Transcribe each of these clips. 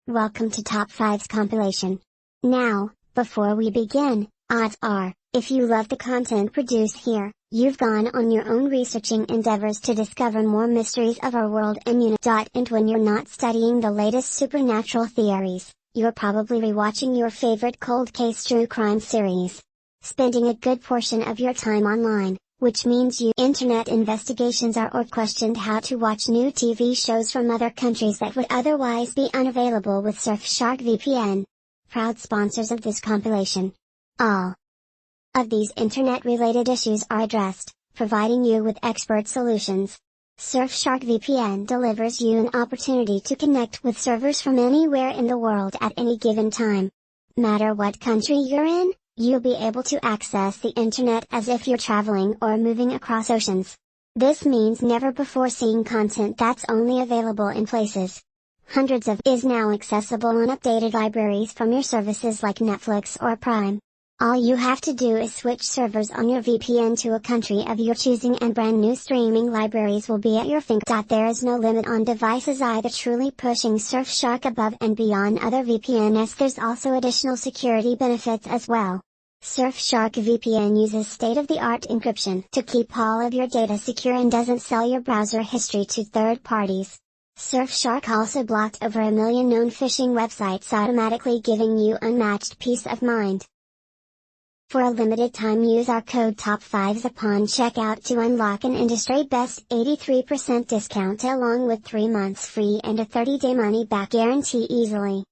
Welcome to Top 5's compilation. Now, before we begin, odds are, if you love the content produced here, you've gone on your own researching endeavors to discover more mysteries of our world and unit. And when you're not studying the latest supernatural theories, you're probably rewatching your favorite cold case true crime series. Spending a good portion of your time online, which means you internet investigations are or questioned how to watch new TV shows from other countries that would otherwise be unavailable with Surfshark VPN. Proud sponsors of this compilation. All of these internet-related issues are addressed, providing you with expert solutions. Surfshark VPN delivers you an opportunity to connect with servers from anywhere in the world at any given time. Matter what country you're in, you'll be able to access the internet as if you're traveling or moving across oceans. This means never before seen content that's only available in places hundreds of is now accessible on updated libraries from your services like Netflix or Prime. All you have to do is switch servers on your VPN to a country of your choosing and brand new streaming libraries will be at your fingertips. There is no limit on devices either, truly pushing Surfshark above and beyond other VPNs. There's also additional security benefits as well. Surfshark VPN uses state-of-the-art encryption to keep all of your data secure and doesn't sell your browser history to third parties. Surfshark also blocked over 1 million known phishing websites, automatically giving you unmatched peace of mind. For a limited time, use our code TOP5s upon checkout to unlock an industry-best 83% discount along with 3 months free and a 30-day money-back guarantee easily.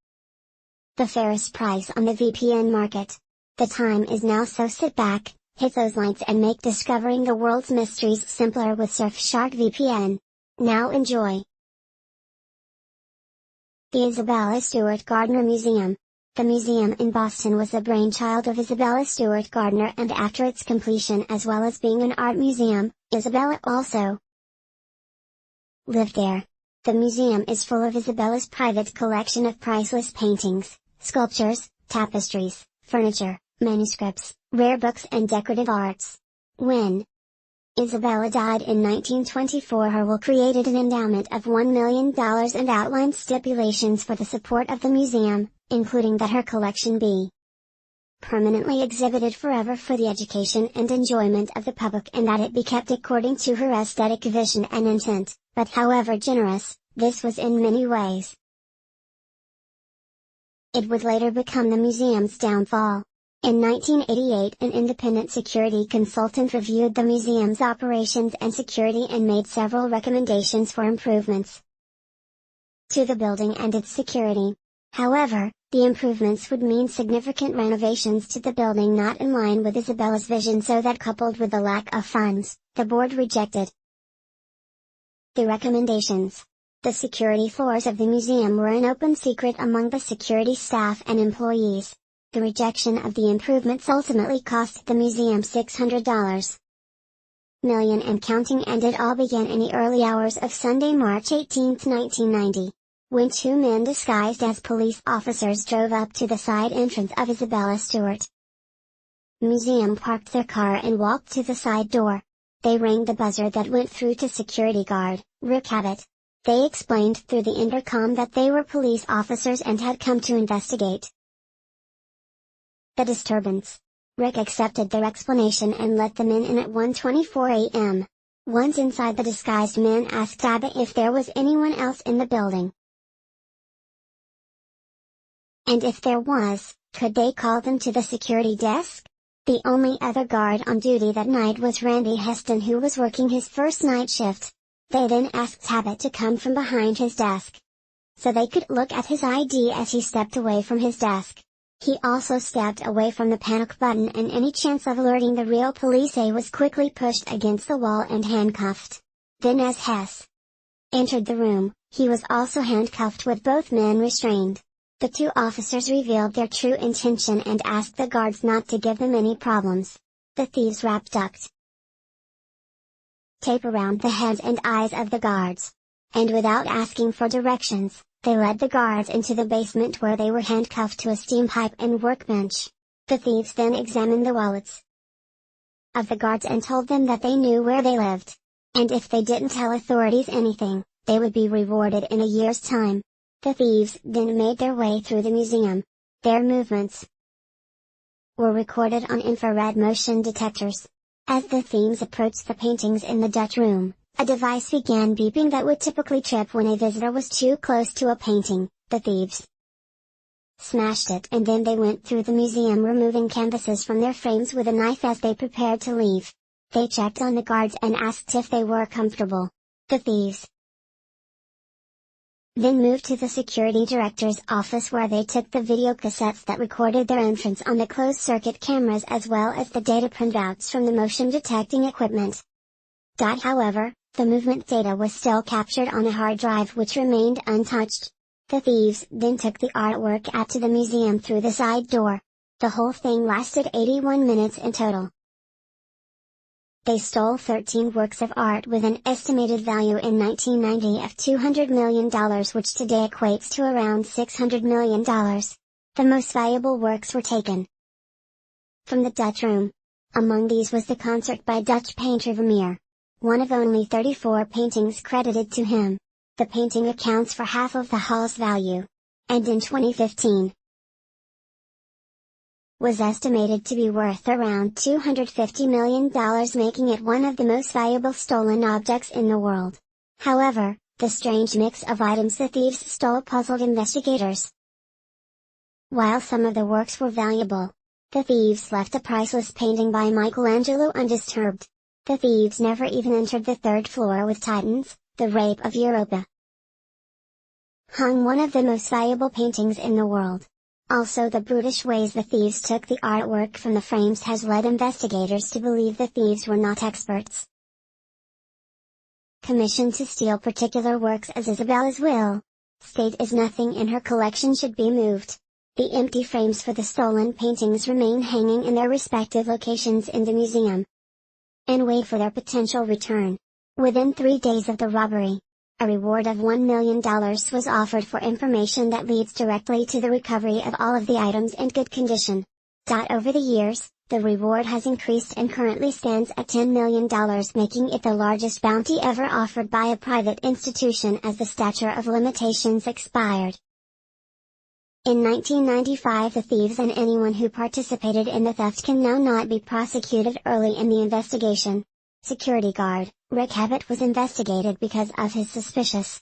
The fairest price on the VPN market. The time is now, so sit back, hit those likes and make discovering the world's mysteries simpler with Surfshark VPN. Now enjoy. The Isabella Stewart Gardner Museum. The museum in Boston was the brainchild of Isabella Stewart Gardner, and after its completion, as well as being an art museum, Isabella also lived there. The museum is full of Isabella's private collection of priceless paintings, sculptures, tapestries, furniture, manuscripts, rare books and decorative arts. When Isabella died in 1924, her will created an endowment of $1 million and outlined stipulations for the support of the museum, including that her collection be permanently exhibited forever for the education and enjoyment of the public, and that it be kept according to her aesthetic vision and intent. But however generous, this was in many ways, it would later become the museum's downfall. In 1988, an independent security consultant reviewed the museum's operations and security and made several recommendations for improvements to the building and its security. However, the improvements would mean significant renovations to the building not in line with Isabella's vision, so that, coupled with the lack of funds, the board rejected the recommendations. The security floors of the museum were an open secret among the security staff and employees. The rejection of the improvements ultimately cost the museum $600 million and counting, and it all began in the early hours of Sunday, March 18, 1990. When 2 men disguised as police officers drove up to the side entrance of Isabella Stewart Museum, parked their car and walked to the side door. They rang the buzzer that went through to security guard Rick Abbott. They explained through the intercom that they were police officers and had come to investigate the disturbance. Rick accepted their explanation and let them in at 1:24 a.m. Once inside, the disguised men asked Abbott if there was anyone else in the building, and if there was, could they call them to the security desk? The only other guard on duty that night was Randy Heston, who was working his first night shift. They then asked Abbott to come from behind his desk so they could look at his ID as he stepped away from his desk. He also stepped away from the panic button, and any chance of alerting the real police was quickly pushed against the wall and handcuffed. Then as Hess entered the room, he was also handcuffed with both men restrained. The 2 officers revealed their true intention and asked the guards not to give them any problems. The thieves wrapped duct tape around the heads and eyes of the guards, and without asking for directions, they led the guards into the basement where they were handcuffed to a steam pipe and workbench. The thieves then examined the wallets of the guards and told them that they knew where they lived, and if they didn't tell authorities anything, they would be rewarded in a year's time. The thieves then made their way through the museum. Their movements were recorded on infrared motion detectors. As the thieves approached the paintings in the Dutch room, a device began beeping that would typically trip when a visitor was too close to a painting. The thieves smashed it and then they went through the museum, removing canvases from their frames with a knife as they prepared to leave. They checked on the guards and asked if they were comfortable. The thieves then moved to the security director's office, where they took the video cassettes that recorded their entrance on the closed-circuit cameras as well as the data printouts from the motion detecting equipment. However, the movement data was still captured on a hard drive which remained untouched. The thieves then took the artwork out to the museum through the side door. The whole thing lasted 81 minutes in total. They stole 13 works of art with an estimated value in 1990 of $200 million, which today equates to around $600 million. The most valuable works were taken from the Dutch room. Among these was the concert by Dutch painter Vermeer, one of only 34 paintings credited to him. The painting accounts for half of the hall's value, and in 2015 was estimated to be worth around $250 million, making it one of the most valuable stolen objects in the world. However, the strange mix of items the thieves stole puzzled investigators. While some of the works were valuable, the thieves left a priceless painting by Michelangelo undisturbed. The thieves never even entered the third floor with Titans, the Rape of Europa, hung one of the most valuable paintings in the world. Also, the brutish ways the thieves took the artwork from the frames has led investigators to believe the thieves were not experts commissioned to steal particular works, as Isabella's will state is nothing in her collection should be moved. The empty frames for the stolen paintings remain hanging in their respective locations in the museum and wait for their potential return. Within 3 days of the robbery, a reward of $1 million was offered for information that leads directly to the recovery of all of the items in good condition. Over the years, the reward has increased and currently stands at $10 million, making it the largest bounty ever offered by a private institution as the statute of limitations expired. In 1995, the thieves and anyone who participated in the theft can now not be prosecuted. Early in the investigation, security guard Rick Abbott was investigated because of his suspicious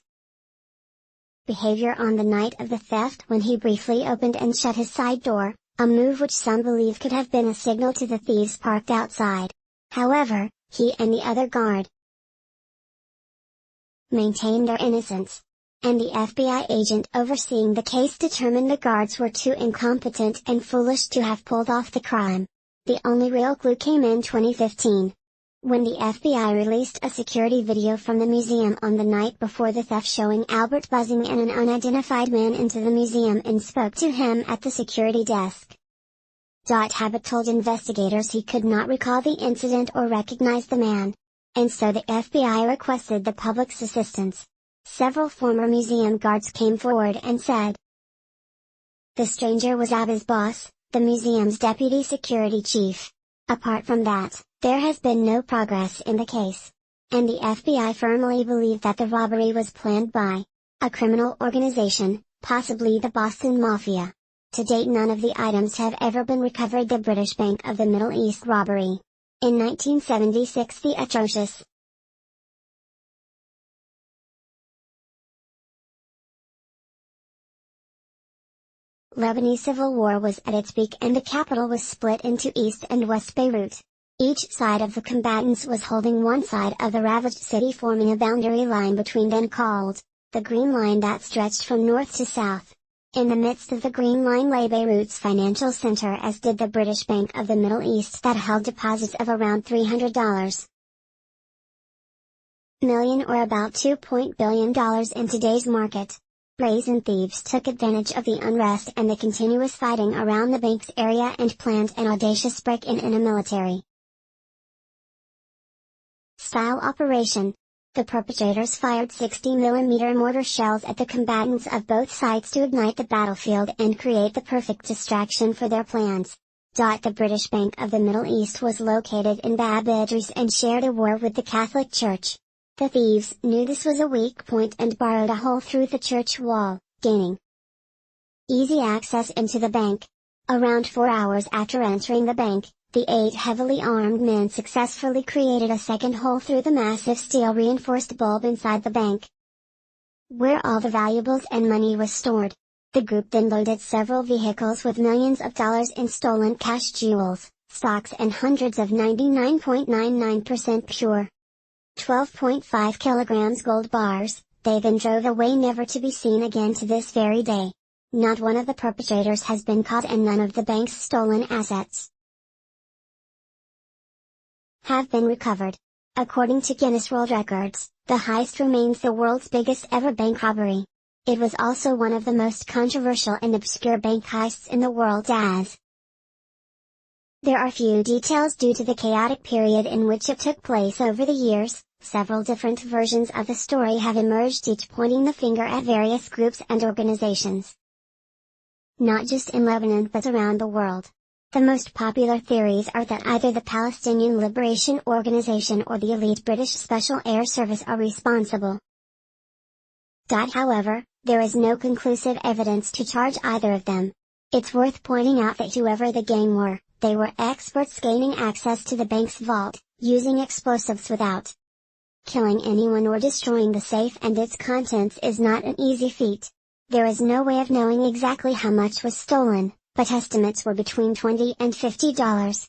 behavior on the night of the theft when he briefly opened and shut his side door, a move which some believe could have been a signal to the thieves parked outside. However, he and the other guard maintained their innocence, and the FBI agent overseeing the case determined the guards were too incompetent and foolish to have pulled off the crime. The only real clue came in 2015. When the FBI released a security video from the museum on the night before the theft showing Albert buzzing in an unidentified man into the museum and spoke to him at the security desk. Abbott told investigators he could not recall the incident or recognize the man, and so the FBI requested the public's assistance. Several former museum guards came forward and said the stranger was Abba's boss, the museum's deputy security chief. Apart from that, there has been no progress in the case, and the FBI firmly believe that the robbery was planned by a criminal organization, possibly the Boston Mafia. To date, none of the items have ever been recovered. The British Bank of the Middle East robbery. In 1976, the atrocious Lebanese civil war was at its peak and the capital was split into East and West Beirut. Each side of the combatants was holding one side of the ravaged city, forming a boundary line between them called the Green Line that stretched from north to south. In the midst of the Green Line lay Beirut's financial center, as did the British Bank of the Middle East that held deposits of around $300 million, or about $2 billion in today's market. Brazen thieves took advantage of the unrest and the continuous fighting around the bank's area and planned an audacious break-in in a military style operation. The perpetrators fired 60mm mortar shells at the combatants of both sides to ignite the battlefield and create the perfect distraction for their plans. The British Bank of the Middle East was located in Bab Idris and shared a war with the Catholic Church. The thieves knew this was a weak point and borrowed a hole through the church wall, gaining easy access into the bank. Around 4 hours after entering the bank, the 8 heavily armed men successfully created a second hole through the massive steel-reinforced bulb inside the bank, where all the valuables and money was stored. The group then loaded several vehicles with millions of dollars in stolen cash, jewels, stocks and hundreds of 99.99% pure 12.5 kilograms gold bars. They then drove away, never to be seen again to this very day. Not one of the perpetrators has been caught, and none of the bank's stolen assets have been recovered. According to Guinness World Records, the heist remains the world's biggest ever bank robbery. It was also one of the most controversial and obscure bank heists in the world, as there are few details due to the chaotic period in which it took place. Over the years, several different versions of the story have emerged, each pointing the finger at various groups and organizations, not just in Lebanon but around the world. The most popular theories are that either the Palestinian Liberation Organization or the elite British Special Air Service are responsible. However, there is no conclusive evidence to charge either of them. It's worth pointing out that whoever the gang were, they were experts gaining access to the bank's vault, using explosives without killing anyone or destroying the safe and its contents is not an easy feat. There is no way of knowing exactly how much was stolen, but estimates were between $20 and $50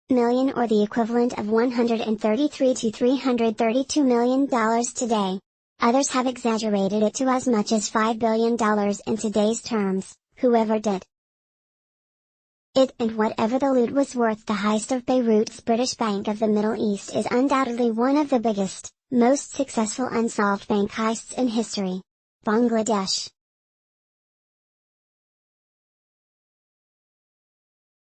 million, or the equivalent of $133 to $332 million today. Others have exaggerated it to as much as $5 billion in today's terms. Whoever did it and whatever the loot was worth, the heist of Beirut's British Bank of the Middle East is undoubtedly one of the biggest, most successful unsolved bank heists in history. Bangladesh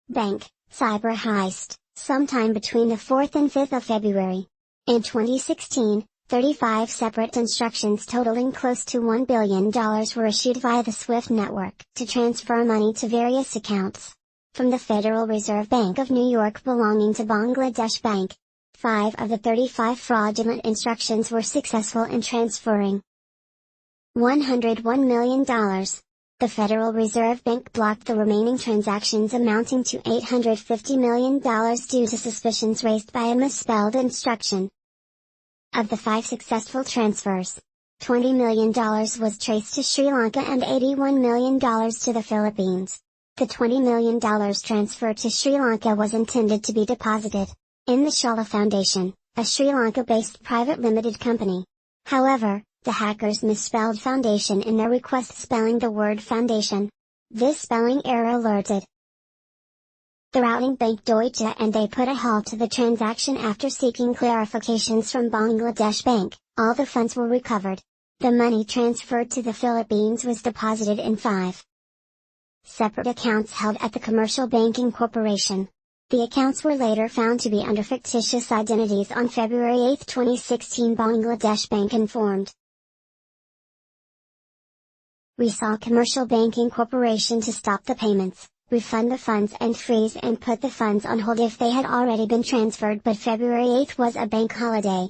Bank cyber heist, sometime between the 4th and 5th of February. In 2016, 35 separate instructions totaling close to $1 billion were issued via the SWIFT network to transfer money to various accounts from the Federal Reserve Bank of New York belonging to Bangladesh Bank. 5 of the 35 fraudulent instructions were successful in transferring $101 million. The Federal Reserve Bank blocked the remaining transactions amounting to $850 million due to suspicions raised by a misspelled instruction. Of the 5 successful transfers, $20 million was traced to Sri Lanka and $81 million to the Philippines. The $20 million transfer to Sri Lanka was intended to be deposited in the Shala Foundation, a Sri Lanka-based private limited company. However, the hackers misspelled foundation in their request, spelling the word foundation. This spelling error alerted the routing bank Deutsche, and they put a halt to the transaction after seeking clarifications from Bangladesh Bank. All the funds were recovered. The money transferred to the Philippines was deposited in 5 separate accounts held at the Commercial Banking Corporation. The accounts were later found to be under fictitious identities. On February 8, 2016, Bangladesh Bank informed Resal Commercial Banking Corporation to stop the payments, refund the funds and freeze and put the funds on hold if they had already been transferred. But February 8 was a bank holiday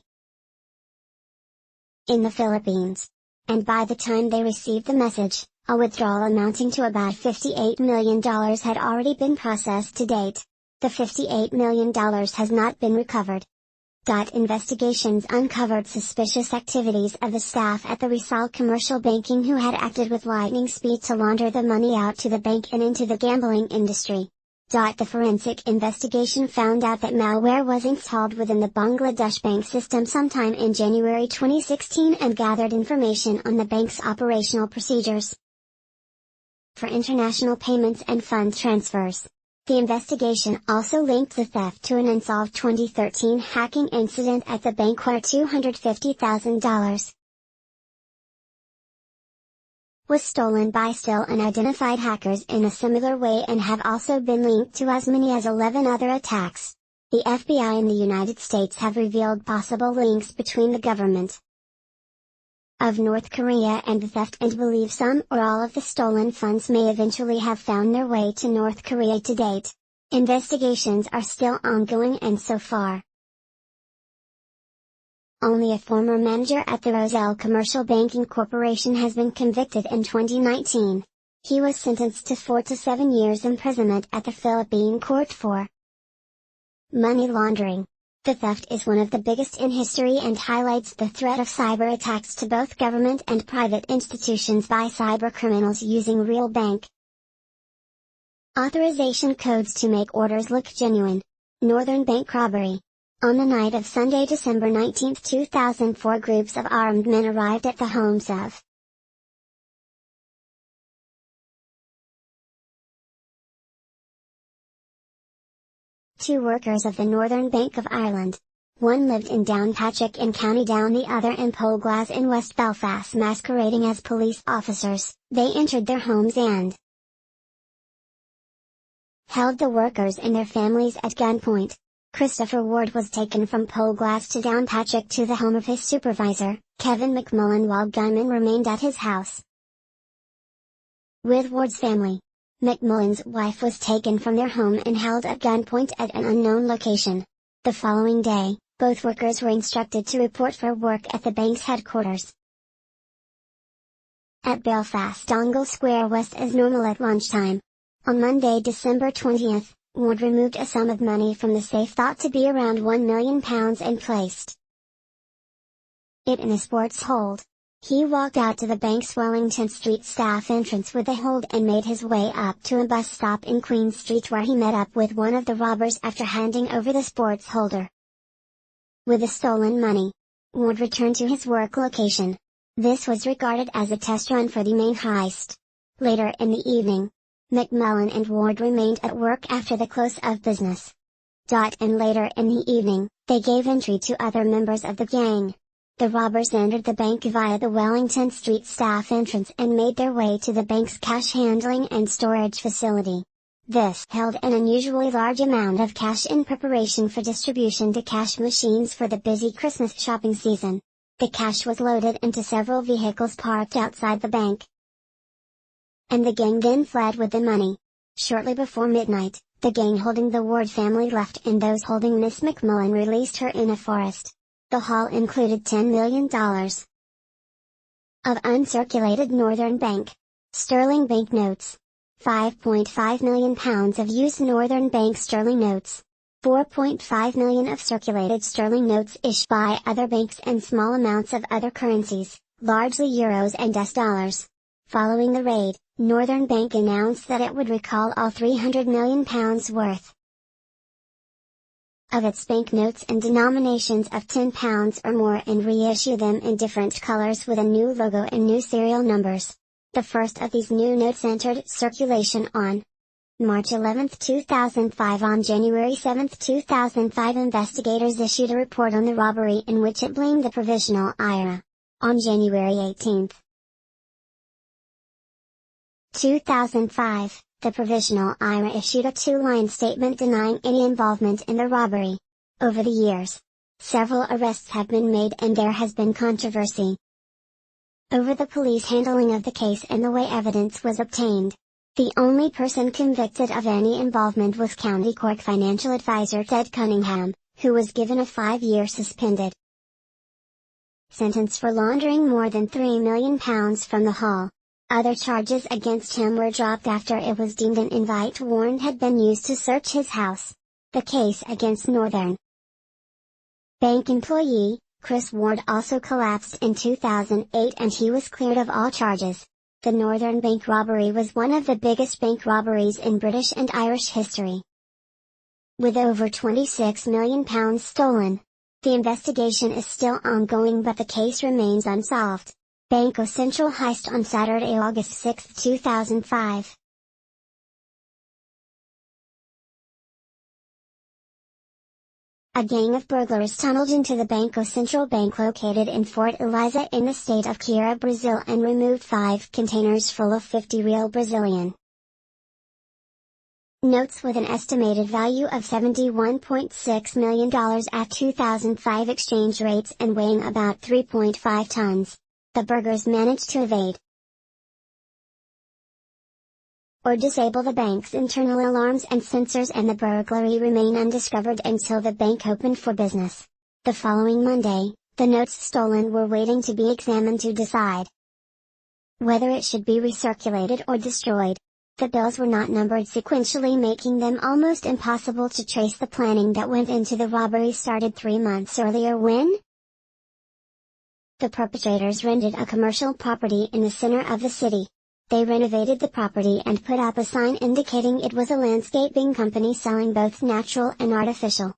in the Philippines, and by the time they received the message, a withdrawal amounting to about $58 million had already been processed to date. The $58 million has not been recovered. Investigations uncovered suspicious activities of the staff at the Resal Commercial Banking who had acted with lightning speed to launder the money out to the bank and into the gambling industry. The forensic investigation found out that malware was installed within the Bangladesh bank system sometime in January 2016 and gathered information on the bank's operational procedures for international payments and fund transfers. The investigation also linked the theft to an unsolved 2013 hacking incident at the bank where $250,000 was stolen by still unidentified hackers in a similar way, and have also been linked to as many as 11 other attacks. The FBI in the United States have revealed possible links between the government of North Korea and the theft, and believe some or all of the stolen funds may eventually have found their way to North Korea. To date, investigations are still ongoing, and so far Only a former manager at the Roselle Commercial Banking Corporation has been convicted in 2019. He was sentenced to 4 to 7 years imprisonment at the Philippine court for money laundering. The theft is one of the biggest in history and highlights the threat of cyber attacks to both government and private institutions by cybercriminals using real bank authorization codes to make orders look genuine. Northern Bank robbery. On the night of Sunday, December 19, 2004, groups of armed men arrived at the homes of two workers of the Northern Bank of Ireland. One lived in Downpatrick in County Down, the other in Polglass in West Belfast. Masquerading as police officers, they entered their homes and held the workers and their families at gunpoint. Christopher Ward was taken from Polglass to Downpatrick to the home of his supervisor, Kevin McMullen, while gunmen remained at his house with Ward's family. McMullen's wife was taken from their home and held at gunpoint at an unknown location. The following day, both workers were instructed to report for work at the bank's headquarters at Belfast Dongle Square West as normal at lunchtime. On Monday, December 20th, Ward removed a sum of money from the safe thought to be around £1 million and placed it in a sports hold. He walked out to the bank's Wellington Street staff entrance with the hold and made his way up to a bus stop in Queen Street, where he met up with one of the robbers after handing over the sports holder with the stolen money. Ward returned to his work location. This was regarded as a test run for the main heist. Later in the evening, McMullen and Ward remained at work after the close of business. And later in the evening, they gave entry to other members of the gang. The robbers entered the bank via the Wellington Street staff entrance and made their way to the bank's cash handling and storage facility. This held an unusually large amount of cash in preparation for distribution to cash machines for the busy Christmas shopping season. The cash was loaded into several vehicles parked outside the bank, and the gang then fled with the money. Shortly before midnight, the gang holding the Ward family left and those holding Miss McMullen released her in a forest. The haul included $10 million of uncirculated Northern Bank sterling banknotes, £5.5 million of used Northern Bank sterling notes, $4.5 million of circulated sterling notes issued by other banks, and small amounts of other currencies, largely euros and US dollars. Following the raid, Northern Bank announced that it would recall all £300 million worth of its banknotes and denominations of £10 or more and reissue them in different colors with a new logo and new serial numbers. The first of these new notes entered circulation on March 11, 2005. On January 7, 2005, investigators issued a report on the robbery in which it blamed the Provisional IRA. On January 18, 2005, the Provisional IRA issued a two-line statement denying any involvement in the robbery. Over the years, several arrests have been made and there has been controversy over the police handling of the case and the way evidence was obtained. The only person convicted of any involvement was County Cork financial advisor Ted Cunningham, who was given a 5-year suspended sentence for laundering more than £3 million from the haul. Other charges against him were dropped after it was deemed an invite warrant had been used to search his house. The case against Northern Bank employee, Chris Ward, also collapsed in 2008 and he was cleared of all charges. The Northern Bank robbery was one of the biggest bank robberies in British and Irish history, with over £26 million stolen. The investigation is still ongoing but the case remains unsolved. Banco Central heist on Saturday, August 6, 2005. A gang of burglars tunneled into the Banco Central bank located in Fort Eliza in the state of Ceará, Brazil, and removed 5 containers full of 50 real Brazilian notes with an estimated value of $71.6 million at 2005 exchange rates and weighing about 3.5 tons. The burglars managed to evade or disable the bank's internal alarms and sensors, and the burglary remained undiscovered until the bank opened for business. The following Monday, The notes stolen were waiting to be examined to decide whether it should be recirculated or destroyed. The bills were not numbered sequentially, making them almost impossible to trace. The planning that went into the robbery started 3 months earlier when the perpetrators rented a commercial property in the center of the city. They renovated the property and put up a sign indicating it was a landscaping company selling both natural and artificial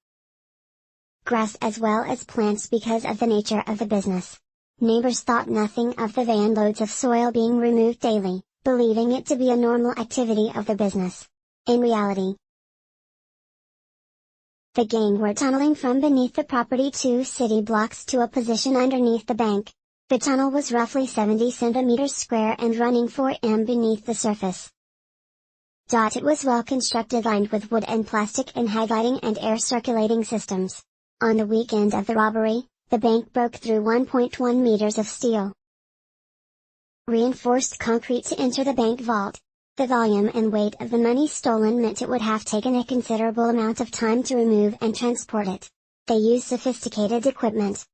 grass as well as plants because of the nature of the business. Neighbors thought nothing of the van loads of soil being removed daily, believing it to be a normal activity of the business. In reality, the gang were tunneling from beneath the property 2 city blocks to a position underneath the bank. The tunnel was roughly 70 centimeters square and running 4 m beneath the surface. It was well constructed, lined with wood and plastic, and had lighting and air circulating systems. On the weekend of the robbery, the bank broke through 1.1 meters of steel reinforced concrete to enter the bank vault. The volume and weight of the money stolen meant it would have taken a considerable amount of time to remove and transport it. They used sophisticated equipment,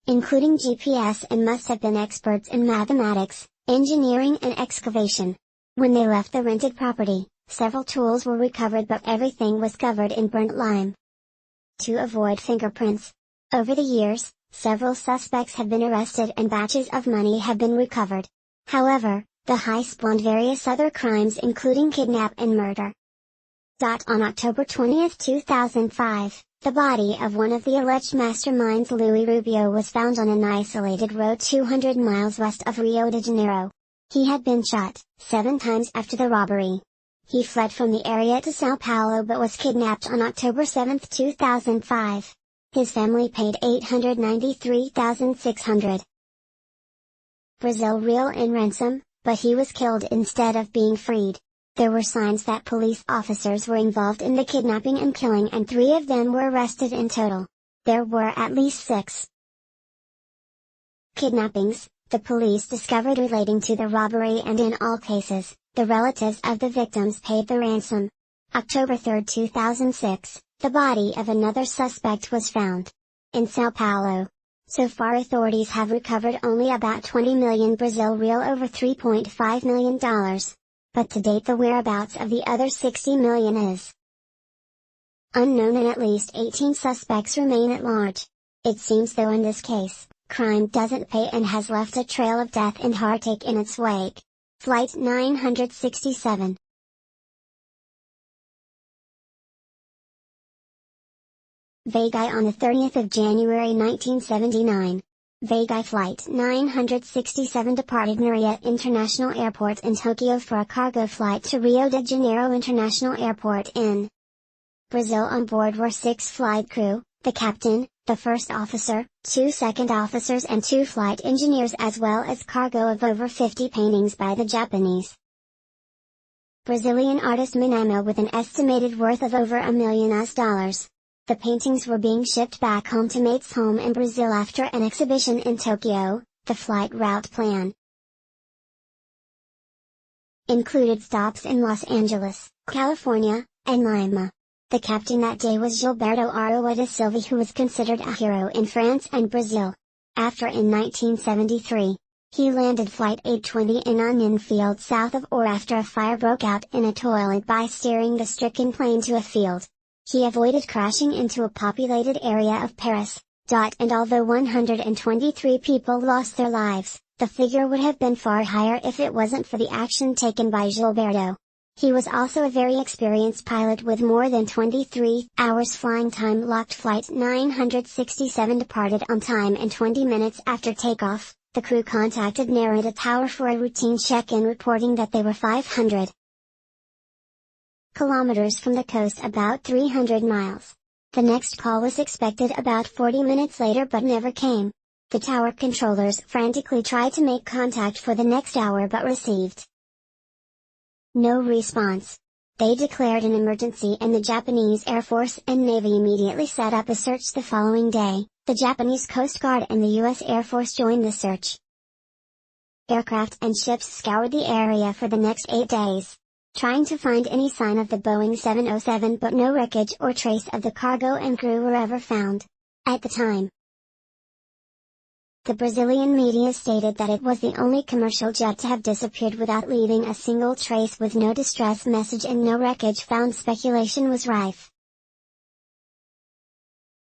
including GPS, and must have been experts in mathematics, engineering and excavation. When they left the rented property, several tools were recovered, but everything was covered in burnt lime to avoid fingerprints. Over the years, several suspects have been arrested and batches of money have been recovered. However, the heist spawned various other crimes, including kidnap and murder. On October 20, 2005, the body of one of the alleged masterminds, Louis Rubio, was found on an isolated road 200 miles west of Rio de Janeiro. He had been shot 7 times after the robbery. He fled from the area to Sao Paulo but was kidnapped on October 7, 2005. His family paid $893,600 Brazil real in ransom, but he was killed instead of being freed. There were signs that police officers were involved in the kidnapping and killing, and 3 of them were arrested in total. There were at least 6 kidnappings the police discovered relating to the robbery, and in all cases, the relatives of the victims paid the ransom. October 3, 2006, the body of another suspect was found in Sao Paulo. So far authorities have recovered only about 20 million Brazil real, over $3.5 million. But to date the whereabouts of the other 60 million is unknown, and at least 18 suspects remain at large. It seems though in this case, crime doesn't pay and has left a trail of death and heartache in its wake. Flight 967. Vegai on the 30th of January 1979. Vegai Flight 967 departed Narita International Airport in Tokyo for a cargo flight to Rio de Janeiro International Airport in Brazil. On board were 6 flight crew, the captain, the first officer, 2 second officers and 2 flight engineers, as well as cargo of over 50 paintings by the Japanese Brazilian artist Minamo with an estimated worth of over $1 million. The paintings were being shipped back home to Mate's home in Brazil after an exhibition in Tokyo. The flight route plan included stops in Los Angeles, California, and Lima. The captain that day was Gilberto Araújo da Silva, who was considered a hero in France and Brazil. After in 1973, he landed Flight 820 in Onion Field south of Or after a fire broke out in a toilet by steering the stricken plane to a field. He avoided crashing into a populated area of Paris. And although 123 people lost their lives, the figure would have been far higher if it wasn't for the action taken by Gilberto. He was also a very experienced pilot with more than 23 hours flying time. Locked Flight 967 departed on time, and 20 minutes after takeoff, the crew contacted Narita Tower for a routine check-in, reporting that they were 500 kilometers from the coast, about 300 miles. The next call was expected about 40 minutes later but never came. The tower controllers frantically tried to make contact for the next hour but received no response. They declared an emergency, and the Japanese Air Force and Navy immediately set up a search. The following day, the Japanese Coast Guard and the U.S. Air Force joined the search. Aircraft and ships scoured the area for the next 8 days, trying to find any sign of the Boeing 707, but no wreckage or trace of the cargo and crew were ever found. At the time, The Brazilian media stated that it was the only commercial jet to have disappeared without leaving a single trace, with no distress message and no wreckage found. Speculation was rife,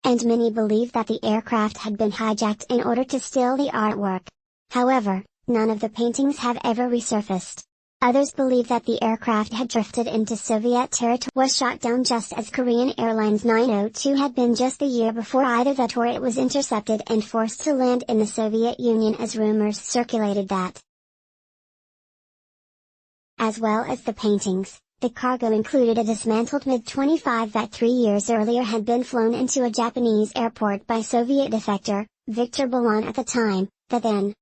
and many believed that the aircraft had been hijacked in order to steal the artwork. However, none of the paintings have ever resurfaced. Others believe that the aircraft had drifted into Soviet territory, was shot down just as Korean Airlines 902 had been just the year before. Either that or it was intercepted and forced to land in the Soviet Union, as rumors circulated that. As well as the paintings, the cargo included a dismantled MiG-25 that 3 years earlier had been flown into a Japanese airport by Soviet defector, Viktor Balan. At the time, the then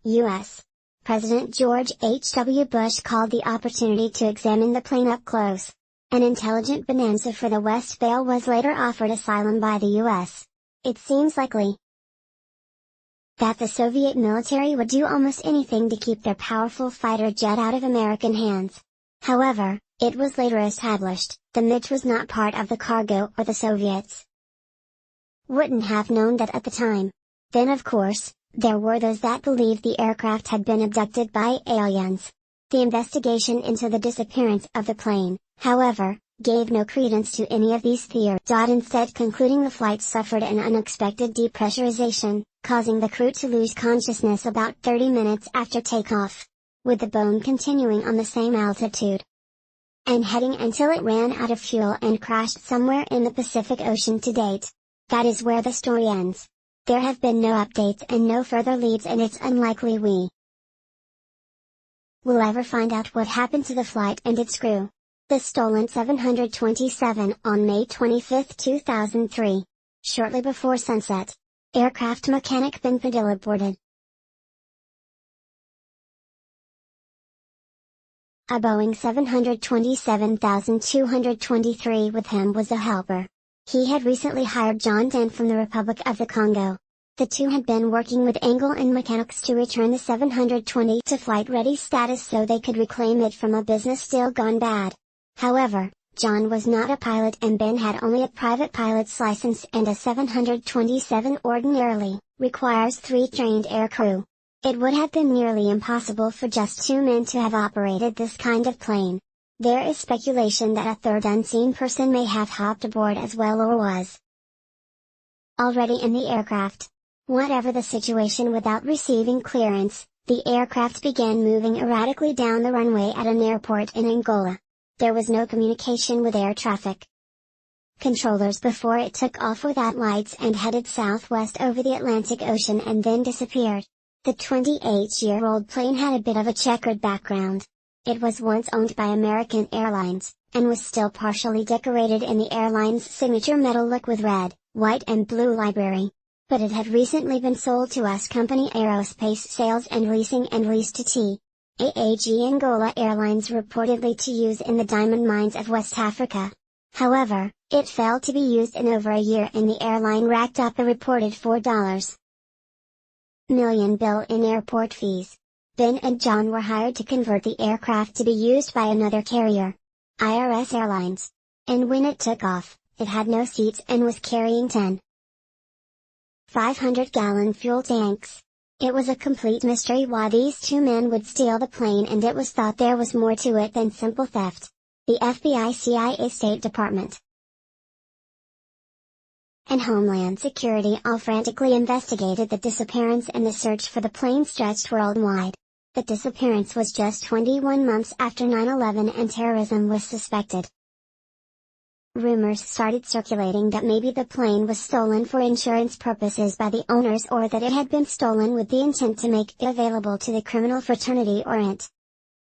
U.S. President George H.W. Bush called the opportunity to examine the plane up close an intelligent bonanza for the West. Bale was later offered asylum by the U.S. It seems likely that the Soviet military would do almost anything to keep their powerful fighter jet out of American hands. However, it was later established, the MiG was not part of the cargo, or the Soviets wouldn't have known that at the time. Then of course, there were those that believed the aircraft had been abducted by aliens. The investigation into the disappearance of the plane, however, gave no credence to any of these theories, instead concluding the flight suffered an unexpected depressurization, causing the crew to lose consciousness about 30 minutes after takeoff, with the bone continuing on the same altitude and heading until it ran out of fuel and crashed somewhere in the Pacific Ocean. To date, that is where the story ends. There have been no updates and no further leads, and it's unlikely we will ever find out what happened to the flight and its crew. The stolen 727 on May 25, 2003. Shortly before sunset, aircraft mechanic Ben Padilla boarded a Boeing 727-223. With him was a helper. He had recently hired John Dan from the Republic of the Congo. The two had been working with Angle and mechanics to return the 720 to flight-ready status so they could reclaim it from a business deal gone bad. However, John was not a pilot and Ben had only a private pilot's license, and a 727 ordinarily requires 3 trained air crew. It would have been nearly impossible for just 2 men to have operated this kind of plane. There is speculation that a third unseen person may have hopped aboard as well, or was already in the aircraft. Whatever the situation, without receiving clearance, the aircraft began moving erratically down the runway at an airport in Angola. There was no communication with air traffic controllers before it took off without lights and headed southwest over the Atlantic Ocean and then disappeared. The 28-year-old plane had a bit of a checkered background. It was once owned by American Airlines, and was still partially decorated in the airline's signature metal look with red, white and blue library. But it had recently been sold to US company Aerospace Sales and Leasing and leased to TAAG Angola Airlines, reportedly to use in the diamond mines of West Africa. However, it failed to be used in over a year, and the airline racked up a reported $4 million bill in airport fees. Ben and John were hired to convert the aircraft to be used by another carrier, IRS Airlines. And when it took off, it had no seats and was carrying 10 500-gallon fuel tanks. It was a complete mystery why these 2 men would steal the plane, and it was thought there was more to it than simple theft. The FBI, CIA, State Department, and Homeland Security all frantically investigated the disappearance, and the search for the plane stretched worldwide. The disappearance was just 21 months after 9/11 and terrorism was suspected. Rumors started circulating that maybe the plane was stolen for insurance purposes by the owners, or that it had been stolen with the intent to make it available to the criminal fraternity, or it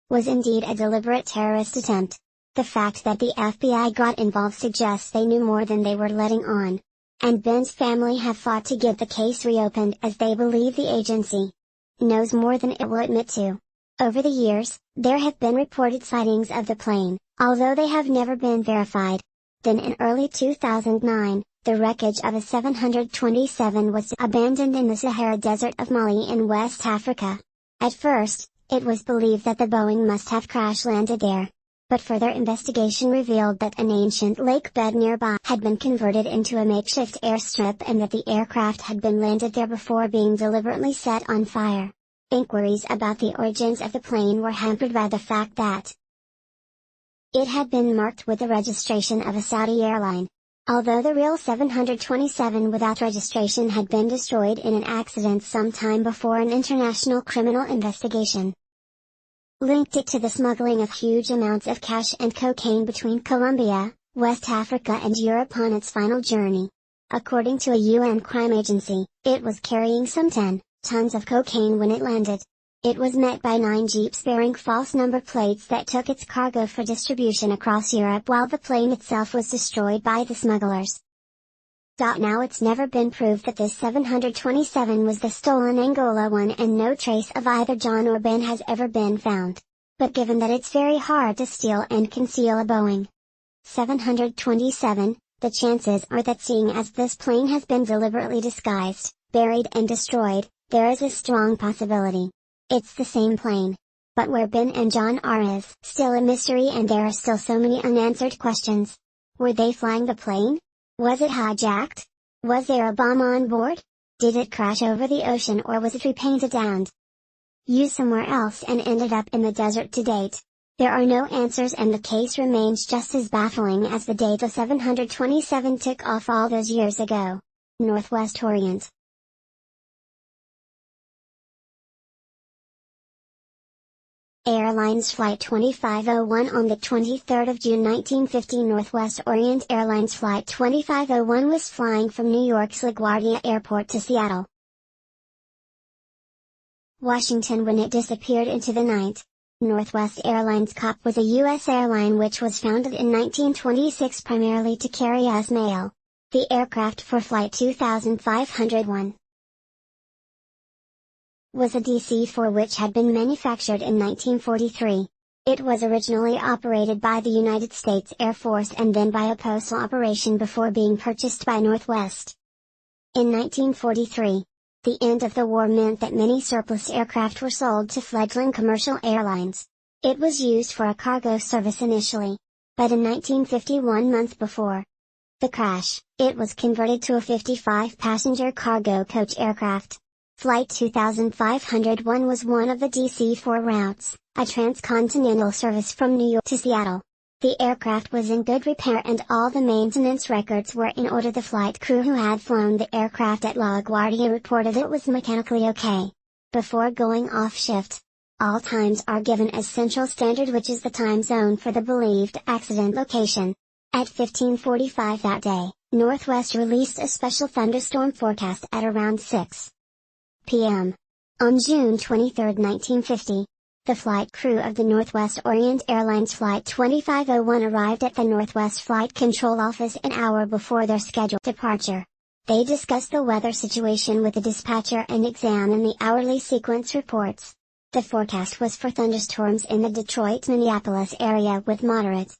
was indeed a deliberate terrorist attempt. The fact that the FBI got involved suggests they knew more than they were letting on. And Ben's family have fought to get the case reopened, as they believe the agency knows more than it will admit to. Over the years, there have been reported sightings of the plane, although they have never been verified. Then in early 2009, the wreckage of a 727 was abandoned in the Sahara Desert of Mali in West Africa. At first, it was believed that the Boeing must have crash landed there. but further investigation revealed that an ancient lake bed nearby had been converted into a makeshift airstrip and that the aircraft had been landed there before being deliberately set on fire. Inquiries about the origins of the plane were hampered by the fact that it had been marked with the registration of a Saudi airline. Although the real 727 without registration had been destroyed in an accident sometime before, an international criminal investigation linked it to the smuggling of huge amounts of cash and cocaine between Colombia, West Africa and Europe on its final journey. According to a UN crime agency, it was carrying some 10 tons of cocaine when it landed. It was met by 9 jeeps bearing false number plates that took its cargo for distribution across Europe, while the plane itself was destroyed by the smugglers. Now it's never been proved that this 727 was the stolen Angola one, and no trace of either John or Ben has ever been found. But given that it's very hard to steal and conceal a Boeing 727, the chances are that, seeing as this plane has been deliberately disguised, buried and destroyed, there is a strong possibility it's the same plane. But where Ben and John are is still a mystery, and there are still so many unanswered questions. Were they flying the plane? Was it hijacked? Was there a bomb on board? Did it crash over the ocean, or was it repainted and used somewhere else and ended up in the desert to date? There are no answers, and the case remains just as baffling as the day the 727 took off all those years ago. Northwest Orient. Airlines Flight 2501 on the 23rd of June 1950. Northwest Orient Airlines Flight 2501 was flying from New York's LaGuardia Airport to Seattle, Washington when it disappeared into the night. Northwest Airlines COP was a U.S. airline which was founded in 1926 primarily to carry US mail. The aircraft for Flight 2501 was a DC-4 which had been manufactured in 1943. It was originally operated by the United States Air Force and then by a postal operation before being purchased by Northwest. In 1943, the end of the war meant that many surplus aircraft were sold to fledgling commercial airlines. It was used for a cargo service initially, but in 1951, months before the crash, it was converted to a 55-passenger cargo coach aircraft. Flight 2501 was one of the DC-4 routes, a transcontinental service from New York to Seattle. The aircraft was in good repair and all the maintenance records were in order. The flight crew who had flown the aircraft at LaGuardia reported it was mechanically okay. Before going off shift, all times are given as Central Standard, which is the time zone for the believed accident location. At 15:45 that day, Northwest released a special thunderstorm forecast at around 6 p.m. On June 23, 1950, the flight crew of the Northwest Orient Airlines Flight 2501 arrived at the Northwest Flight Control Office an hour before their scheduled departure. They discussed the weather situation with the dispatcher and examined the hourly sequence reports. The forecast was for thunderstorms in the Detroit-Minneapolis area with moderate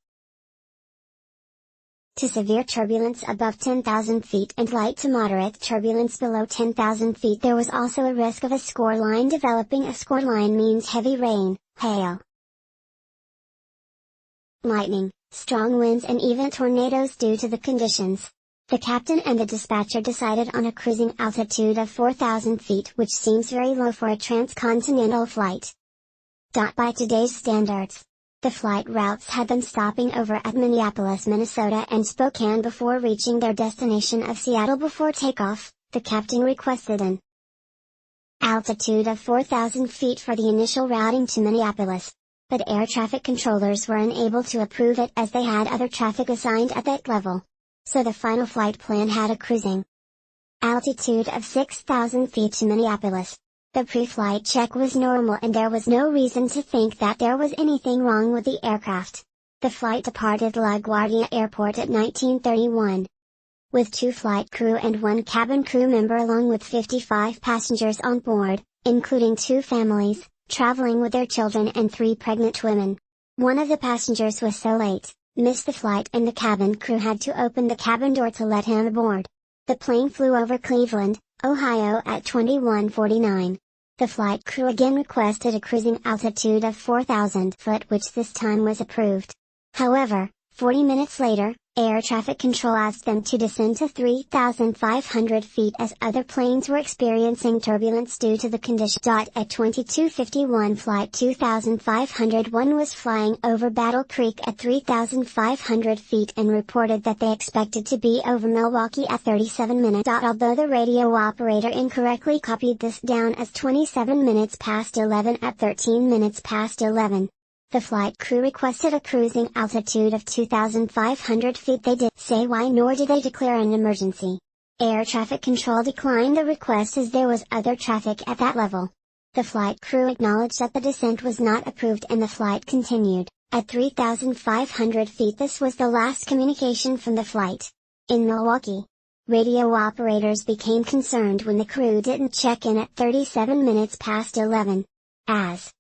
to severe turbulence above 10,000 feet and light to moderate turbulence below 10,000 feet. There was also a risk of a score line developing. A score line means heavy rain, hail, lightning, strong winds and even tornadoes due to the conditions. The captain and the dispatcher decided on a cruising altitude of 4,000 feet, which seems very low for a transcontinental flight. By today's standards, the flight routes had them stopping over at Minneapolis, Minnesota and Spokane before reaching their destination of Seattle. Before takeoff, the captain requested an altitude of 4,000 feet for the initial routing to Minneapolis, but air traffic controllers were unable to approve it as they had other traffic assigned at that level. So the final flight plan had a cruising altitude of 6,000 feet to Minneapolis. The pre-flight check was normal and there was no reason to think that there was anything wrong with the aircraft. The flight departed LaGuardia Airport at 19:31. With 2 flight crew and 1 cabin crew member along with 55 passengers on board, including 2 families, traveling with their children and 3 pregnant women. One of the passengers was so late, missed the flight and the cabin crew had to open the cabin door to let him aboard. The plane flew over Cleveland, Ohio at 21:49. The flight crew again requested a cruising altitude of 4,000 foot, which this time was approved. However, 40 minutes later, air traffic control asked them to descend to 3,500 feet as other planes were experiencing turbulence due to the condition. At 22:51, Flight 2501 was flying over Battle Creek at 3,500 feet and reported that they expected to be over Milwaukee at 37 minutes. Although the radio operator incorrectly copied this down as 27 minutes past 11 at 13 minutes past 11. The flight crew requested a cruising altitude of 2,500 feet. They didn't say why, nor did they declare an emergency. Air traffic control declined the request as there was other traffic at that level. The flight crew acknowledged that the descent was not approved and the flight continued. At 3,500 feet, this was the last communication from the flight. In Milwaukee, radio operators became concerned when the crew didn't check in at 37 minutes past 11. As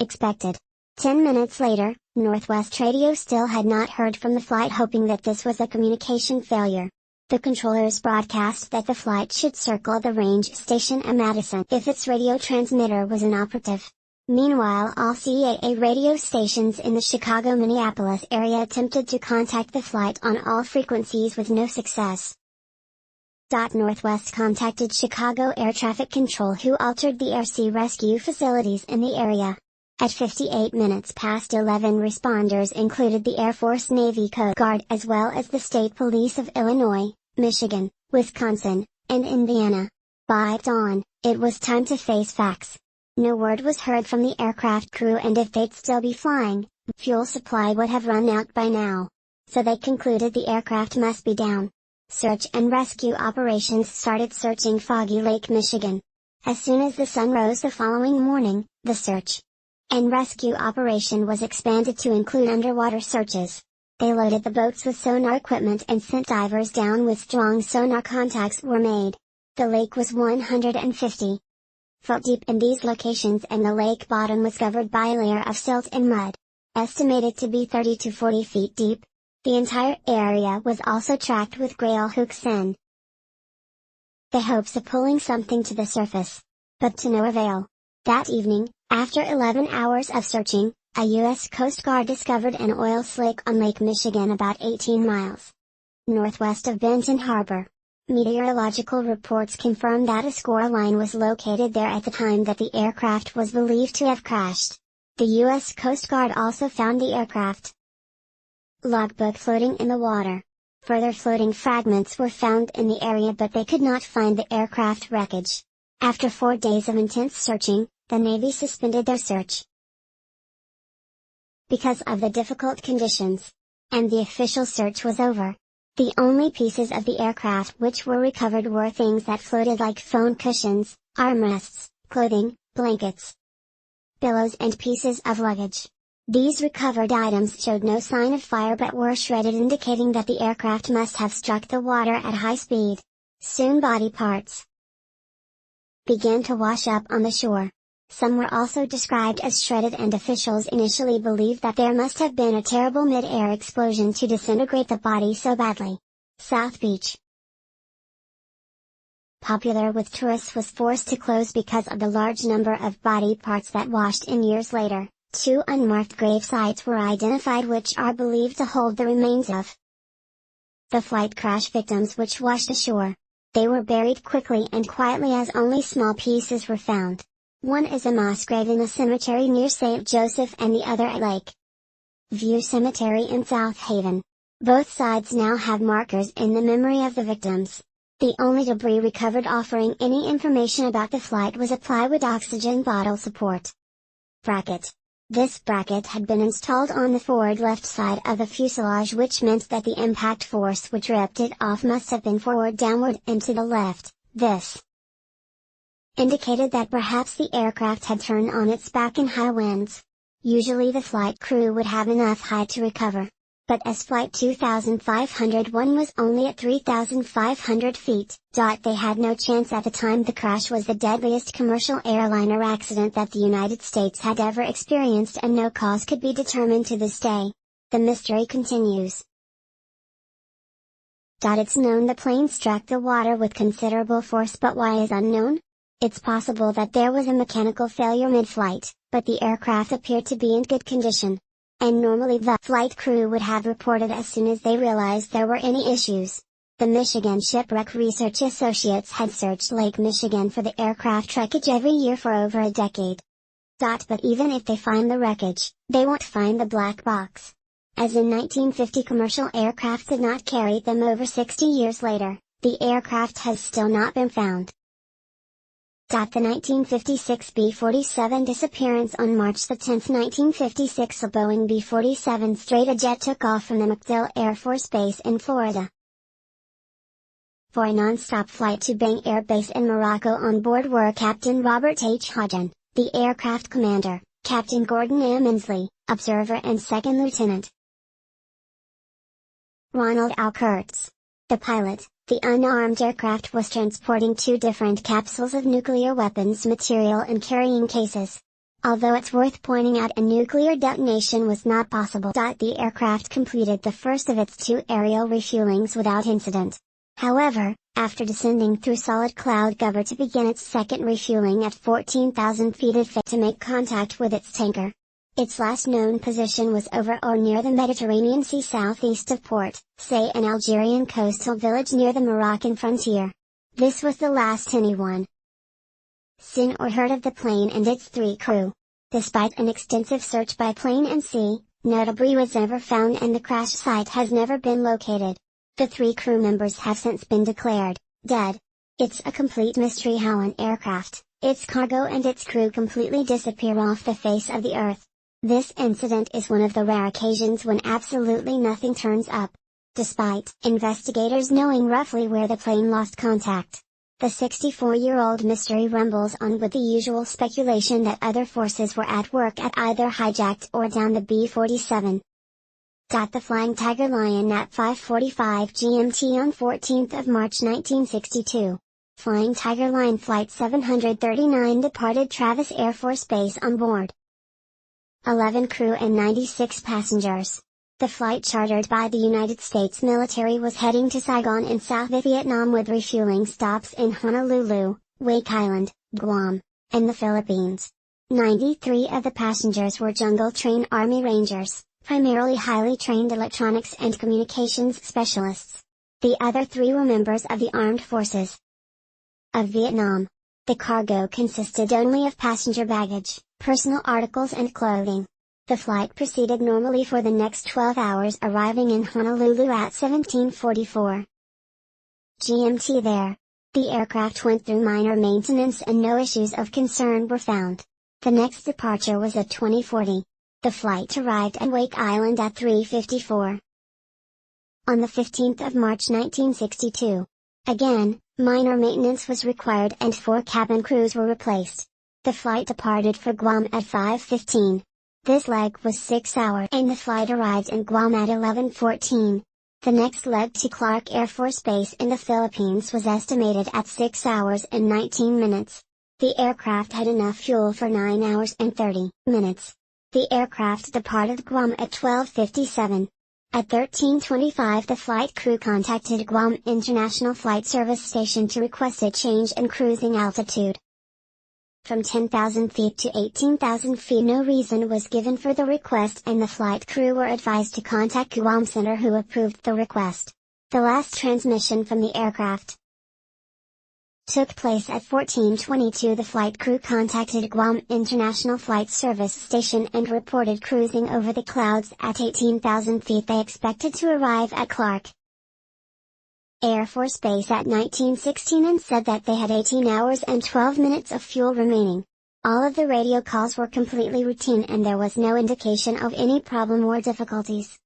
expected. 10 minutes later, Northwest Radio still had not heard from the flight, hoping that this was a communication failure. The controllers broadcast that the flight should circle the range station at Madison if its radio transmitter was inoperative. Meanwhile, all CAA radio stations in the Chicago-Minneapolis area attempted to contact the flight on all frequencies with no success. Northwest contacted Chicago Air Traffic Control, who altered the air-sea rescue facilities in the area. At 58 minutes past 11, responders included the Air Force Navy Coast Guard as well as the state police of Illinois, Michigan, Wisconsin, and Indiana. By dawn, it was time to face facts. No word was heard from the aircraft crew, and if they'd still be flying, fuel supply would have run out by now. So they concluded the aircraft must be down. Search and rescue operations started searching Foggy Lake, Michigan. As soon as the sun rose the following morning, the search and rescue operation was expanded to include underwater searches. They loaded the boats with sonar equipment and sent divers down with strong sonar. Contacts were made. The lake was 150 foot deep in these locations, and the lake bottom was covered by a layer of silt and mud, estimated to be 30 to 40 feet deep. The entire area was also tracked with grail hooks in the hopes of pulling something to the surface. But to no avail. That evening, after 11 hours of searching, a U.S. Coast Guard discovered an oil slick on Lake Michigan about 18 miles northwest of Benton Harbor. Meteorological reports confirmed that a score line was located there at the time that the aircraft was believed to have crashed. The U.S. Coast Guard also found the aircraft logbook floating in the water. Further floating fragments were found in the area, but they could not find the aircraft wreckage. After 4 days of intense searching, the Navy suspended their search because of the difficult conditions, and the official search was over. The only pieces of the aircraft which were recovered were things that floated like phone cushions, armrests, clothing, blankets, pillows, and pieces of luggage. These recovered items showed no sign of fire but were shredded, indicating that the aircraft must have struck the water at high speed. Soon body parts began to wash up on the shore. Some were also described as shredded, and officials initially believed that there must have been a terrible mid-air explosion to disintegrate the body so badly. South Beach, popular with tourists, was forced to close because of the large number of body parts that washed in. Years later, 2 unmarked grave sites were identified which are believed to hold the remains of the flight crash victims which washed ashore. They were buried quickly and quietly as only small pieces were found. One is a mass grave in a cemetery near St. Joseph and the other at Lake View Cemetery in South Haven. Both sides now have markers in the memory of the victims. The only debris recovered offering any information about the flight was a plywood oxygen bottle support bracket. This bracket had been installed on the forward left side of the fuselage, which meant that the impact force which ripped it off must have been forward downward and to the left. This indicated that perhaps the aircraft had turned on its back in high winds. Usually the flight crew would have enough height to recover. But as Flight 2501 was only at 3,500 feet, they had no chance at the time. The crash was the deadliest commercial airliner accident that the United States had ever experienced, and no cause could be determined to this day. The mystery continues. It's known the plane struck the water with considerable force, but why is unknown. It's possible that there was a mechanical failure mid-flight, but the aircraft appeared to be in good condition. And normally the flight crew would have reported as soon as they realized there were any issues. The Michigan Shipwreck Research Associates had searched Lake Michigan for the aircraft wreckage every year for over a decade. But even if they find the wreckage, they won't find the black box. As in 1950 commercial aircraft did not carry them over 60 years later, the aircraft has still not been found. The 1956 B-47 disappearance. On March 10, 1956, a Boeing B-47 Stratojet took off from the MacDill Air Force Base in Florida for a non-stop flight to Bang Air Base in Morocco. On board were Captain Robert H. Hodgen, the aircraft commander, Captain Gordon M. Inslee, observer and second lieutenant Ronald Al Kurtz, the pilot. The unarmed aircraft was transporting 2 different capsules of nuclear weapons material in carrying cases. Although it's worth pointing out a nuclear detonation was not possible. The aircraft completed the first of its 2 aerial refuelings without incident. However, after descending through solid cloud cover to begin its second refueling at 14,000 feet, it failed to make contact with its tanker. Its last known position was over or near the Mediterranean Sea southeast of Port, say an Algerian coastal village near the Moroccan frontier. This was the last anyone seen or heard of the plane and its 3 crew. Despite an extensive search by plane and sea, no debris was ever found and the crash site has never been located. The 3 crew members have since been declared dead. It's a complete mystery how an aircraft, its cargo and its crew completely disappear off the face of the earth. This incident is one of the rare occasions when absolutely nothing turns up, despite investigators knowing roughly where the plane lost contact. The 64-year-old mystery rumbles on with the usual speculation that other forces were at work at either hijacked or down the B-47. The Flying Tiger Lion at 5:45 GMT on 14th of March 1962. Flying Tiger Lion Flight 739 departed Travis Air Force Base on board 11 crew and 96 passengers. The flight, chartered by the United States military, was heading to Saigon in South Vietnam with refueling stops in Honolulu, Wake Island, Guam, and the Philippines. 93 of the passengers were Jungle Train Army Rangers, primarily highly trained electronics and communications specialists. The other 3 were members of the Armed Forces of Vietnam. The cargo consisted only of passenger baggage, personal articles and clothing. The flight proceeded normally for the next 12 hours, arriving in Honolulu at 17:44 GMT there. The aircraft went through minor maintenance and no issues of concern were found. The next departure was at 20:40. The flight arrived at Wake Island at 3:54 on the 15th of March 1962. Again, minor maintenance was required and 4 cabin crews were replaced. The flight departed for Guam at 5:15. This leg was 6 hours and the flight arrived in Guam at 11:14. The next leg to Clark Air Force Base in the Philippines was estimated at 6 hours and 19 minutes. The aircraft had enough fuel for 9 hours and 30 minutes. The aircraft departed Guam at 12:57. At 13:25 the flight crew contacted Guam International Flight Service Station to request a change in cruising altitude from 10,000 feet to 18,000 feet. No reason was given for the request and the flight crew were advised to contact Guam Center, who approved the request. The last transmission from the aircraft took place at 14:22. The flight crew contacted Guam International Flight Service Station and reported cruising over the clouds at 18,000 feet. They expected to arrive at Clark Air Force Base at 19:16 and said that they had 18 hours and 12 minutes of fuel remaining. All of the radio calls were completely routine and there was no indication of any problem or difficulties.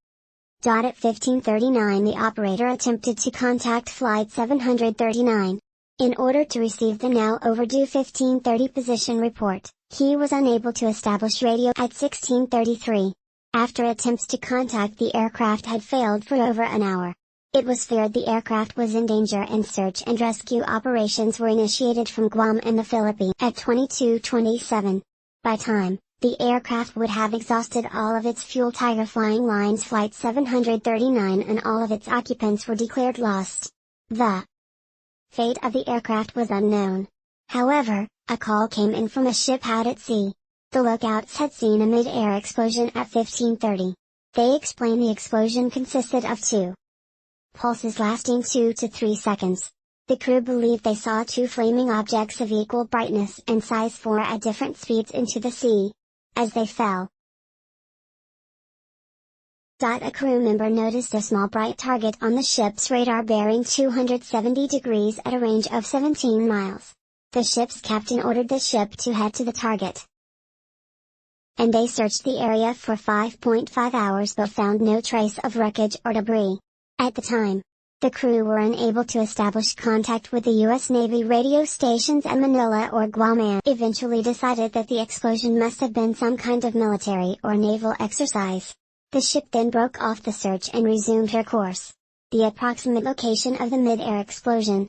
At 15:39 the operator attempted to contact Flight 739. In order to receive the now overdue 15:30 position report, he was unable to establish radio at 16:33. After attempts to contact the aircraft had failed for over an hour, it was feared the aircraft was in danger and search and rescue operations were initiated from Guam and the Philippines at 22:27. By time the aircraft would have exhausted all of its fuel, Tiger Flying Line's Flight 739 and all of its occupants were declared lost. The fate of the aircraft was unknown. However, a call came in from a ship out at sea. The lookouts had seen a mid-air explosion at 15:30. They explained the explosion consisted of two pulses lasting 2 to 3 seconds. The crew believed they saw two flaming objects of equal brightness and size fall at different speeds into the sea. As they fell, a crew member noticed a small bright target on the ship's radar bearing 270 degrees at a range of 17 miles. The ship's captain ordered the ship to head to the target, and they searched the area for 5.5 hours but found no trace of wreckage or debris. At the time, the crew were unable to establish contact with the U.S. Navy radio stations at Manila or Guam and eventually decided that the explosion must have been some kind of military or naval exercise. The ship then broke off the search and resumed her course. The approximate location of the mid-air explosion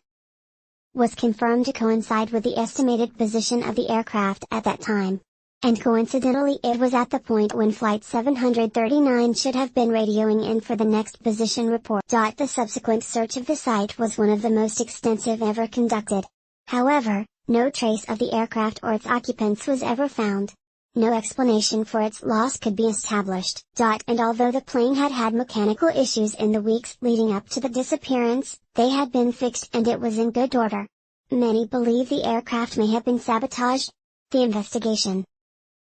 was confirmed to coincide with the estimated position of the aircraft at that time. And coincidentally it was at the point when Flight 739 should have been radioing in for the next position report. The subsequent search of the site was one of the most extensive ever conducted. However, no trace of the aircraft or its occupants was ever found. No explanation for its loss could be established. And although the plane had had mechanical issues in the weeks leading up to the disappearance, they had been fixed and it was in good order. Many believe the aircraft may have been sabotaged. The investigation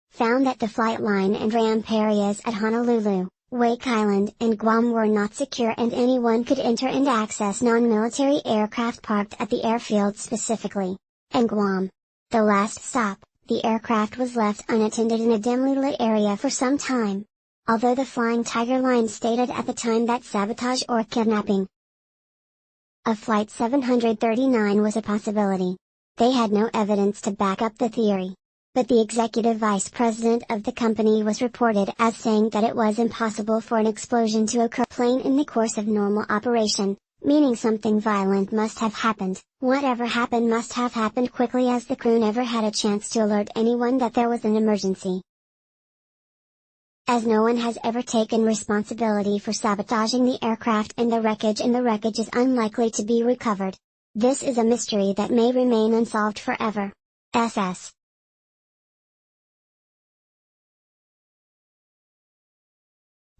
found that the flight line and ramp areas at Honolulu, Wake Island and Guam were not secure and anyone could enter and access non-military aircraft parked at the airfield specifically. And Guam, the last stop, the aircraft was left unattended in a dimly lit area for some time. Although the Flying Tiger line stated at the time that sabotage or kidnapping of Flight 739 was a possibility, they had no evidence to back up the theory. But the executive vice president of the company was reported as saying that it was impossible for an explosion to occur plane in the course of normal operation, meaning something violent must have happened. Whatever happened must have happened quickly as the crew never had a chance to alert anyone that there was an emergency. As no one has ever taken responsibility for sabotaging the aircraft and the wreckage is unlikely to be recovered. This is a mystery that may remain unsolved forever. SS.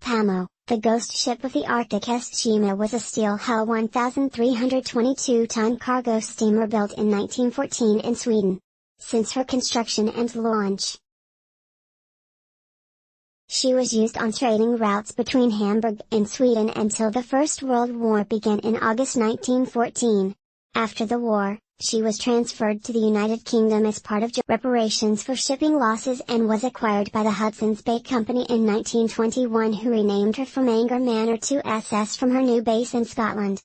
Pamo, the ghost ship of the Arctic Shima was a steel-hull 1,322-ton cargo steamer built in 1914 in Sweden. Since her construction and launch, she was used on trading routes between Hamburg and Sweden until the First World War began in August 1914. After the war, she was transferred to the United Kingdom as part of reparations for shipping losses and was acquired by the Hudson's Bay Company in 1921, who renamed her from Anger Manor to SS from her new base in Scotland.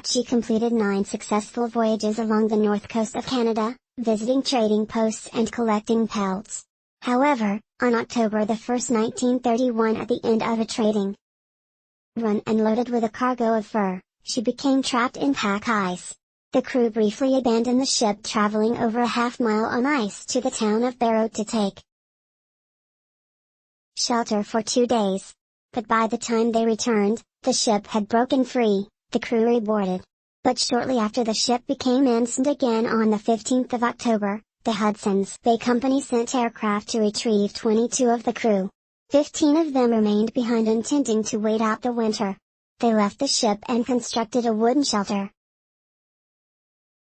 She completed 9 successful voyages along the north coast of Canada, visiting trading posts and collecting pelts. However, on October 1, 1931, at the end of a trading run unloaded with a cargo of fur, she became trapped in pack ice. The crew briefly abandoned the ship, traveling over a half-mile on ice to the town of Barrow to take shelter for 2 days. But by the time they returned, the ship had broken free. The crew reboarded. But shortly after the ship became ensigned again on the 15th of October, the Hudson's Bay Company sent aircraft to retrieve 22 of the crew. 15 of them remained behind intending to wait out the winter. They left the ship and constructed a wooden shelter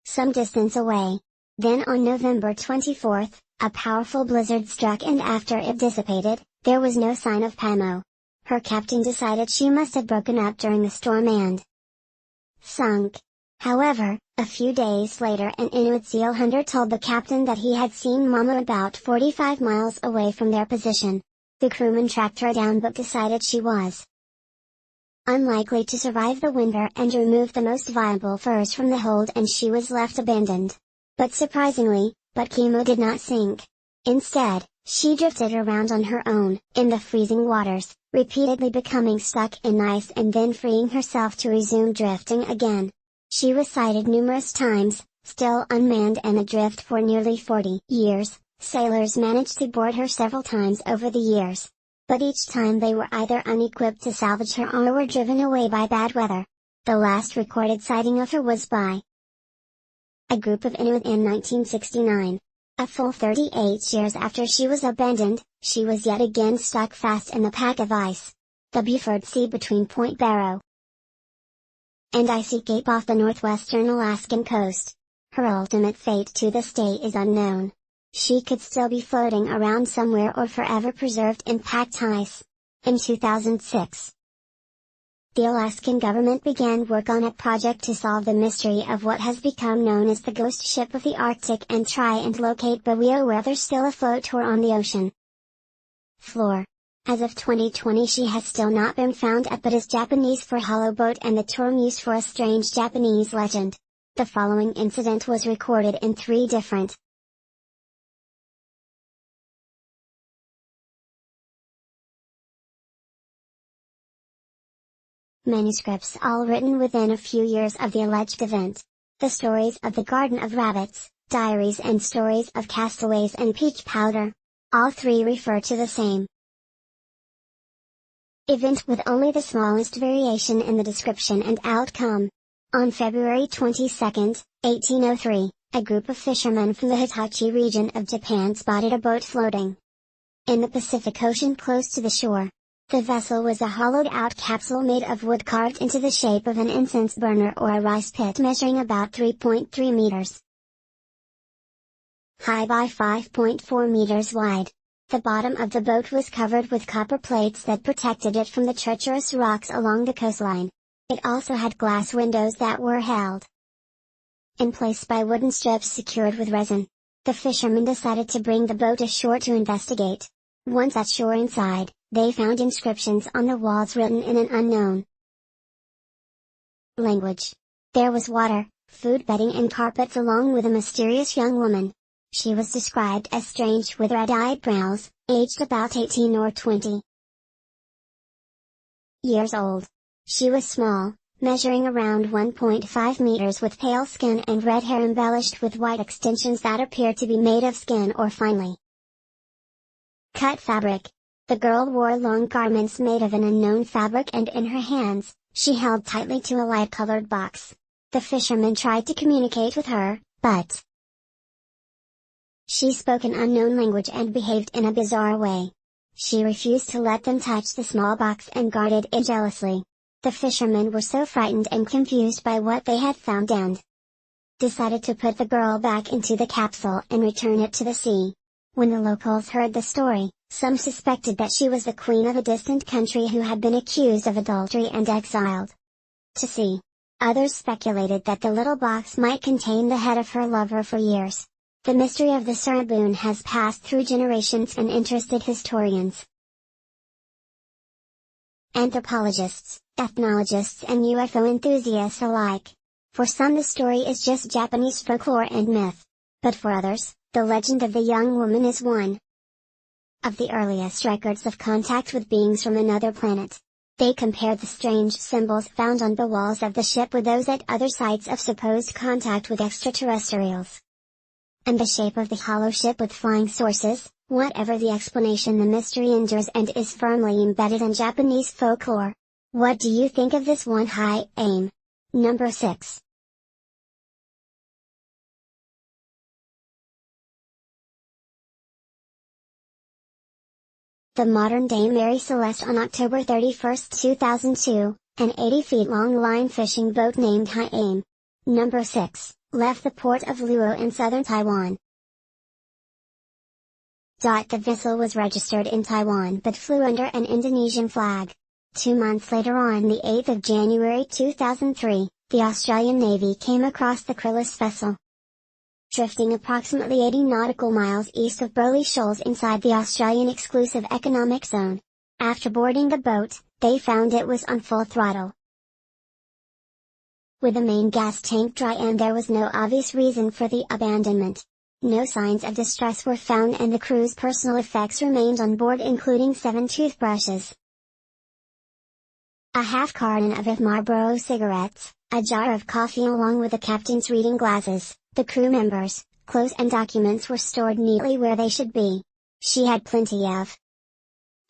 some distance away. Then on November 24, a powerful blizzard struck, and after it dissipated, there was no sign of Pamo. Her captain decided she must have broken up during the storm and sunk. However, a few days later an Inuit seal hunter told the captain that he had seen Mama about 45 miles away from their position. The crewman tracked her down but decided she was unlikely to survive the winter and removed the most viable furs from the hold, and she was left abandoned. But surprisingly, Kimo did not sink. Instead, she drifted around on her own, in the freezing waters, repeatedly becoming stuck in ice and then freeing herself to resume drifting again. She was sighted numerous times, still unmanned and adrift for nearly 40 years. Sailors managed to board her several times over the years. But each time they were either unequipped to salvage her or were driven away by bad weather. The last recorded sighting of her was by a group of Inuit in 1969. A full 38 years after she was abandoned, she was yet again stuck fast in the pack of ice. The Beaufort Sea between Point Barrow and Icy Cape off the northwestern Alaskan coast. Her ultimate fate to this day is unknown. She could still be floating around somewhere or forever preserved in packed ice. In 2006, the Alaskan government began work on a project to solve the mystery of what has become known as the ghost ship of the Arctic and try and locate Boweo whether still afloat or on the ocean floor. As of 2020 she has still not been found at but is Japanese for hollow boat and the term used for a strange Japanese legend. The following incident was recorded in 3 different manuscripts, all written within a few years of the alleged event. The stories of the Garden of Rabbits, Diaries and Stories of Castaways and Peach Powder. All 3 refer to the same event with only the smallest variation in the description and outcome. On February 22, 1803, a group of fishermen from the Hitachi region of Japan spotted a boat floating in the Pacific Ocean close to the shore. The vessel was a hollowed-out capsule made of wood carved into the shape of an incense burner or a rice pit measuring about 3.3 meters high by 5.4 meters wide. The bottom of the boat was covered with copper plates that protected it from the treacherous rocks along the coastline. It also had glass windows that were held in place by wooden strips secured with resin. The fishermen decided to bring the boat ashore to investigate. Once at shore inside, they found inscriptions on the walls written in an unknown language. There was water, food, bedding and carpets along with a mysterious young woman. She was described as strange with red-eyed brows, aged about 18 or 20 years old. She was small, measuring around 1.5 meters with pale skin and red hair embellished with white extensions that appeared to be made of skin or finely cut fabric. The girl wore long garments made of an unknown fabric and in her hands, she held tightly to a light-colored box. The fishermen tried to communicate with her, but she spoke an unknown language and behaved in a bizarre way. She refused to let them touch the small box and guarded it jealously. The fishermen were so frightened and confused by what they had found and decided to put the girl back into the capsule and return it to the sea. When the locals heard the story, some suspected that she was the queen of a distant country who had been accused of adultery and exiled to sea. Others speculated that the little box might contain the head of her lover for years. The mystery of the Saraboon has passed through generations and interested historians, anthropologists, ethnologists and UFO enthusiasts alike. For some the story is just Japanese folklore and myth. But for others, the legend of the young woman is one of the earliest records of contact with beings from another planet. They compared the strange symbols found on the walls of the ship with those at other sites of supposed contact with extraterrestrials, and the shape of the hollow ship with flying sources. Whatever the explanation, the mystery endures and is firmly embedded in Japanese folklore. What do you think of this one? High aim. Number 6. The modern-day Mary Celeste. On October 31, 2002, an 80-feet-long line fishing boat named High Aim. Number 6, left the port of Luo in southern Taiwan. The vessel was registered in Taiwan but flew under an Indonesian flag. 2 months later, on the 8th of January 2003, the Australian Navy came across the crewless vessel, drifting approximately 80 nautical miles east of Burleigh Shoals inside the Australian Exclusive Economic Zone. After boarding the boat, they found it was on full throttle, with the main gas tank dry, and there was no obvious reason for the abandonment. No signs of distress were found and the crew's personal effects remained on board, including 7 toothbrushes, a half carton of Marlboro cigarettes, a jar of coffee along with the captain's reading glasses. The crew members' clothes and documents were stored neatly where they should be. She had plenty of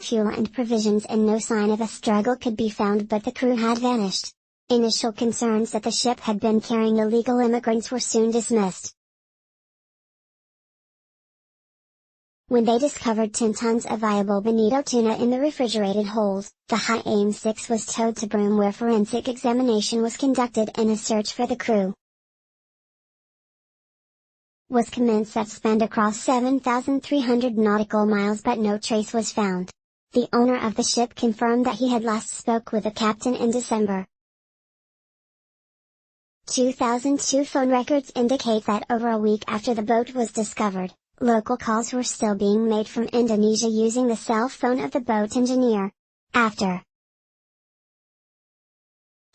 fuel and provisions and no sign of a struggle could be found, but the crew had vanished. Initial concerns that the ship had been carrying illegal immigrants were soon dismissed. When they discovered 10 tons of viable bonito tuna in the refrigerated hold, the High Aim 6 was towed to Broome where forensic examination was conducted and a search for the crew was commenced that spanned across 7,300 nautical miles, but no trace was found. The owner of the ship confirmed that he had last spoke with the captain in December. 2002 phone records indicate that over a week after the boat was discovered, local calls were still being made from Indonesia using the cell phone of the boat engineer. After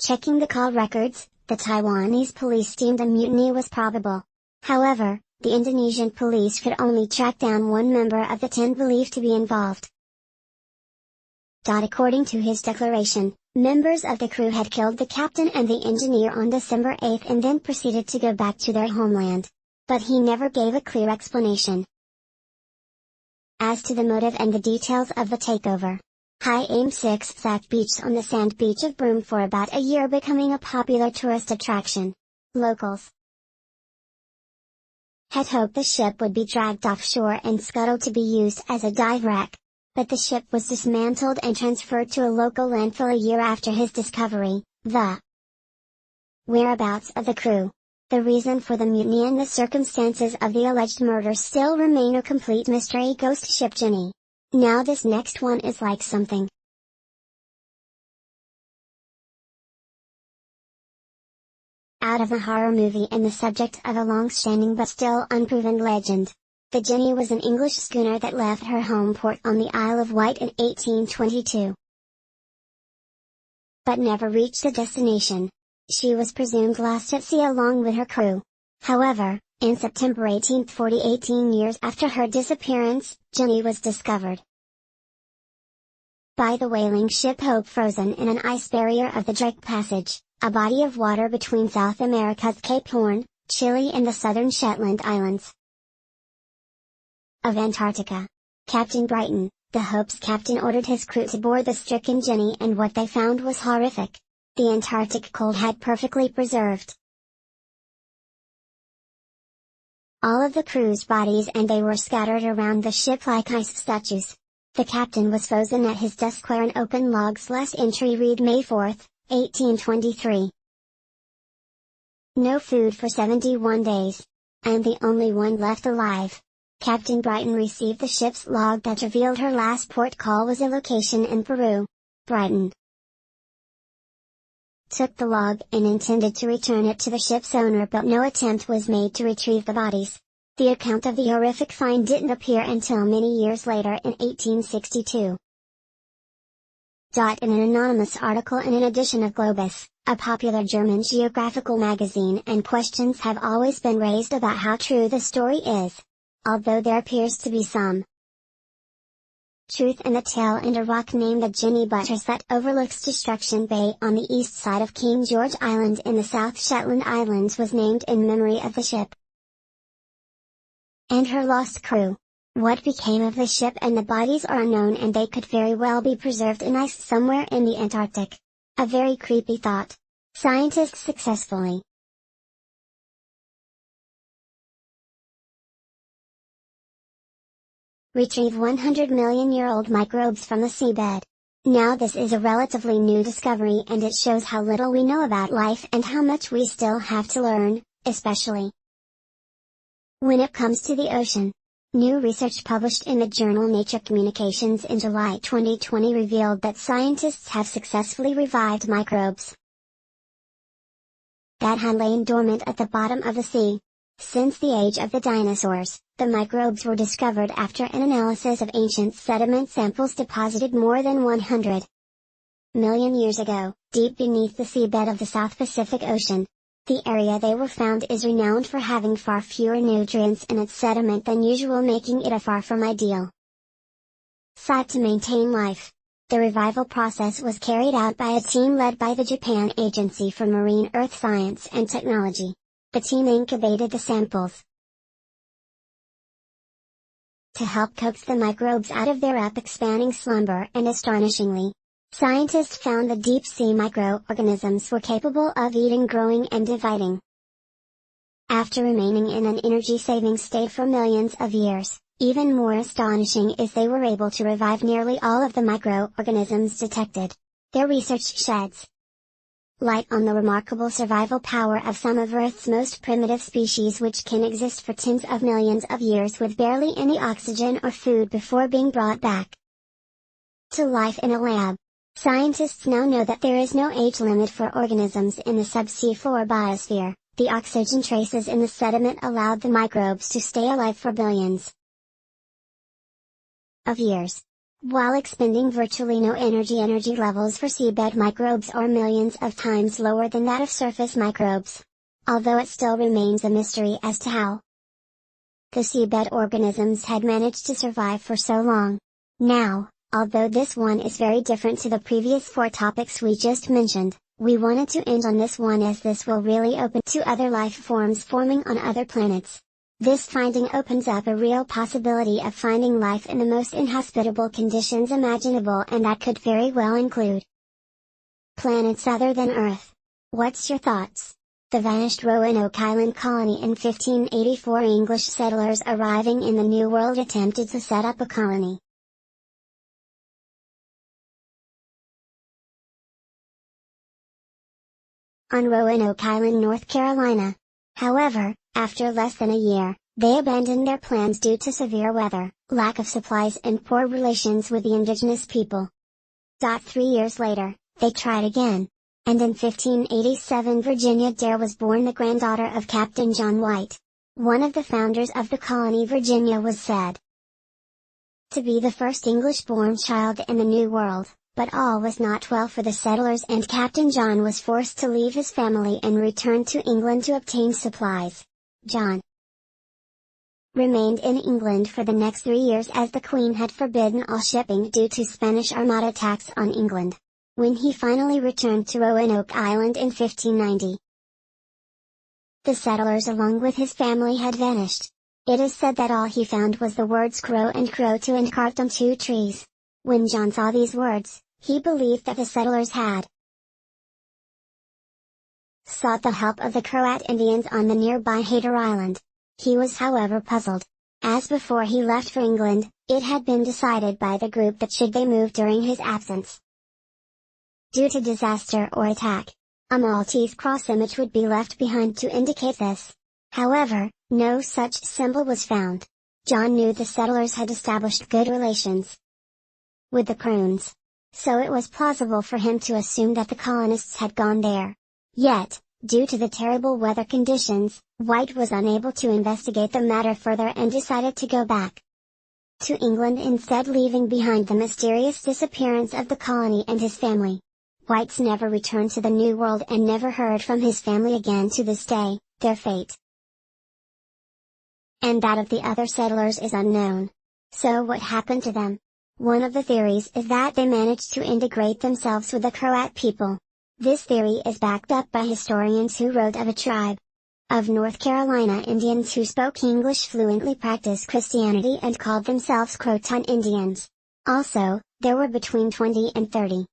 checking the call records, the Taiwanese police deemed a mutiny was probable. However, the Indonesian police could only track down one member of the 10 believed to be involved. According to his declaration, members of the crew had killed the captain and the engineer on December 8 and then proceeded to go back to their homeland. But he never gave a clear explanation as to the motive and the details of the takeover. High Aim 6 sat beached on the sand beach of Broome for about a year, becoming a popular tourist attraction. Locals had hoped the ship would be dragged offshore and scuttled to be used as a dive wreck. But the ship was dismantled and transferred to a local landfill a year after his discovery. The whereabouts of the crew, the reason for the mutiny and the circumstances of the alleged murder still remain a complete mystery. Ghost ship Jenny. Now this next one is like something out of a horror movie and the subject of a long-standing but still unproven legend. The Jenny was an English schooner that left her home port on the Isle of Wight in 1822, but never reached a destination. She was presumed lost at sea along with her crew. However, in September 1840, 18 years after her disappearance, Jenny was discovered by the whaling ship Hope, frozen in an ice barrier of the Drake Passage, a body of water between South America's Cape Horn, Chile and the southern Shetland Islands of Antarctica. Captain Brighton, the Hope's captain, ordered his crew to board the stricken Jenny, and what they found was horrific. The Antarctic cold had perfectly preserved all of the crew's bodies, and they were scattered around the ship like ice statues. The captain was frozen at his desk where an open log's last entry read May 4, 1823. No food for 71 days. I am the only one left alive. Captain Brighton received the ship's log that revealed her last port call was a location in Peru. Brighton took the log and intended to return it to the ship's owner, but no attempt was made to retrieve the bodies. The account of the horrific find didn't appear until many years later in 1862. In an anonymous article in an edition of Globus, a popular German geographical magazine, and questions have always been raised about how true the story is. Although there appears to be some truth in the tale, and a rock named the Jenny Buttress that overlooks Destruction Bay on the east side of King George Island in the South Shetland Islands was named in memory of the ship and her lost crew. What became of the ship and the bodies are unknown, and they could very well be preserved in ice somewhere in the Antarctic. A very creepy thought. Scientists successfully retrieve 100-million-year-old microbes from the seabed. Now this is a relatively new discovery, and it shows how little we know about life and how much we still have to learn, especially when it comes to the ocean. New research published in the journal Nature Communications in July 2020 revealed that scientists have successfully revived microbes that had lain dormant at the bottom of the sea. Since the age of the dinosaurs, the microbes were discovered after an analysis of ancient sediment samples deposited more than 100 million years ago, deep beneath the seabed of the South Pacific Ocean. The area they were found is renowned for having far fewer nutrients in its sediment than usual, making it a far from ideal site to maintain life. The revival process was carried out by a team led by the Japan Agency for Marine Earth Science and Technology. The team incubated the samples to help coax the microbes out of their epic spanning slumber, and astonishingly, Scientists found that deep-sea microorganisms were capable of eating, growing and dividing. After remaining in an energy-saving state for millions of years, even more astonishing is they were able to revive nearly all of the microorganisms detected. Their research sheds light on the remarkable survival power of some of Earth's most primitive species, which can exist for tens of millions of years with barely any oxygen or food before being brought back to life in a lab. Scientists now know that there is no age limit for organisms in the subsea floor biosphere. The oxygen traces in the sediment allowed the microbes to stay alive for billions of years, while expending virtually no energy. Energy levels for seabed microbes are millions of times lower than that of surface microbes. Although it still remains a mystery as to how the seabed organisms had managed to survive for so long. Now, although this one is very different to the previous 4 topics we just mentioned, we wanted to end on this one as this will really open to other life forms forming on other planets. This finding opens up a real possibility of finding life in the most inhospitable conditions imaginable, and that could very well include planets other than Earth. What's your thoughts? The vanished Roanoke Island colony in 1584. English settlers arriving in the New World attempted to set up a colony on Roanoke Island, North Carolina. However, after less than a year, they abandoned their plans due to severe weather, lack of supplies and poor relations with the indigenous people. 3 years later, they tried again. And in 1587 Virginia Dare was born, the granddaughter of Captain John White. One of the founders of the colony. Virginia was said to be the first English-born child in the New World. But all was not well for the settlers, and Captain John was forced to leave his family and return to England to obtain supplies. John remained in England for the next 3 years as the Queen had forbidden all shipping due to Spanish Armada attacks on England. When he finally returned to Roanoke Island in 1590, the settlers along with his family had vanished. It is said that all he found was the words crow and crow to and carved on 2 trees. When John saw these words, he believed that the settlers had sought the help of the Croat Indians on the nearby Hater Island. He was however puzzled. As before he left for England, it had been decided by the group that should they move during his absence due to disaster or attack, a Maltese cross image would be left behind to indicate this. However, no such symbol was found. John knew the settlers had established good relations with the Croons, so it was plausible for him to assume that the colonists had gone there. Yet, due to the terrible weather conditions, White was unable to investigate the matter further and decided to go back to England instead, leaving behind the mysterious disappearance of the colony and his family. White's never returned to the New World and never heard from his family again to this day. Their fate and that of the other settlers is unknown. So what happened to them? One of the theories is that they managed to integrate themselves with the Croat people. This theory is backed up by historians who wrote of a tribe of North Carolina Indians who spoke English fluently, practiced Christianity and called themselves Croton Indians. Also, there were between 20 and 30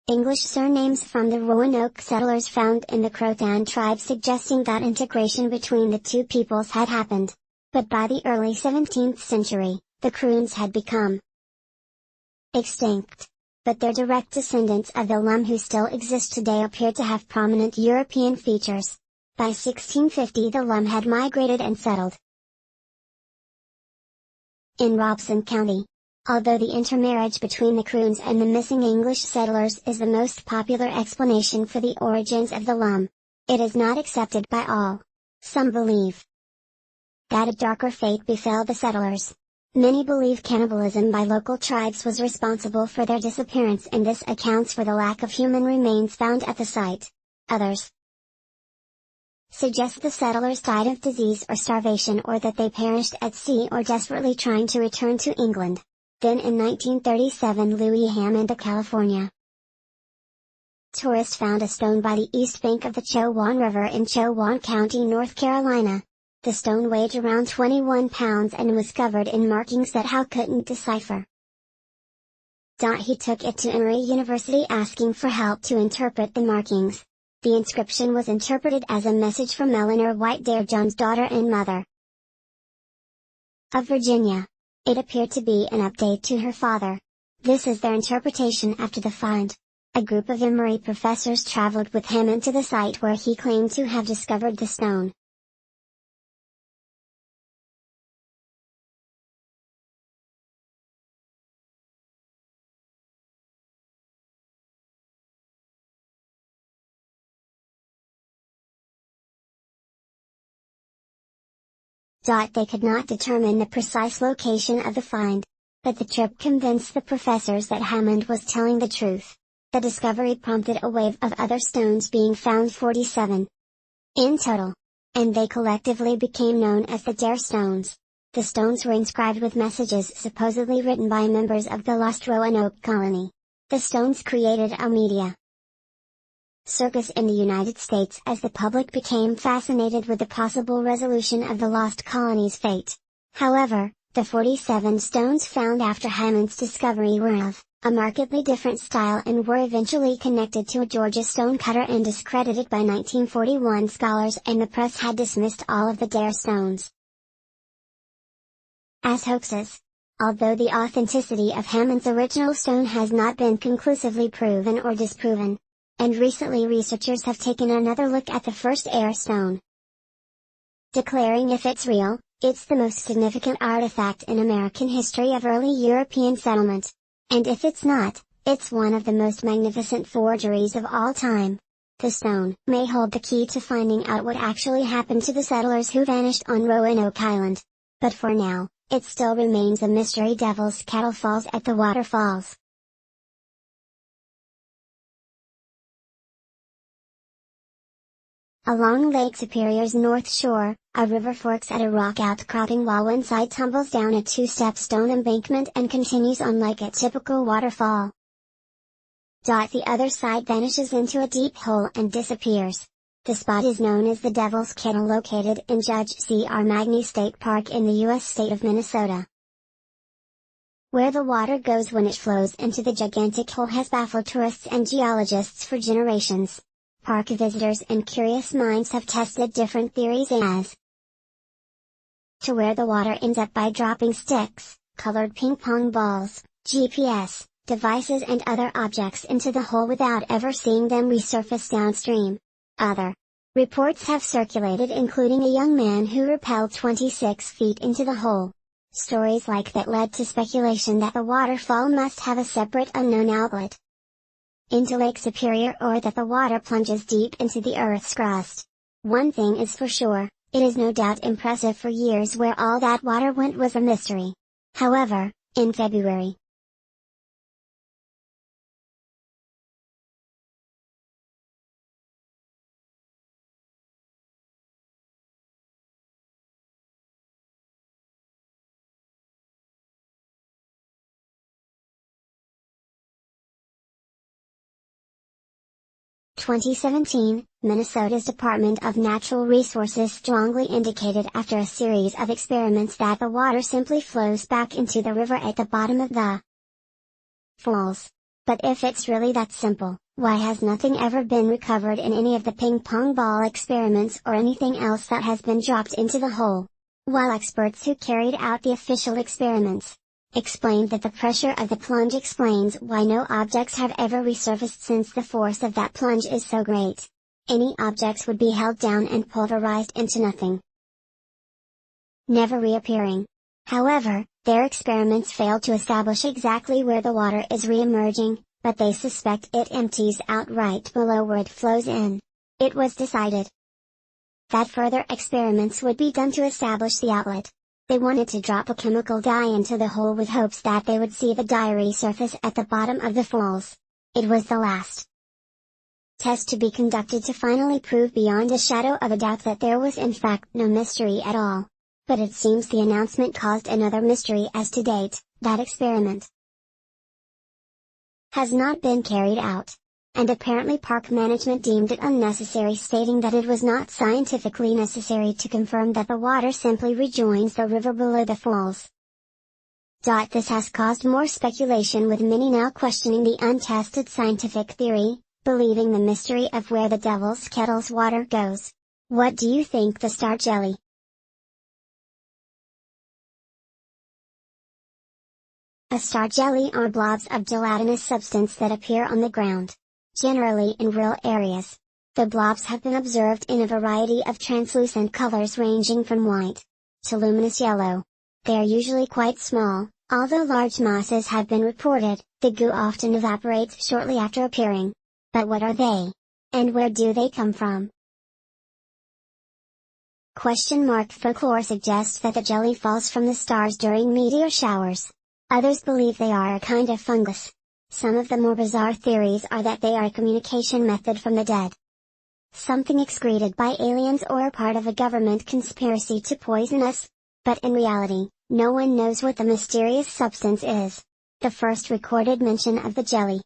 English surnames from the Roanoke settlers found in the Croton tribe, suggesting that integration between the two peoples had happened. But by the early 17th century, the Croons had become extinct. But their direct descendants of the Lum who still exist today appear to have prominent European features. By 1650 the Lum had migrated and settled in Robson County. Although the intermarriage between the Croons and the missing English settlers is the most popular explanation for the origins of the Lum, it is not accepted by all. Some believe that a darker fate befell the settlers. Many believe cannibalism by local tribes was responsible for their disappearance, and this accounts for the lack of human remains found at the site. Others suggest the settlers died of disease or starvation, or that they perished at sea or desperately trying to return to England. Then in 1937 Louis Hammond, a California tourist, found a stone by the east bank of the Chowan River in Chowan County, North Carolina. The stone weighed around 21 pounds and was covered in markings that Hal couldn't decipher. He took it to Emory University asking for help to interpret the markings. The inscription was interpreted as a message from Eleanor White Dare Jones' daughter and mother of Virginia. It appeared to be an update to her father. This is their interpretation after the find. A group of Emory professors traveled with Hammond to the site where he claimed to have discovered the stone. They could not determine the precise location of the find. But the trip convinced the professors that Hammond was telling the truth. The discovery prompted a wave of other stones being found, 47 in total. And they collectively became known as the Dare Stones. The stones were inscribed with messages supposedly written by members of the lost Roanoke colony. The stones created a media circus in the United States as the public became fascinated with the possible resolution of the lost colony's fate. However, the 47 stones found after Hammond's discovery were of a markedly different style and were eventually connected to a Georgia stonecutter and discredited by 1941 scholars, and the press had dismissed all of the Dare stones as hoaxes. Although the authenticity of Hammond's original stone has not been conclusively proven or disproven. And recently researchers have taken another look at the first Ayr stone, declaring if it's real, it's the most significant artifact in American history of early European settlement. And if it's not, it's one of the most magnificent forgeries of all time. The stone may hold the key to finding out what actually happened to the settlers who vanished on Roanoke Island. But for now, it still remains a mystery. Devil's Cattle Falls at the waterfalls. Along Lake Superior's north shore, a river forks at a rock outcropping while one side tumbles down a two-step stone embankment and continues on like a typical waterfall. The other side vanishes into a deep hole and disappears. The spot is known as the Devil's Kettle, located in Judge C.R. Magny State Park in the U.S. state of Minnesota. Where the water goes when it flows into the gigantic hole has baffled tourists and geologists for generations. Park visitors and curious minds have tested different theories as to where the water ends up by dropping sticks, colored ping pong balls, GPS devices and other objects into the hole without ever seeing them resurface downstream. Other reports have circulated, including a young man who rappelled 26 feet into the hole. Stories like that led to speculation that the waterfall must have a separate unknown outlet into Lake Superior, or that the water plunges deep into the Earth's crust. One thing is for sure, it is no doubt impressive. For years where all that water went was a mystery. However, in February, (2017), Minnesota's Department of Natural Resources strongly indicated after a series of experiments that the water simply flows back into the river at the bottom of the falls. But if it's really that simple, why has nothing ever been recovered in any of the ping pong ball experiments or anything else that has been dropped into the hole? While experts who carried out the official experiments explained that the pressure of the plunge explains why no objects have ever resurfaced, since the force of that plunge is so great. Any objects would be held down and pulverized into nothing, never reappearing. However, their experiments failed to establish exactly where the water is re-emerging, but they suspect it empties out right below where it flows in. It was decided that further experiments would be done to establish the outlet. They wanted to drop a chemical dye into the hole with hopes that they would see the dye resurface at the bottom of the falls. It was the last test to be conducted to finally prove beyond a shadow of a doubt that there was in fact no mystery at all. But it seems the announcement caused another mystery, as to date, that experiment has not been carried out. And apparently park management deemed it unnecessary, stating that it was not scientifically necessary to confirm that the water simply rejoins the river below the falls. This has caused more speculation, with many now questioning the untested scientific theory, believing the mystery of where the devil's kettle's water goes. What do you think the star jelly? A star jelly are blobs of gelatinous substance that appear on the ground, generally in rural areas. The blobs have been observed in a variety of translucent colors ranging from white to luminous yellow. They are usually quite small, although large masses have been reported. The goo often evaporates shortly after appearing. But what are they? And where do they come from? Folklore suggests that the jelly falls from the stars during meteor showers. Others believe they are a kind of fungus. Some of the more bizarre theories are that they are a communication method from the dead. Something excreted by aliens or a part of a government conspiracy to poison us. But in reality, no one knows what the mysterious substance is. The first recorded mention of the jelly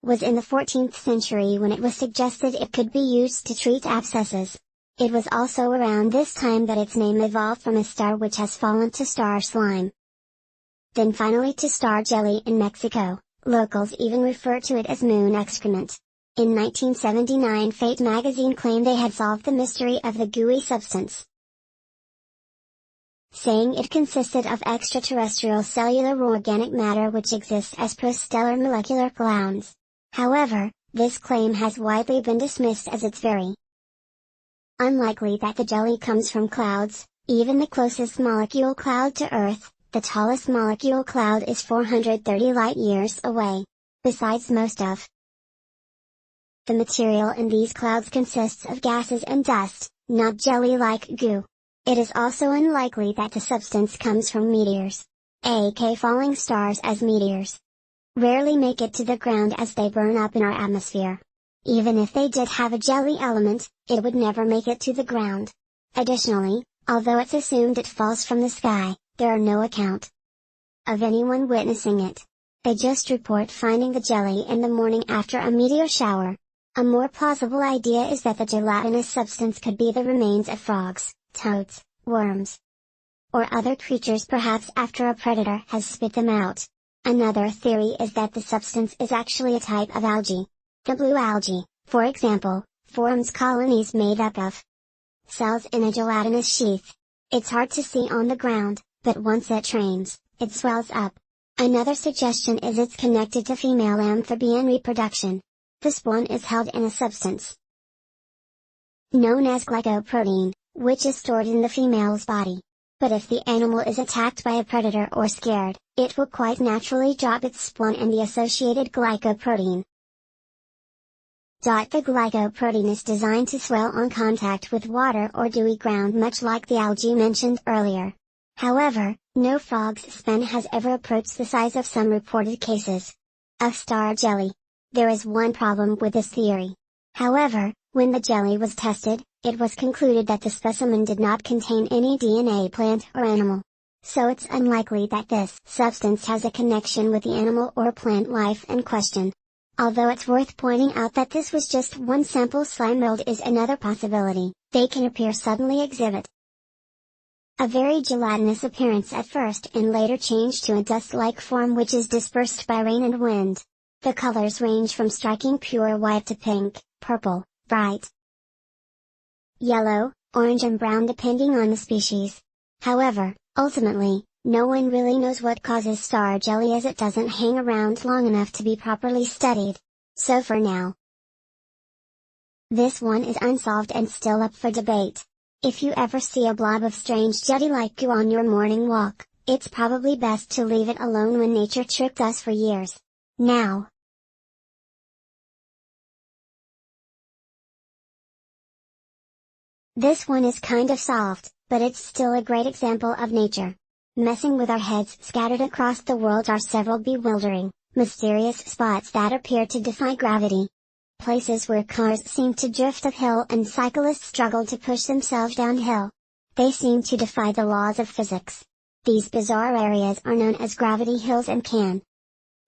was in the 14th century, when it was suggested it could be used to treat abscesses. It was also around this time that its name evolved from a star which has fallen to star slime. Then finally to star jelly in Mexico. Locals even refer to it as moon excrement. In 1979, Fate magazine claimed they had solved the mystery of the gooey substance, saying it consisted of extraterrestrial cellular or organic matter which exists as prostellar molecular clouds. However, this claim has widely been dismissed as it's very unlikely that the jelly comes from clouds. Even the closest molecule cloud to Earth, the tallest molecule cloud, is 430 light-years away. Besides, most of the material in these clouds consists of gases and dust, not jelly-like goo. It is also unlikely that the substance comes from meteors, aka falling stars, as meteors rarely make it to the ground as they burn up in our atmosphere. Even if they did have a jelly element, it would never make it to the ground. Additionally, although it's assumed it falls from the sky, there are no account of anyone witnessing it. They just report finding the jelly in the morning after a meteor shower. A more plausible idea is that the gelatinous substance could be the remains of frogs, toads, worms, or other creatures, perhaps after a predator has spit them out. Another theory is that the substance is actually a type of algae. The blue algae, for example, forms colonies made up of cells in a gelatinous sheath. It's hard to see on the ground, but once it trains, it swells up. Another suggestion is it's connected to female amphibian reproduction. The spawn is held in a substance known as glycoprotein, which is stored in the female's body. But if the animal is attacked by a predator or scared, it will quite naturally drop its spawn and the associated glycoprotein. The glycoprotein is designed to swell on contact with water or dewy ground, much like the algae mentioned earlier. However, no frog's span has ever approached the size of some reported cases of star jelly. There is one problem with this theory. However, when the jelly was tested, it was concluded that the specimen did not contain any DNA, plant or animal. So it's unlikely that this substance has a connection with the animal or plant life in question. Although it's worth pointing out that this was just one sample, slime mold is another possibility. They can appear suddenly, exhibit a very gelatinous appearance at first and later change to a dust-like form which is dispersed by rain and wind. The colors range from striking pure white to pink, purple, bright yellow, orange and brown depending on the species. However, ultimately, no one really knows what causes star jelly, as it doesn't hang around long enough to be properly studied. So for now, this one is unsolved and still up for debate. If you ever see a blob of strange jelly-like goo on your morning walk, it's probably best to leave it alone when nature tricked us for years. Now, this one is kind of solved, but it's still a great example of nature messing with our heads. Scattered across the world are several bewildering, mysterious spots that appear to defy gravity. Places where cars seem to drift uphill and cyclists struggle to push themselves downhill. They seem to defy the laws of physics. These bizarre areas are known as gravity hills and can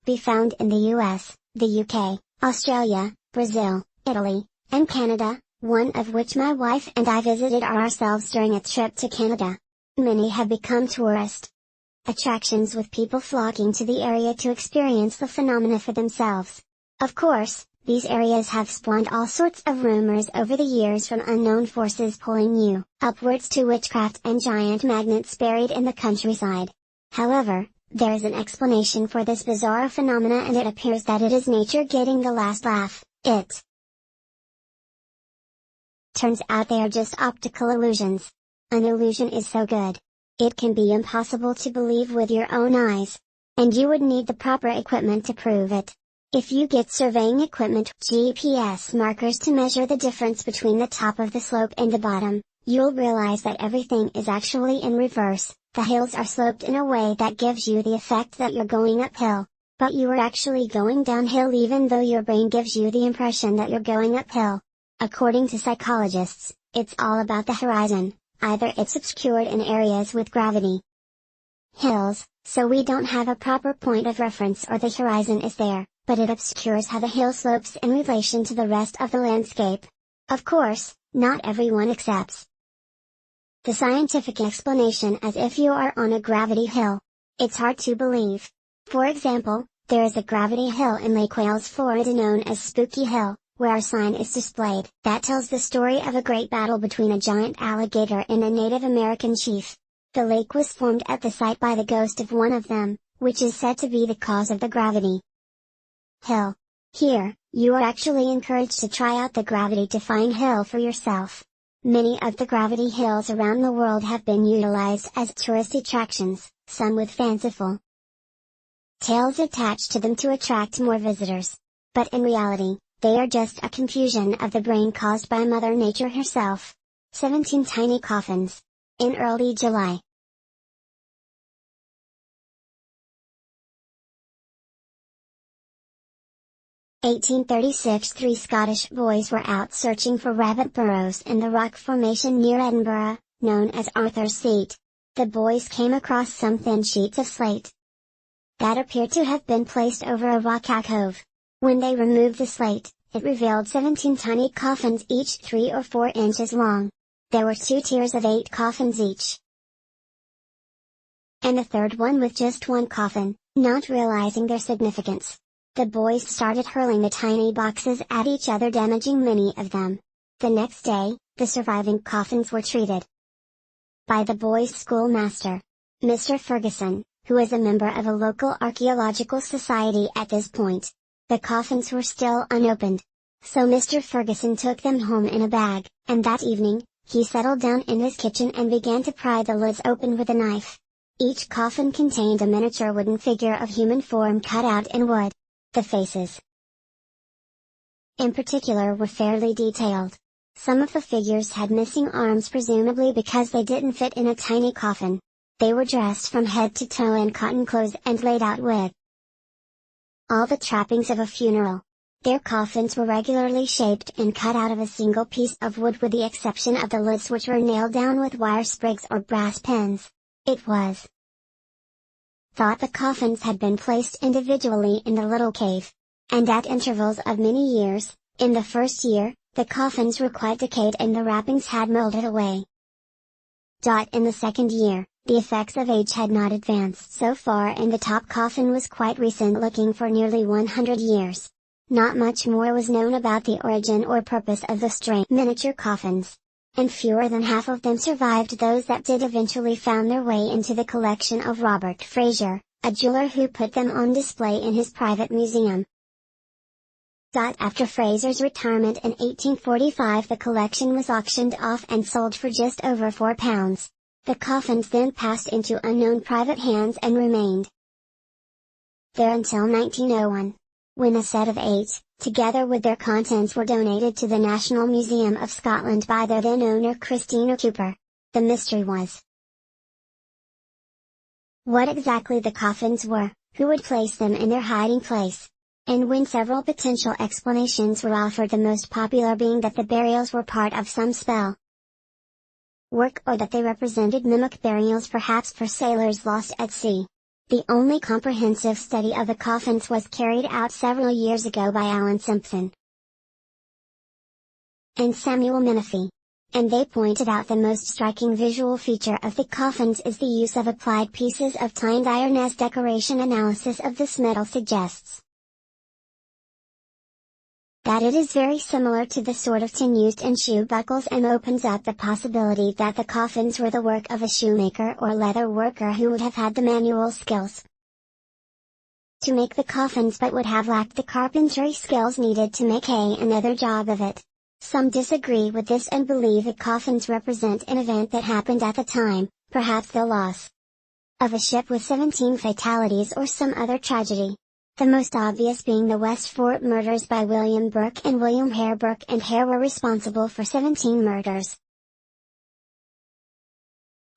be found in the US, the UK, Australia, Brazil, Italy, and Canada, one of which my wife and I visited ourselves during a trip to Canada. Many have become tourist attractions with people flocking to the area to experience the phenomena for themselves. Of course, these areas have spawned all sorts of rumors over the years, from unknown forces pulling you upwards to witchcraft and giant magnets buried in the countryside. However, there is an explanation for this bizarre phenomena, and it appears that it is nature getting the last laugh. It turns out they are just optical illusions. An illusion is so good, it can be impossible to believe with your own eyes. And you would need the proper equipment to prove it. If you get surveying equipment, GPS markers to measure the difference between the top of the slope and the bottom, you'll realize that everything is actually in reverse. The hills are sloped in a way that gives you the effect that you're going uphill, but you are actually going downhill, even though your brain gives you the impression that you're going uphill. According to psychologists, it's all about the horizon. Either it's obscured in areas with gravity hills, so we don't have a proper point of reference, or the horizon is there, but it obscures how the hill slopes in relation to the rest of the landscape. Of course, not everyone accepts the scientific explanation as if you are on a gravity hill. It's hard to believe. For example, there is a gravity hill in Lake Wales, Florida, known as Spooky Hill, where a sign is displayed that tells the story of a great battle between a giant alligator and a Native American chief. The lake was formed at the site by the ghost of one of them, which is said to be the cause of the gravity hill. Here, you are actually encouraged to try out the gravity-defying hill for yourself. Many of the gravity hills around the world have been utilized as tourist attractions, some with fanciful tales attached to them to attract more visitors. But in reality, they are just a confusion of the brain caused by Mother Nature herself. 17 tiny coffins. In early July, 1836, 3 Scottish boys were out searching for rabbit burrows in the rock formation near Edinburgh, known as Arthur's Seat. The boys came across some thin sheets of slate that appeared to have been placed over a rock alcove. When they removed the slate, it revealed 17 tiny coffins, each 3 or 4 inches long. There were 2 tiers of 8 coffins each, and a third one with just 1 coffin. Not realizing their significance, the boys started hurling the tiny boxes at each other, damaging many of them. The next day, the surviving coffins were treated by the boys' schoolmaster, Mr. Ferguson, who was a member of a local archaeological society at this point. The coffins were still unopened, so Mr. Ferguson took them home in a bag, and that evening, he settled down in his kitchen and began to pry the lids open with a knife. Each coffin contained a miniature wooden figure of human form cut out in wood. The faces, in particular, were fairly detailed. Some of the figures had missing arms, presumably because they didn't fit in a tiny coffin. They were dressed from head to toe in cotton clothes and laid out with all the trappings of a funeral. Their coffins were regularly shaped and cut out of a single piece of wood, with the exception of the lids, which were nailed down with wire sprigs or brass pins. It was thought the coffins had been placed individually in the little cave, and at intervals of many years. In the first year, the coffins were quite decayed and the wrappings had molded away. In the second year, the effects of age had not advanced so far, and the top coffin was quite recent looking, for nearly 100 years. Not much more was known about the origin or purpose of the strange miniature coffins, and fewer than half of them survived. Those that did eventually found their way into the collection of Robert Fraser, a jeweler who put them on display in his private museum. After Fraser's retirement in 1845, the collection was auctioned off and sold for just over £4. The coffins then passed into unknown private hands and remained there until 1901. When a set of 8, together with their contents, were donated to the National Museum of Scotland by their then owner Christina Cooper. The mystery was what exactly the coffins were, who would place them in their hiding place, and when several potential explanations were offered, the most popular being that the burials were part of some spell work, or that they represented mimic burials, perhaps for sailors lost at sea. The only comprehensive study of the coffins was carried out several years ago by Alan Simpson and Samuel Menifee. and they pointed out the most striking visual feature of the coffins is the use of applied pieces of tined iron as decoration. Analysis of this metal suggests that it is very similar to the sort of tin used in shoe buckles and opens up the possibility that the coffins were the work of a shoemaker or leather worker who would have had the manual skills to make the coffins but would have lacked the carpentry skills needed to make another job of it. Some disagree with this and believe that coffins represent an event that happened at the time, perhaps the loss of a ship with 17 fatalities or some other tragedy. The most obvious being the West Fort murders by William Burke and William Hare. Burke and Hare were responsible for 17 murders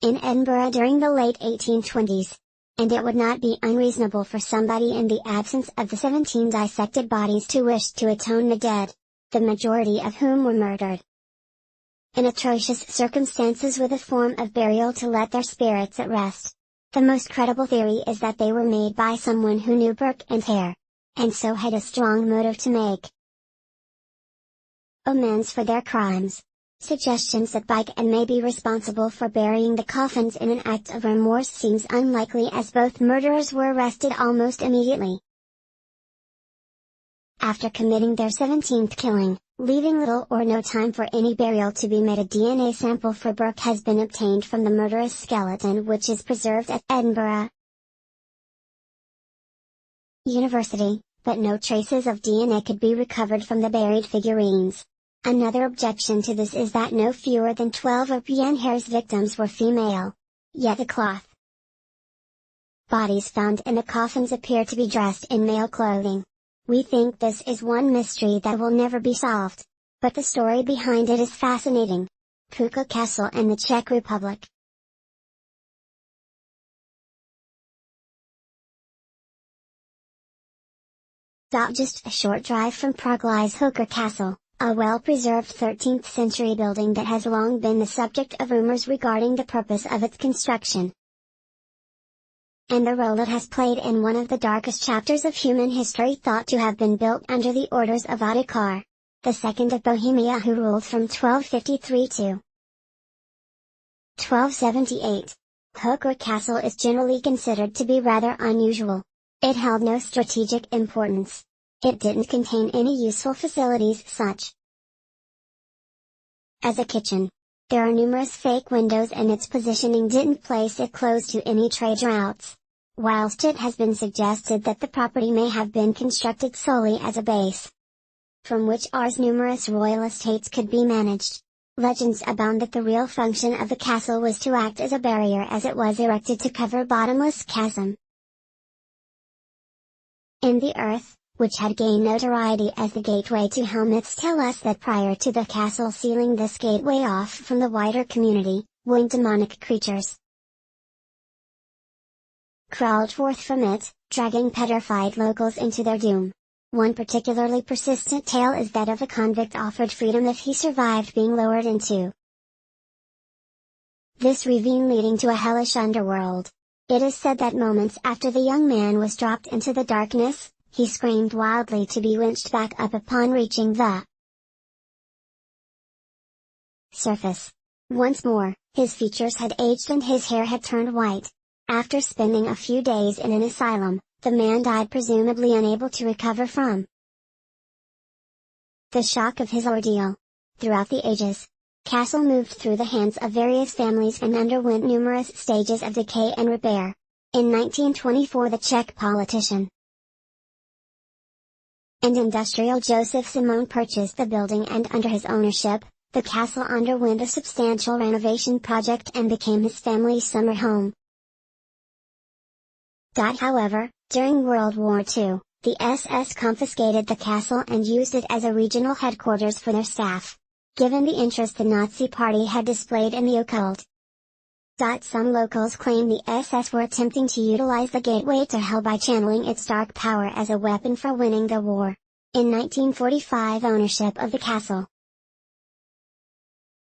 in Edinburgh during the late 1820s. And it would not be unreasonable for somebody in the absence of the 17 dissected bodies to wish to atone the dead, the majority of whom were murdered in atrocious circumstances, with a form of burial to let their spirits at rest. The most credible theory is that they were made by someone who knew Burke and Hare, and so had a strong motive to make amends for their crimes. Suggestions that Burke may be responsible for burying the coffins in an act of remorse seems unlikely, as both murderers were arrested almost immediately after committing their 17th killing, leaving little or no time for any burial to be made. A DNA sample for Burke has been obtained from the murderous skeleton, which is preserved at Edinburgh University, but no traces of DNA could be recovered from the buried figurines. Another objection to this is that no fewer than 12 of Hare's victims were female. Yet the cloth bodies found in the coffins appear to be dressed in male clothing. We think this is one mystery that will never be solved, but the story behind it is fascinating. Puka Castle in the Czech Republic. Just a short drive from Prague lies Hooker Castle, a well-preserved 13th century building that has long been the subject of rumors regarding the purpose of its construction and the role it has played in one of the darkest chapters of human history, thought to have been built under the orders of Ottokar II of Bohemia, who ruled from 1253 to 1278. Hooker Castle is generally considered to be rather unusual. It held no strategic importance. It didn't contain any useful facilities such as a kitchen. There are numerous fake windows, and its positioning didn't place it close to any trade routes. Whilst it has been suggested that the property may have been constructed solely as a base from which R's numerous royal estates could be managed, legends abound that the real function of the castle was to act as a barrier, as it was erected to cover bottomless chasm in the earth, which had gained notoriety as the gateway to hell. Myths tell us that prior to the castle sealing this gateway off from the wider community, winged demonic creatures crawled forth from it, dragging petrified locals into their doom. One particularly persistent tale is that of a convict offered freedom if he survived being lowered into this ravine leading to a hellish underworld. It is said that moments after the young man was dropped into the darkness, he screamed wildly to be winched back up upon reaching the surface. Once more, his features had aged and his hair had turned white. After spending a few days in an asylum, the man died, presumably unable to recover from the shock of his ordeal. Throughout the ages, Castle moved through the hands of various families and underwent numerous stages of decay and repair. In 1924, the Czech politician and industrial Joseph Simon purchased the building, and under his ownership, the castle underwent a substantial renovation project and became his family's summer home. However, during World War II, the SS confiscated the castle and used it as a regional headquarters for their staff, given the interest the Nazi Party had displayed in the occult. Some locals claim the SS were attempting to utilize the gateway to hell by channeling its dark power as a weapon for winning the war. In 1945, ownership of the castle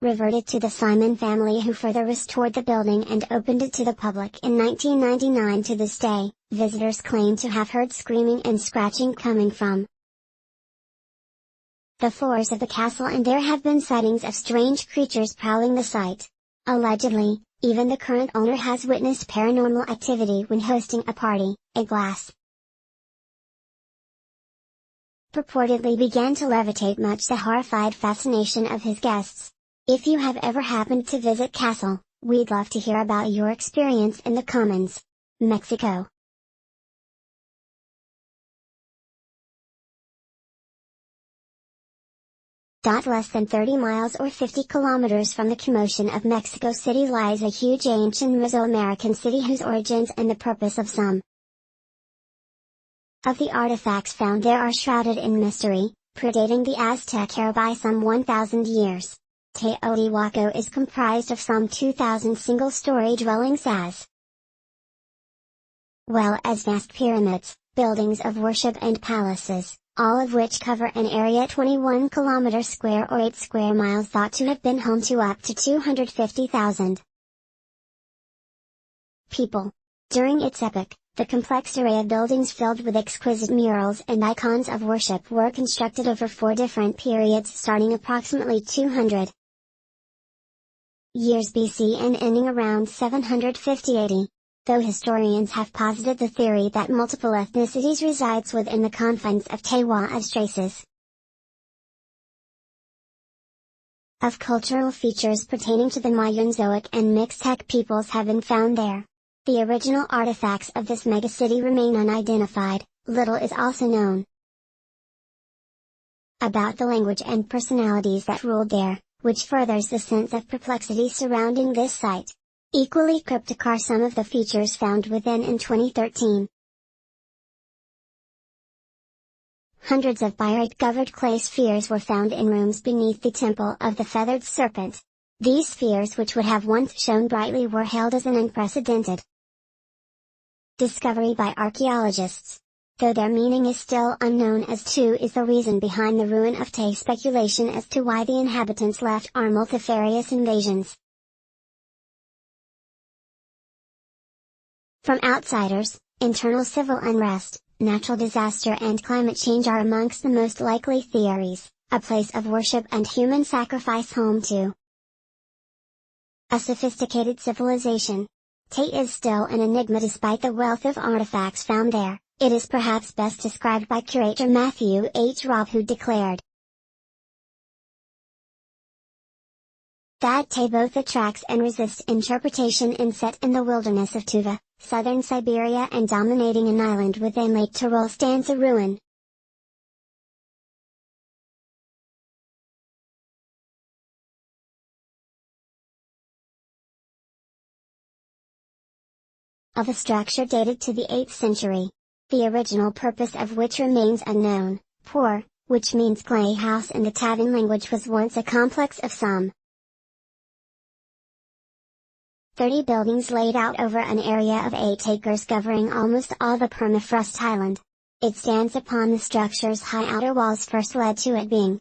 reverted to the Simon family, who further restored the building and opened it to the public in 1999. To this day, visitors claim to have heard screaming and scratching coming from the floors of the castle, and there have been sightings of strange creatures prowling the site. Allegedly, even the current owner has witnessed paranormal activity when hosting a party. A glass purportedly began to levitate, much the horrified fascination of his guests. If you have ever happened to visit Castle, we'd love to hear about your experience in the comments. Mexico. Less than 30 miles or 50 kilometers from the commotion of Mexico City lies a huge ancient Mesoamerican city whose origins and the purpose of some of the artifacts found there are shrouded in mystery, predating the Aztec era by some 1,000 years. Teotihuacan is comprised of some 2,000 single-story dwellings as well as vast pyramids, buildings of worship and palaces, all of which cover an area 21 kilometers square or 8 square miles, thought to have been home to up to 250,000 people. During its epoch, the complex array of buildings filled with exquisite murals and icons of worship were constructed over 4 different periods starting approximately 200 years BC and ending around 750 AD. Though historians have posited the theory that multiple ethnicities resides within the confines of Tewa as traces of cultural features pertaining to the Mayanzoic and Mixtec peoples have been found there. The original artifacts of this megacity remain unidentified. Little is also known about the language and personalities that ruled there, which furthers the sense of perplexity surrounding this site. Equally cryptic are some of the features found within in 2013. Hundreds of pyrite-covered clay spheres were found in rooms beneath the Temple of the Feathered Serpent. These spheres, which would have once shone brightly, were hailed as an unprecedented discovery by archaeologists. Though their meaning is still unknown as to is the reason behind the ruin of Tay, speculation as to why the inhabitants left are multifarious invasions from outsiders, internal civil unrest, natural disaster and climate change are amongst the most likely theories. A place of worship and human sacrifice home to a sophisticated civilization. Tay is still an enigma despite the wealth of artifacts found there. It is perhaps best described by curator Matthew H. Robb, who declared that Tay both attracts and resists interpretation, and set in the wilderness of Tuva, southern Siberia, and dominating an island within Lake Tyrol stands a ruin of a structure dated to the 8th century. The original purpose of which remains unknown. Por, which means clay house in the Tavan language, was once a complex of some 30 buildings laid out over an area of 8 acres covering almost all the permafrost highland. It stands upon the structure's high outer walls, first led to it being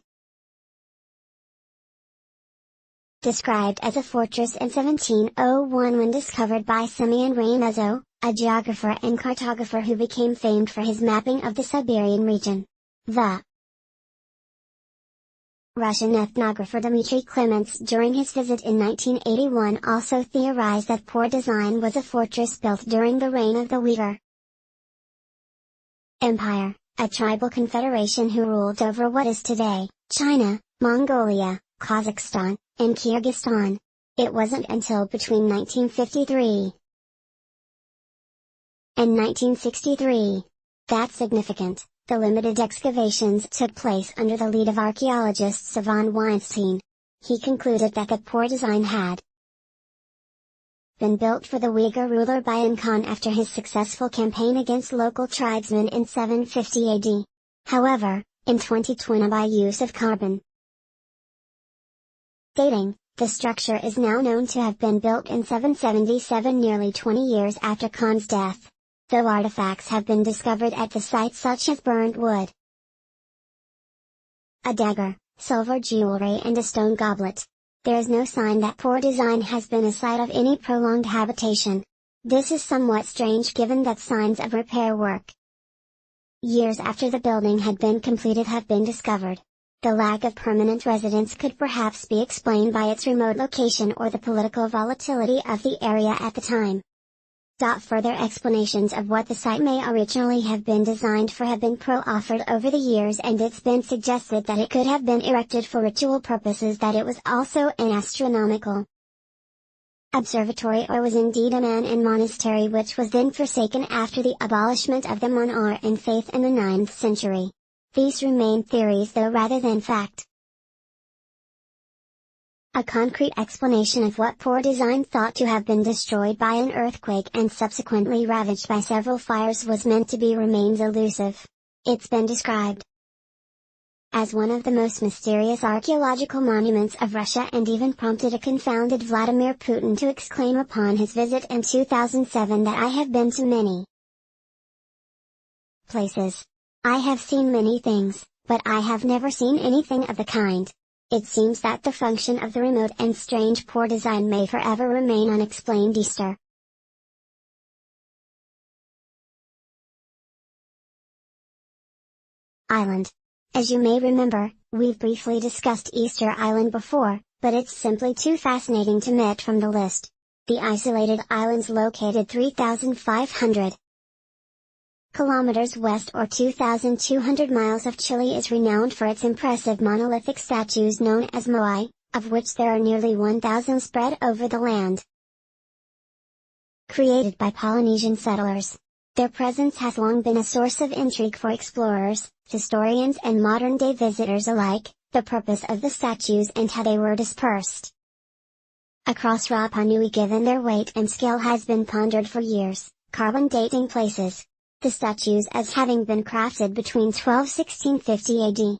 described as a fortress in 1701 when discovered by Simeon Reynezo, a geographer and cartographer who became famed for his mapping of the Siberian region. The Russian ethnographer Dmitry Clements, during his visit in 1981, also theorized that Por design was a fortress built during the reign of the Uyghur Empire, a tribal confederation who ruled over what is today China, Mongolia, Kazakhstan, and Kyrgyzstan. It wasn't until between 1953 and 1963. That's significant. The limited excavations took place under the lead of archaeologist Savan Weinstein. He concluded that the Por design had been built for the Uyghur ruler Bayan Khan after his successful campaign against local tribesmen in 750 AD. However, in 2020, by use of carbon dating, the structure is now known to have been built in 777, nearly 20 years after Khan's death. Though artifacts have been discovered at the site such as burnt wood, a dagger, silver jewelry and a stone goblet, there is no sign that Por design has been a site of any prolonged habitation. This is somewhat strange given that signs of repair work years after the building had been completed have been discovered. The lack of permanent residence could perhaps be explained by its remote location or the political volatility of the area at the time. Further explanations of what the site may originally have been designed for have been offered over the years, and it's been suggested that it could have been erected for ritual purposes, that it was also an astronomical observatory, or was indeed a man and monastery, which was then forsaken after the abolishment of the Monar-an faith in the 9th century. These remain theories though rather than fact. A concrete explanation of what poor design, thought to have been destroyed by an earthquake and subsequently ravaged by several fires, was meant to be, remains elusive. It's been described as one of the most mysterious archaeological monuments of Russia, and even prompted a confounded Vladimir Putin to exclaim upon his visit in 2007 that I have been to many places. I have seen many things, but I have never seen anything of the kind. It seems that the function of the remote and strange poor design may forever remain unexplained. Easter Island. As you may remember, we've briefly discussed Easter Island before, but it's simply too fascinating to omit from the list. The isolated island's located 3,500 kilometers west or 2,200 miles of Chile is renowned for its impressive monolithic statues known as moai, of which there are nearly 1,000 spread over the land. Created by Polynesian settlers, their presence has long been a source of intrigue for explorers, historians and modern-day visitors alike. The purpose of the statues and how they were dispersed across Rapa Nui, given their weight and scale, has been pondered for years. Carbon dating places the statues as having been crafted between 12–1650 AD.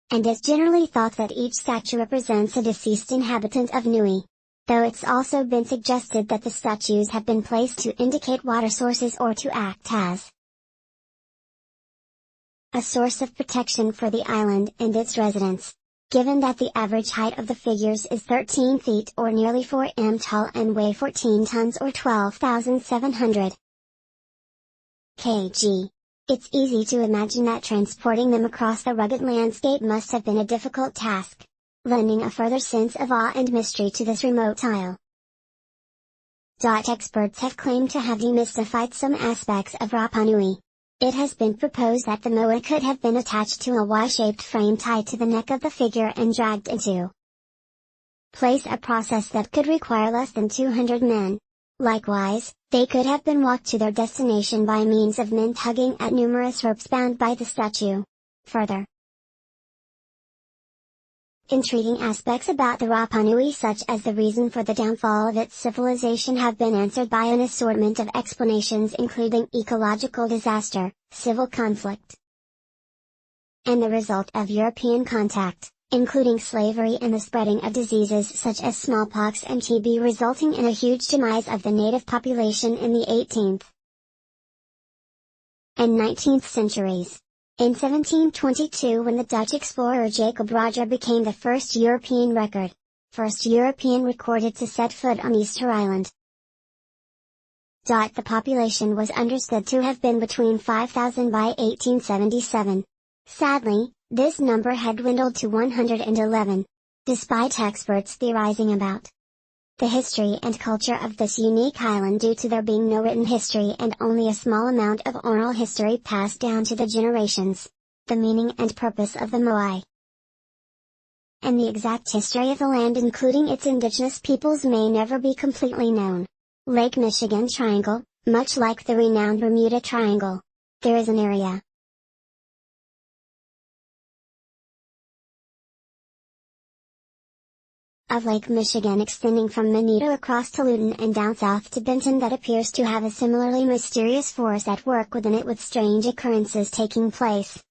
And it's generally thought that each statue represents a deceased inhabitant of Nui. Though it's also been suggested that the statues have been placed to indicate water sources or to act as a source of protection for the island and its residents. Given that the average height of the figures is 13 feet or nearly 4 m tall and weigh 14 tons or 12,700 kg, it's easy to imagine that transporting them across the rugged landscape must have been a difficult task, lending a further sense of awe and mystery to this remote isle. Experts have claimed to have demystified some aspects of Rapa Nui. It has been proposed that the moa could have been attached to a Y-shaped frame tied to the neck of the figure and dragged into place, a process that could require less than 200 men. Likewise, they could have been walked to their destination by means of men tugging at numerous ropes bound by the statue. Further intriguing aspects about the Rapa Nui, such as the reason for the downfall of its civilization, have been answered by an assortment of explanations, including ecological disaster, civil conflict, and the result of European contact, including slavery and the spreading of diseases such as smallpox and TB, resulting in a huge demise of the native population in the 18th and 19th centuries. In 1722, when the Dutch explorer Jacob Roger became the first European recorded to set foot on Easter Island. The population was understood to have been between 5,000 by 1877. Sadly, this number had dwindled to 111, despite experts theorizing about the history and culture of this unique island due to there being no written history and only a small amount of oral history passed down to the generations. The meaning and purpose of the moai and the exact history of the land, including its indigenous peoples, may never be completely known. Lake Michigan Triangle, much like the renowned Bermuda Triangle, there is an area of Lake Michigan extending from Manitou across to Luton and down south to Benton that appears to have a similarly mysterious force at work within it, with strange occurrences taking place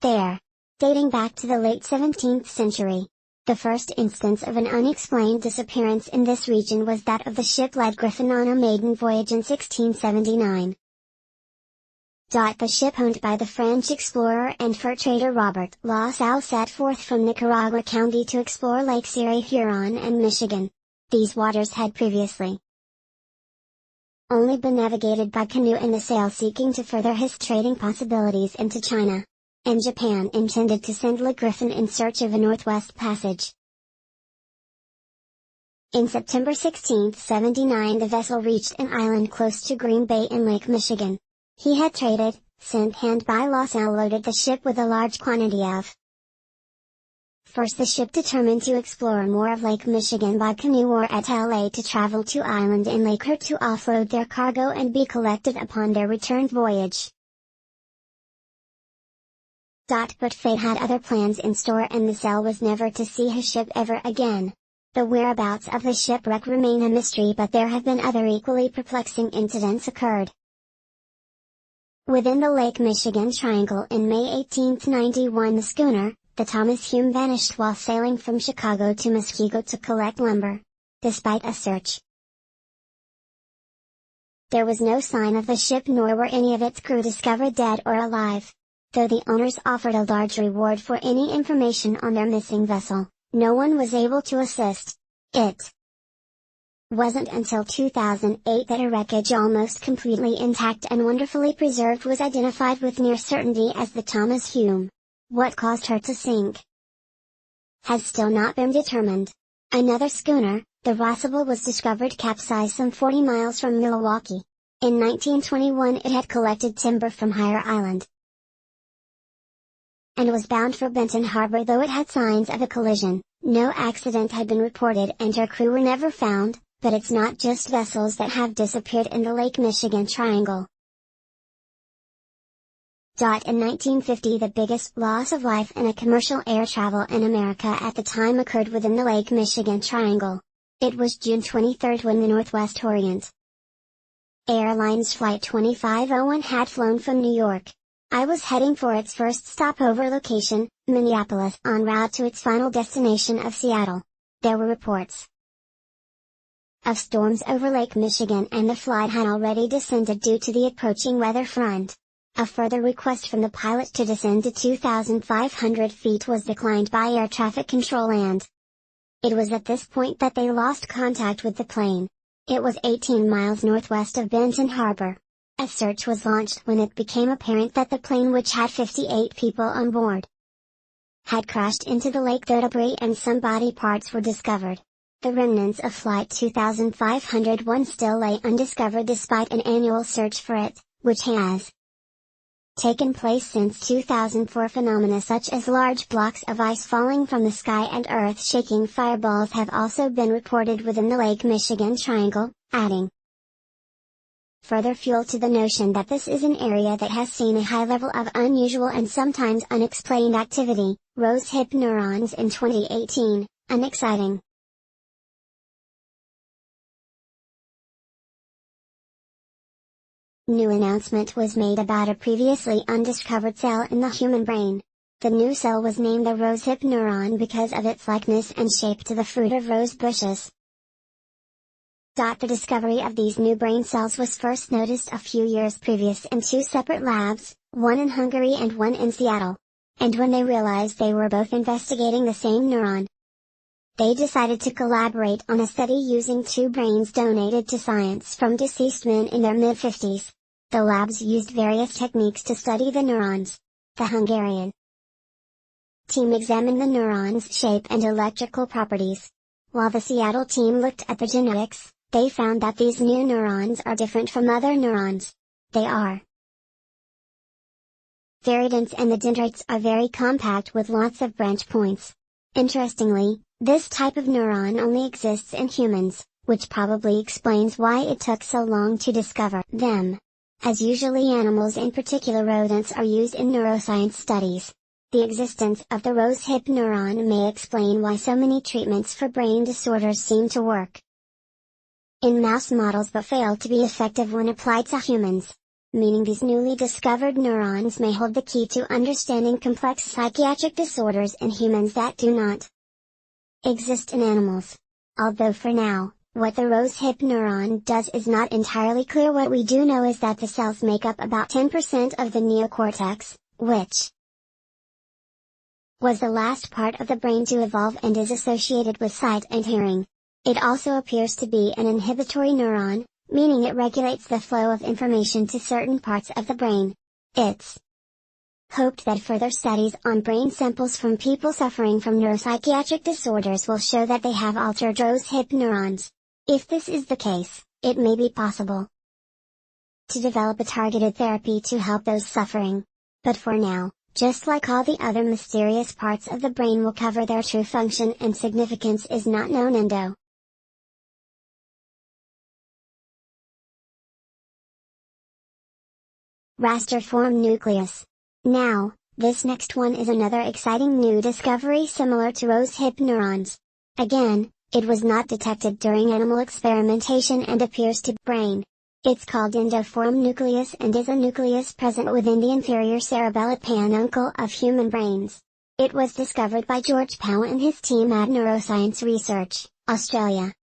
there, dating back to the late 17th century. The first instance of an unexplained disappearance in this region was that of the ship-led Griffin on a maiden voyage in 1679. The ship, owned by the French explorer and fur trader Robert La Salle, set forth from Nicaragua County to explore Lakes Erie, Huron and Michigan. These waters had previously only been navigated by canoe and a sail seeking to further his trading possibilities into China. And Japan intended to send Le Griffin in search of a Northwest Passage. In September 1679 the vessel reached an island close to Green Bay in Lake Michigan. He had traded, sent hand by LaSalle loaded the ship with a large quantity of. First the ship determined to explore more of Lake Michigan by canoe or at LA to travel to island in Lake Earhart to offload their cargo and be collected upon their return voyage. But fate had other plans in store and the sail was never to see his ship ever again. The whereabouts of the shipwreck remain a mystery, but there have been other equally perplexing incidents occurred. Within the Lake Michigan Triangle in May 1891 the schooner, the Thomas Hume vanished while sailing from Chicago to Muskego to collect lumber. Despite a search, there was no sign of the ship nor were any of its crew discovered dead or alive. Though the owners offered a large reward for any information on their missing vessel, no one was able to assist. It wasn't until 2008 that a wreckage almost completely intact and wonderfully preserved was identified with near certainty as the Thomas Hume. What caused her to sink has still not been determined. Another schooner, the Rossable, was discovered capsized some 40 miles from Milwaukee. In 1921 it had collected timber from Hire Island and was bound for Benton Harbor. Though it had signs of a collision, no accident had been reported and her crew were never found. But it's not just vessels that have disappeared in the Lake Michigan Triangle. In 1950 the biggest loss of life in a commercial air travel in America at the time occurred within the Lake Michigan Triangle. It was June 23 when the Northwest Orient Airlines Flight 2501 had flown from New York. I was heading for its first stopover location, Minneapolis, en route to its final destination of Seattle. There were reports of storms over Lake Michigan and the flight had already descended due to the approaching weather front. A further request from the pilot to descend to 2,500 feet was declined by air traffic control and it was at this point that they lost contact with the plane. It was 18 miles northwest of Benton Harbor. A search was launched when it became apparent that the plane, which had 58 people on board, had crashed into the lake. The debris and some body parts were discovered. The remnants of Flight 2501 still lay undiscovered despite an annual search for it, which has taken place since 2004. Phenomena such as large blocks of ice falling from the sky and earth-shaking fireballs have also been reported within the Lake Michigan Triangle, adding further fuel to the notion that this is an area that has seen a high level of unusual and sometimes unexplained activity. Rose-hip neurons in 2018, unexciting. New announcement was made about a previously undiscovered cell in the human brain. The new cell was named the rosehip neuron because of its likeness and shape to the fruit of rose bushes. The discovery of these new brain cells was first noticed a few years previous in two separate labs, one in Hungary and one in Seattle. And when they realized they were both investigating the same neuron, they decided to collaborate on a study using two brains donated to science from deceased men in their mid-50s. The labs used various techniques to study the neurons. The Hungarian team examined the neurons' shape and electrical properties, while the Seattle team looked at the genetics. They found that these new neurons are different from other neurons. They are very dense and the dendrites are very compact with lots of branch points. Interestingly, this type of neuron only exists in humans, which probably explains why it took so long to discover them. As usually animals, in particular rodents, are used in neuroscience studies. The existence of the rosehip neuron may explain why so many treatments for brain disorders seem to work in mouse models but fail to be effective when applied to humans. Meaning these newly discovered neurons may hold the key to understanding complex psychiatric disorders in humans that do not exist in animals. Although for now, what the rosehip neuron does is not entirely clear. What we do know is that the cells make up about 10% of the neocortex, which was the last part of the brain to evolve and is associated with sight and hearing. It also appears to be an inhibitory neuron, meaning it regulates the flow of information to certain parts of the brain. It's hoped that further studies on brain samples from people suffering from neuropsychiatric disorders will show that they have altered rose hip neurons. If this is the case, it may be possible to develop a targeted therapy to help those suffering. But for now, just like all the other mysterious parts of the brain will cover, their true function and significance is not known. Raster form nucleus. Now, this next one is another exciting new discovery similar to rose hip neurons. Again, it was not detected during animal experimentation and appears to brain. It's called endoform nucleus and is a nucleus present within the inferior cerebellar peduncle of human brains. It was discovered by George Powell and his team at Neuroscience Research, Australia.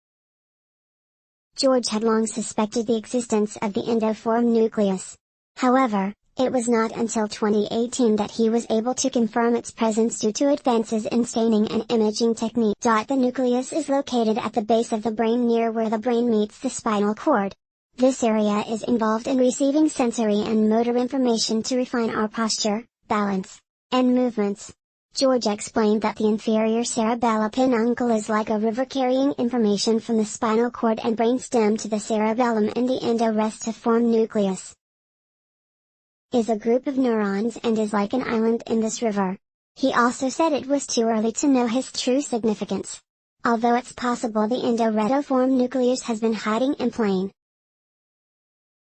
George had long suspected the existence of the endoform nucleus. However, it was not until 2018 that he was able to confirm its presence due to advances in staining and imaging technique. The nucleus is located at the base of the brain near where the brain meets the spinal cord. This area is involved in receiving sensory and motor information to refine our posture, balance, and movements. George explained that the inferior cerebellar peduncle is like a river carrying information from the spinal cord and brainstem to the cerebellum, and the endorestiform nucleus is a group of neurons and is like an island in this river. He also said it was too early to know his true significance, although it's possible the endoretiform nucleus has been hiding in plain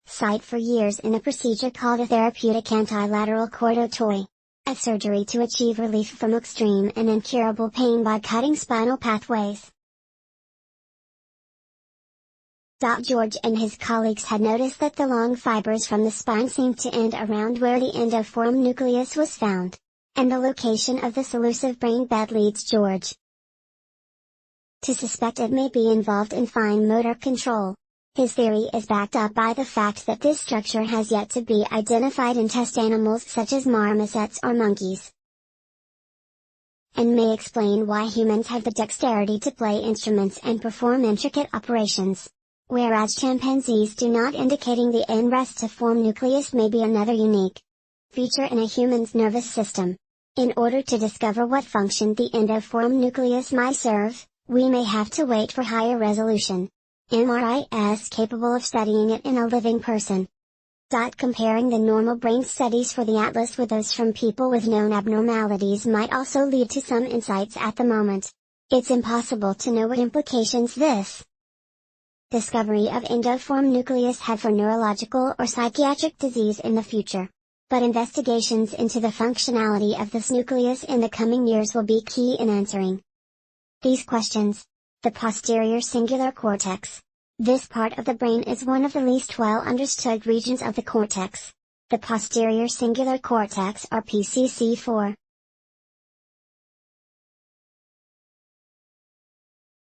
sight for years in a procedure called a therapeutic antilateral cordotomy, a surgery to achieve relief from extreme and incurable pain by cutting spinal pathways. George and his colleagues had noticed that the long fibers from the spine seemed to end around where the endoform nucleus was found, and the location of this elusive brain bed leads George to suspect it may be involved in fine motor control. His theory is backed up by the fact that this structure has yet to be identified in test animals such as marmosets or monkeys, and may explain why humans have the dexterity to play instruments and perform intricate operations, whereas chimpanzees do not, indicating the endorestiform nucleus may be another unique feature in a human's nervous system. In order to discover what function the endoform nucleus might serve, we may have to wait for higher resolution MRIs capable of studying it in a living person. Comparing the normal brain studies for the atlas with those from people with known abnormalities might also lead to some insights. At the moment, it's impossible to know what implications this discovery of endoform nucleus had for neurological or psychiatric disease in the future. But investigations into the functionality of this nucleus in the coming years will be key in answering these questions. The posterior cingulate cortex. This part of the brain is one of the least well understood regions of the cortex. The posterior cingulate cortex, or PCC4,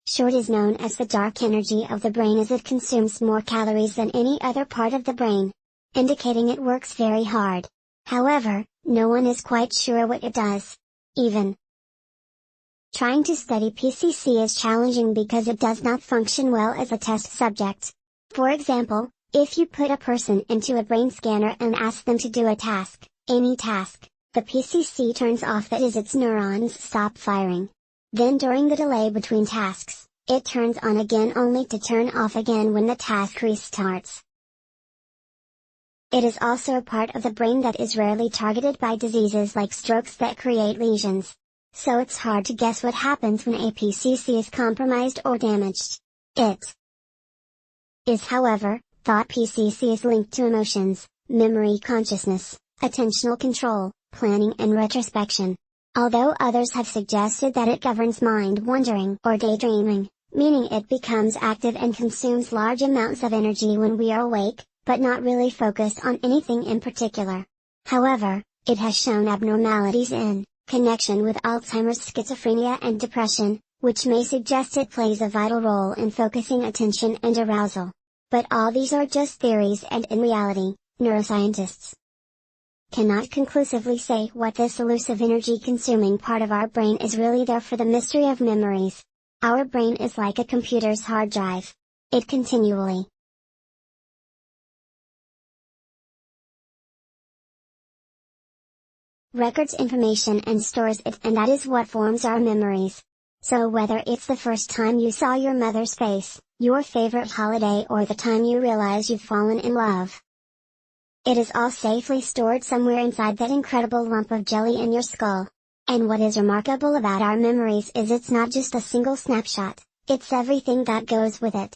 short, is known as the dark energy of the brain, as it consumes more calories than any other part of the brain, indicating it works very hard. However, no one is quite sure what it does. Even trying to study PCC is challenging because it does not function well as a test subject. For example, if you put a person into a brain scanner and ask them to do a task, any task, the PCC turns off, that is, its neurons stop firing. Then during the delay between tasks, it turns on again, only to turn off again when the task restarts. It is also a part of the brain that is rarely targeted by diseases like strokes that create lesions. So it's hard to guess what happens when a PCC is compromised or damaged. It is, however, thought PCC is linked to emotions, memory, consciousness, attentional control, planning and retrospection. Although others have suggested that it governs mind wandering or daydreaming, meaning it becomes active and consumes large amounts of energy when we are awake, but not really focused on anything in particular. However, it has shown abnormalities in connection with Alzheimer's, schizophrenia and depression, which may suggest it plays a vital role in focusing attention and arousal. But all these are just theories, and in reality, neuroscientists cannot conclusively say what this elusive energy-consuming part of our brain is really there for. The mystery of memories. Our brain is like a computer's hard drive. It continually records information and stores it, and that is what forms our memories. So whether it's the first time you saw your mother's face, your favorite holiday, or the time you realize you've fallen in love, it is all safely stored somewhere inside that incredible lump of jelly in your skull. And what is remarkable about our memories is it's not just a single snapshot, it's everything that goes with it.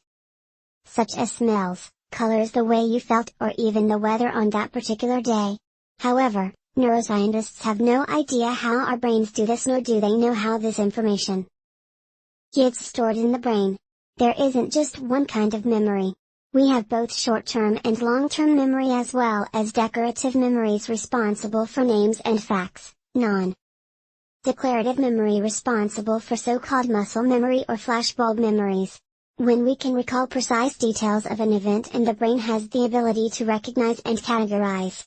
Such as smells, colors, the way you felt, or even the weather on that particular day. However, neuroscientists have no idea how our brains do this, nor do they know how this information gets stored in the brain. There isn't just one kind of memory. We have both short-term and long-term memory, as well as decorative memories responsible for names and facts, non-declarative memory responsible for so-called muscle memory or flashbulb memories. When we can recall precise details of an event, and the brain has the ability to recognize and categorize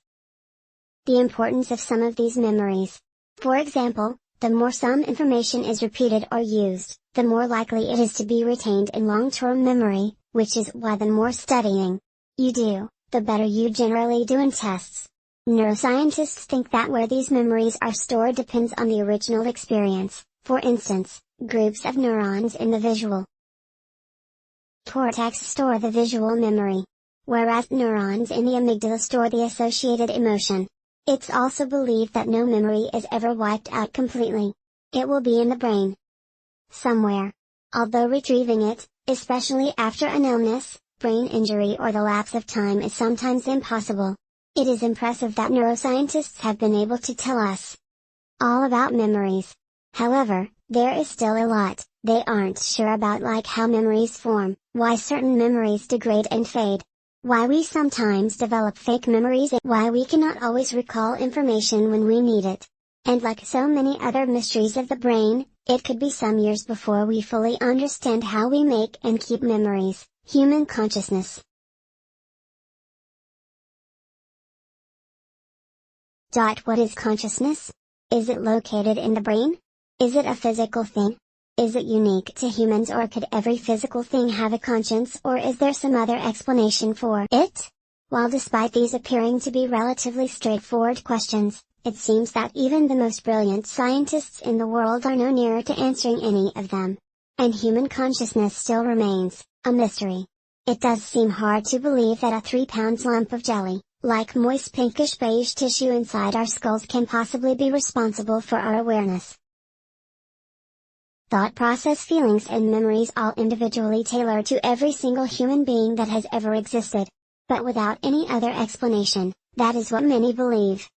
the importance of some of these memories. For example, the more some information is repeated or used, the more likely it is to be retained in long-term memory, which is why the more studying you do, the better you generally do in tests. Neuroscientists think that where these memories are stored depends on the original experience. For instance, groups of neurons in the visual cortex store the visual memory, whereas neurons in the amygdala store the associated emotion. It's also believed that no memory is ever wiped out completely. It will be in the brain somewhere. Although retrieving it, especially after an illness, brain injury, or the lapse of time, is sometimes impossible, it is impressive that neuroscientists have been able to tell us all about memories. However, there is still a lot they aren't sure about, like how memories form, why certain memories degrade and fade, why we sometimes develop fake memories, and why we cannot always recall information when we need it. And like so many other mysteries of the brain, it could be some years before we fully understand how we make and keep memories. Human consciousness. What is consciousness? Is it located in the brain? Is it a physical thing? Is it unique to humans, or could every physical thing have a conscience, or is there some other explanation for it? While despite these appearing to be relatively straightforward questions, it seems that even the most brilliant scientists in the world are no nearer to answering any of them. And human consciousness still remains a mystery. It does seem hard to believe that a 3-pound lump of jelly, like moist pinkish beige tissue inside our skulls, can possibly be responsible for our awareness, thought process, feelings, and memories, all individually tailored to every single human being that has ever existed. But without any other explanation, that is what many believe.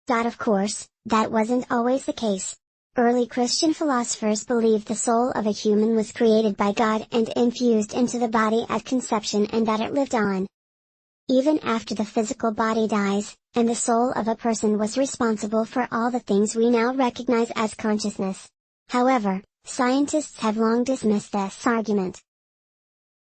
Of course, that wasn't always the case. Early Christian philosophers believed the soul of a human was created by God and infused into the body at conception, and that it lived on even after the physical body dies, and the soul of a person was responsible for all the things we now recognize as consciousness. However, scientists have long dismissed this argument.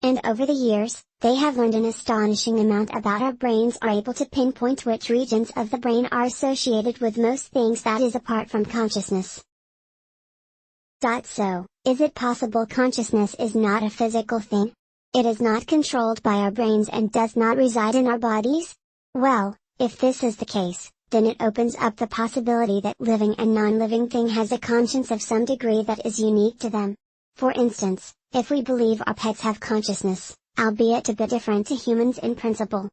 And over the years, they have learned an astonishing amount about our brains, are able to pinpoint which regions of the brain are associated with most things that is apart from consciousness. So, is it possible consciousness is not a physical thing? It is not controlled by our brains and does not reside in our bodies? Well, if this is the case, then it opens up the possibility that living and non-living thing has a conscience of some degree that is unique to them. For instance, if we believe our pets have consciousness, albeit a bit different to humans in principle,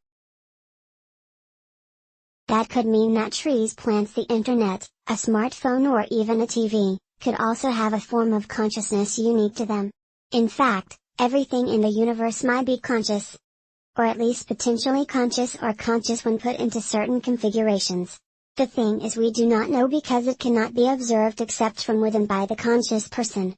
that could mean that trees, plants, the internet, a smartphone, or even a TV, could also have a form of consciousness unique to them. In fact, everything in the universe might be conscious, or at least potentially conscious, or conscious when put into certain configurations. The thing is, we do not know because it cannot be observed except from within by the conscious person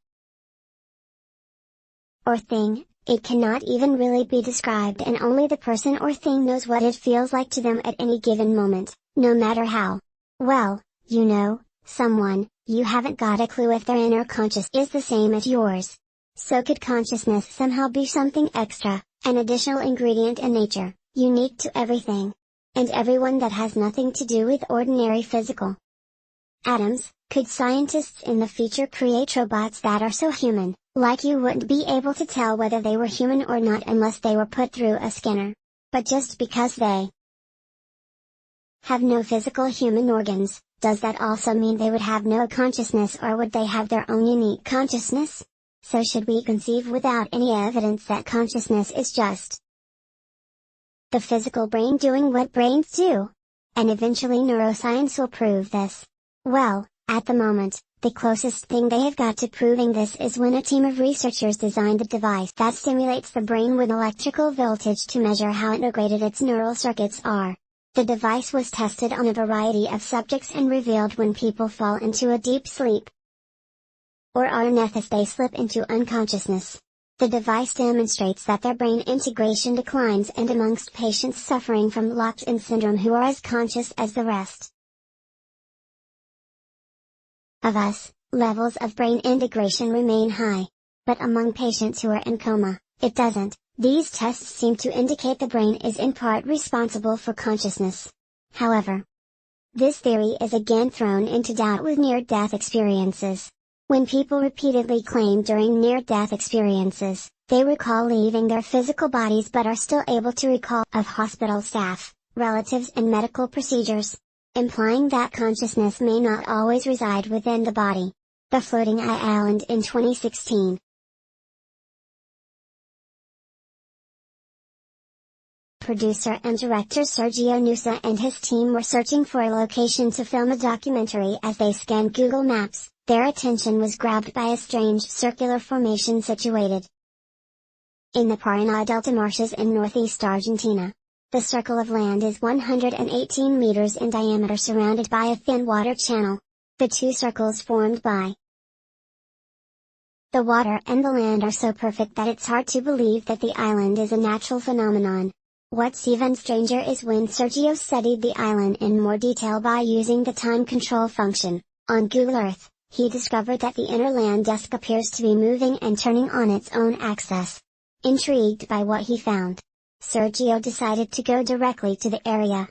or thing. It cannot even really be described, and only the person or thing knows what it feels like to them at any given moment, no matter how well you know someone. You haven't got a clue if their inner conscious is the same as yours. So could consciousness somehow be something extra, an additional ingredient in nature, unique to everything and everyone, that has nothing to do with ordinary physical atoms? Could scientists in the future create robots that are so human, like you wouldn't be able to tell whether they were human or not unless they were put through a scanner? But just because they have no physical human organs, Does that also mean they would have no consciousness, or would they have their own unique consciousness? So should we conceive without any evidence that consciousness is just the physical brain doing what brains do? And eventually neuroscience will prove this. Well, at the moment, the closest thing they have got to proving this is when a team of researchers designed a device that stimulates the brain with electrical voltage to measure how integrated its neural circuits are. The device was tested on a variety of subjects and revealed when people fall into a deep sleep or are in as they slip into unconsciousness. The device demonstrates that their brain integration declines, and amongst patients suffering from locked-in syndrome who are as conscious as the rest of us, levels of brain integration remain high. But among patients who are in coma, it doesn't. These tests seem to indicate the brain is in part responsible for consciousness. However, this theory is again thrown into doubt with near-death experiences. When people repeatedly claim during near-death experiences, they recall leaving their physical bodies but are still able to recall of hospital staff, relatives and medical procedures, implying that consciousness may not always reside within the body. The Floating Eye Island in 2016. Producer and director Sergio Nusa and his team were searching for a location to film a documentary. As they scanned Google Maps, their attention was grabbed by a strange circular formation situated in the Paraná Delta marshes in northeast Argentina. The circle of land is 118 meters in diameter, surrounded by a thin water channel. The two circles formed by the water and the land are so perfect that it's hard to believe that the island is a natural phenomenon. What's even stranger is when Sergio studied the island in more detail by using the time control function on Google Earth, he discovered that the inner land disk appears to be moving and turning on its own axis. Intrigued by what he found, Sergio decided to go directly to the area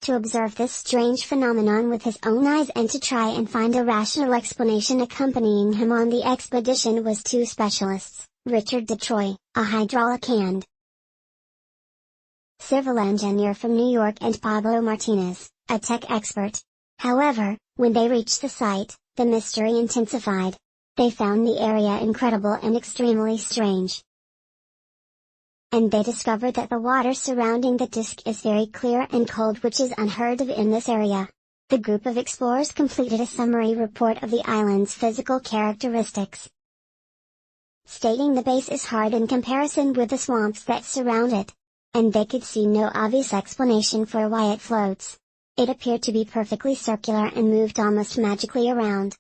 to observe this strange phenomenon with his own eyes and to try and find a rational explanation. Accompanying him on the expedition was two specialists, Richard DeTroy, a hydraulic and civil engineer from New York, and Pablo Martinez, a tech expert. However, when they reached the site, the mystery intensified. They found the area incredible and extremely strange. And they discovered that the water surrounding the disk is very clear and cold, which is unheard of in this area. The group of explorers completed a summary report of the island's physical characteristics, stating the base is hard in comparison with the swamps that surround it. And they could see no obvious explanation for why it floats. It appeared to be perfectly circular and moved almost magically around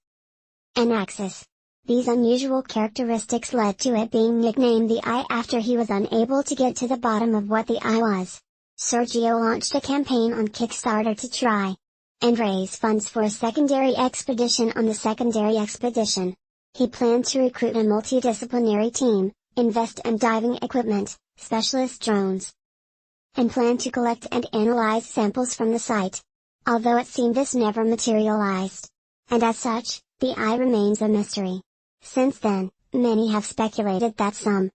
an axis. These unusual characteristics led to it being nicknamed the Eye after he was unable to get to the bottom of what the eye was. Sergio launched a campaign on Kickstarter to try and raise funds for a secondary expedition. On the secondary expedition, he planned to recruit a multidisciplinary team, invest in diving equipment, specialist drones, and plan to collect and analyze samples from the site. Although it seemed this never materialized. And as such, the eye remains a mystery. Since then, many have speculated that some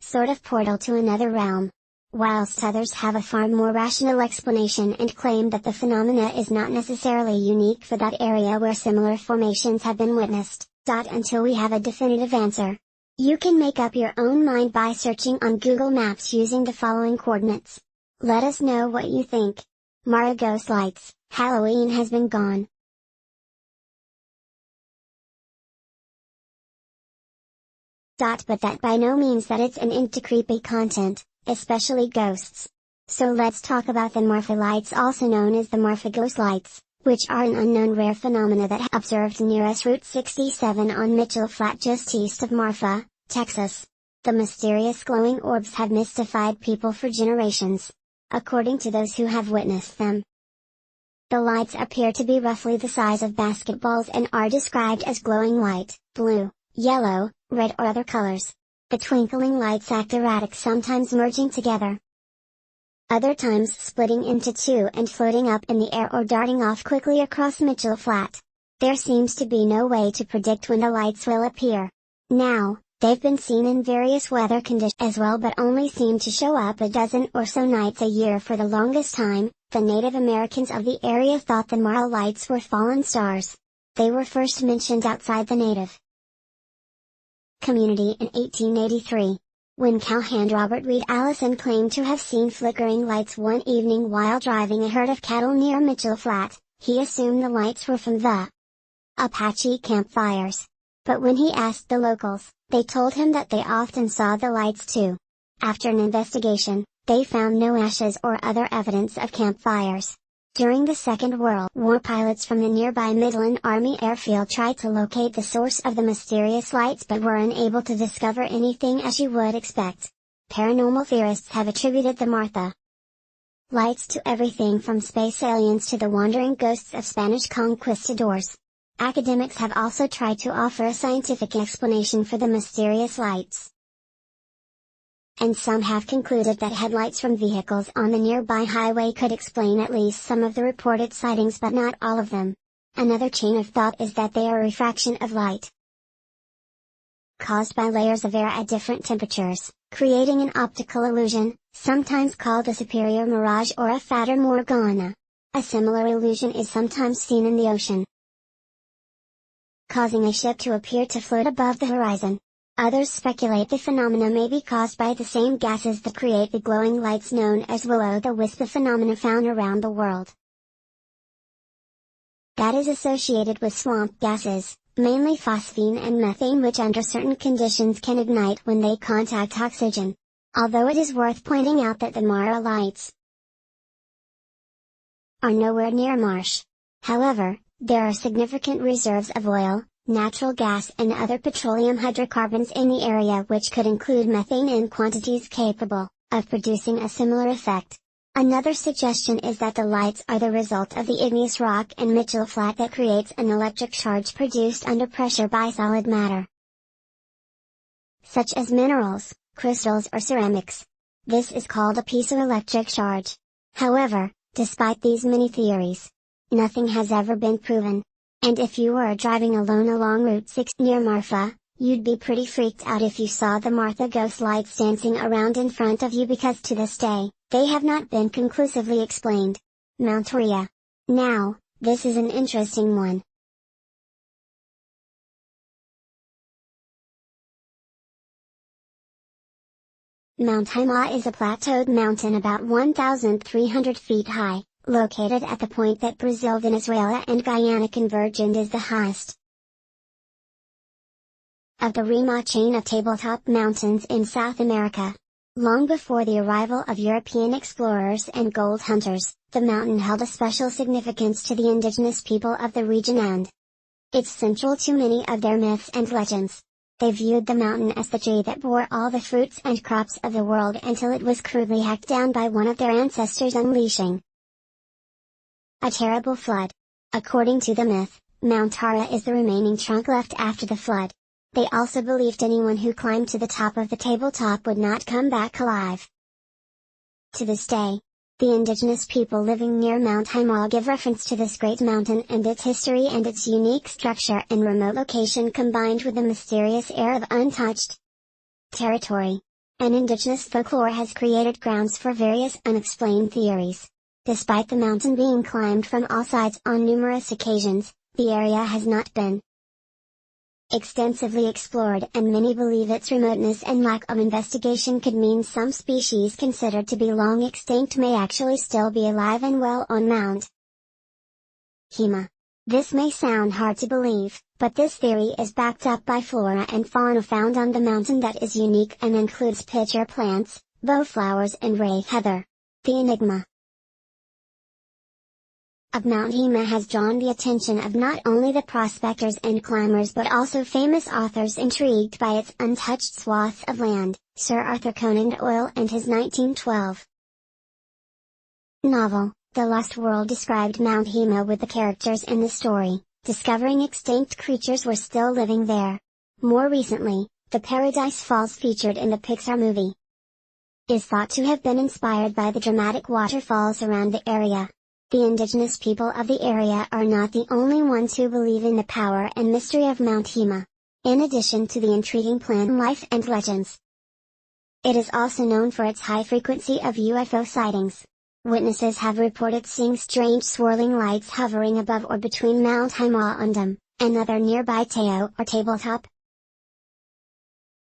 sort of portal to another realm, whilst others have a far more rational explanation and claim that the phenomena is not necessarily unique for that area where similar formations have been witnessed. Until we have a definitive answer, you can make up your own mind by searching on Google Maps using the following coordinates. Let us know what you think. Mara Ghost Lights, Halloween has been gone. But that by no means that it's an into creepy content, especially ghosts. So let's talk about the Marfa lights, also known as the Marfa ghost lights, which are an unknown rare phenomena that observed near us Route 67 on Mitchell Flat just east of Marfa, Texas. The mysterious glowing orbs have mystified people for generations. According to those who have witnessed them, the lights appear to be roughly the size of basketballs and are described as glowing white, blue, yellow, red or other colors. The twinkling lights act erratic, sometimes merging together, other times splitting into two and floating up in the air or darting off quickly across Mitchell Flat. There seems to be no way to predict when the lights will appear. Now, They've been seen in various weather conditions as well, but only seem to show up a dozen or so nights a year for the longest time. The Native Americans of the area thought the Mara lights were fallen stars. They were first mentioned outside the native community in 1883. When cowhand Robert Reed Allison claimed to have seen flickering lights one evening while driving a herd of cattle near Mitchell Flat, he assumed the lights were from the Apache campfires. But when he asked the locals, they told him that they often saw the lights too. After an investigation, they found no ashes or other evidence of campfires. During the Second World War, pilots from the nearby Midland Army Airfield tried to locate the source of the mysterious lights but were unable to discover anything, as you would expect. Paranormal theorists have attributed the Martha lights to everything from space aliens to the wandering ghosts of Spanish conquistadors. Academics have also tried to offer a scientific explanation for the mysterious lights, and some have concluded that headlights from vehicles on the nearby highway could explain at least some of the reported sightings, but not all of them. Another chain of thought is that they are a refraction of light caused by layers of air at different temperatures, creating an optical illusion, sometimes called a superior mirage or a fata morgana. A similar illusion is sometimes seen in the ocean, causing a ship to appear to float above the horizon. Others speculate the phenomena may be caused by the same gases that create the glowing lights known as will-o'-the-wisp, a phenomena found around the world that is associated with swamp gases, mainly phosphine and methane, which under certain conditions can ignite when they contact oxygen. Although it is worth pointing out that the Mara lights are nowhere near marsh. However, there are significant reserves of oil, natural gas and other petroleum hydrocarbons in the area, which could include methane in quantities capable of producing a similar effect. Another suggestion is that the lights are the result of the igneous rock in Mitchell Flat that creates an electric charge produced under pressure by solid matter, such as minerals, crystals or ceramics. This is called a piezoelectric charge. However, despite these many theories, nothing has ever been proven. And if you were driving alone along Route 6 near Marfa, you'd be pretty freaked out if you saw the Martha ghost lights dancing around in front of you, because to this day, they have not been conclusively explained. Mount Horia. Now, this is an interesting one. Mount Hima is a plateaued mountain about 1,300 feet high, located at the point that Brazil, Venezuela and Guyana converge, and is the highest of the Rima chain of tabletop mountains in South America. Long before the arrival of European explorers and gold hunters, the mountain held a special significance to the indigenous people of the region, and it's central to many of their myths and legends. They viewed the mountain as the tree that bore all the fruits and crops of the world until it was crudely hacked down by one of their ancestors, unleashing a terrible flood. According to the myth, Mount Hara is the remaining trunk left after the flood. They also believed anyone who climbed to the top of the tabletop would not come back alive. To this day, the indigenous people living near Mount Hima give reference to this great mountain and its history and its unique structure and remote location, combined with the mysterious air of untouched territory. And indigenous folklore has created grounds for various unexplained theories. Despite the mountain being climbed from all sides on numerous occasions, the area has not been extensively explored, and many believe its remoteness and lack of investigation could mean some species considered to be long extinct may actually still be alive and well on Mount Hima. This may sound hard to believe, but this theory is backed up by flora and fauna found on the mountain that is unique and includes pitcher plants, bowflowers and ray heather. The enigma of Mount Hima has drawn the attention of not only the prospectors and climbers but also famous authors intrigued by its untouched swaths of land. Sir Arthur Conan Doyle and his 1912 novel, The Lost World, described Mount Hima with the characters in the story, discovering extinct creatures were still living there. More recently, the Paradise Falls featured in the Pixar movie is thought to have been inspired by the dramatic waterfalls around the area. The indigenous people of the area are not the only ones who believe in the power and mystery of Mount Hima. in addition to the intriguing plant life and legends. It is also known for its high frequency of UFO sightings. Witnesses have reported seeing strange swirling lights hovering above or between Mount Haimaundam, and other nearby Teo or tabletop.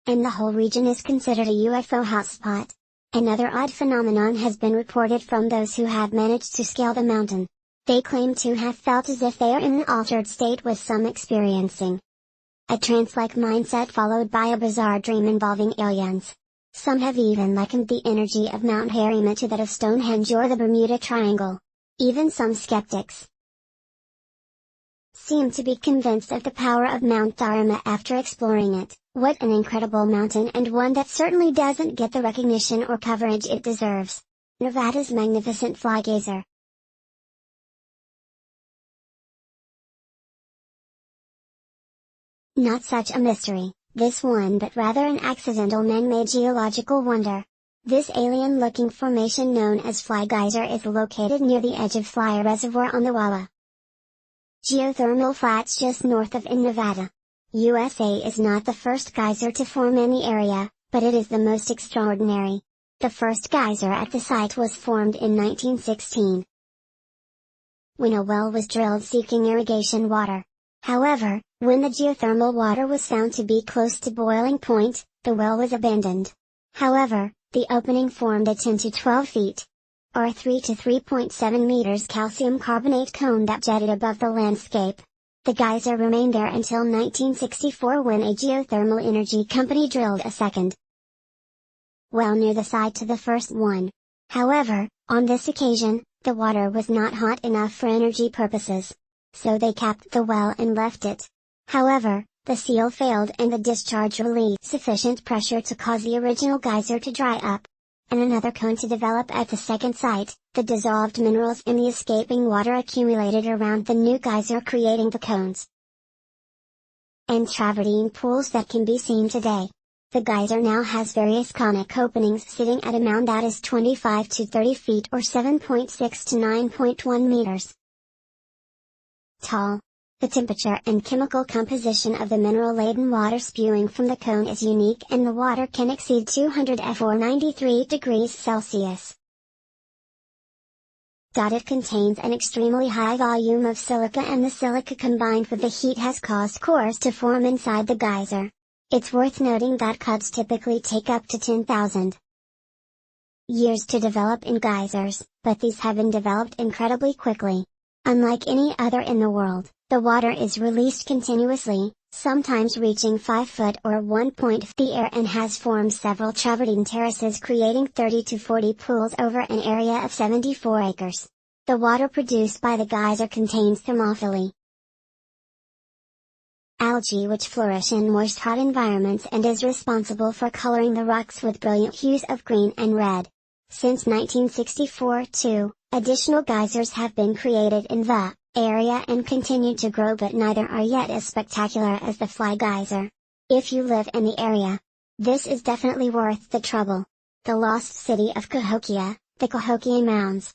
And the whole region is considered a UFO hotspot. Another odd phenomenon has been reported from those who have managed to scale the mountain. They claim to have felt as if they are in an altered state, with some experiencing a trance-like mindset followed by a bizarre dream involving aliens. Some have even likened the energy of Mount Harriman to that of Stonehenge or the Bermuda Triangle. Even some skeptics seem to be convinced of the power of Mount Dharma after exploring it. What an incredible mountain, and one that certainly doesn't get the recognition or coverage it deserves. Nevada's magnificent flygazer. Not such a mystery, this one, but rather an accidental man-made geological wonder. This alien-looking formation known as Fly Geyser is located near the edge of Fly Reservoir on the Walla geothermal flats just north of in Nevada. USA is not the first geyser to form in the area, but it is the most extraordinary. The first geyser at the site was formed in 1916, when a well was drilled seeking irrigation water. However, when the geothermal water was found to be close to boiling point, the well was abandoned. However, the opening formed a 10 to 12 feet, or 3 to 3.7 meters calcium carbonate cone that jetted above the landscape. The geyser remained there until 1964, when a geothermal energy company drilled a second well near the side to the first one. However, on this occasion, the water was not hot enough for energy purposes. So they capped the well and left it. However, the seal failed and the discharge released sufficient pressure to cause the original geyser to dry up, and another cone to develop at the second site. The dissolved minerals in the escaping water accumulated around the new geyser, creating the cones and travertine pools that can be seen today. The geyser now has various conic openings, sitting at a mound that is 25 to 30 feet or 7.6 to 9.1 meters tall. The temperature and chemical composition of the mineral-laden water spewing from the cone is unique, and the water can exceed 200 F or 93 degrees Celsius. It contains an extremely high volume of silica, and the silica combined with the heat has caused cores to form inside the geyser. It's worth noting that cuts typically take up to 10,000 years to develop in geysers, but these have been developed incredibly quickly. Unlike any other in the world, the water is released continuously, sometimes reaching 5 foot or 1 point of the air, and has formed several travertine terraces, creating 30 to 40 pools over an area of 74 acres. The water produced by the geyser contains thermophily algae, which flourish in moist, hot environments and is responsible for coloring the rocks with brilliant hues of green and red. Since 1964, too, additional geysers have been created in the area and continue to grow, but neither are yet as spectacular as the Fly Geyser. If you live in the area, this is definitely worth the trouble. The lost city of Cahokia, the Cahokia Mounds.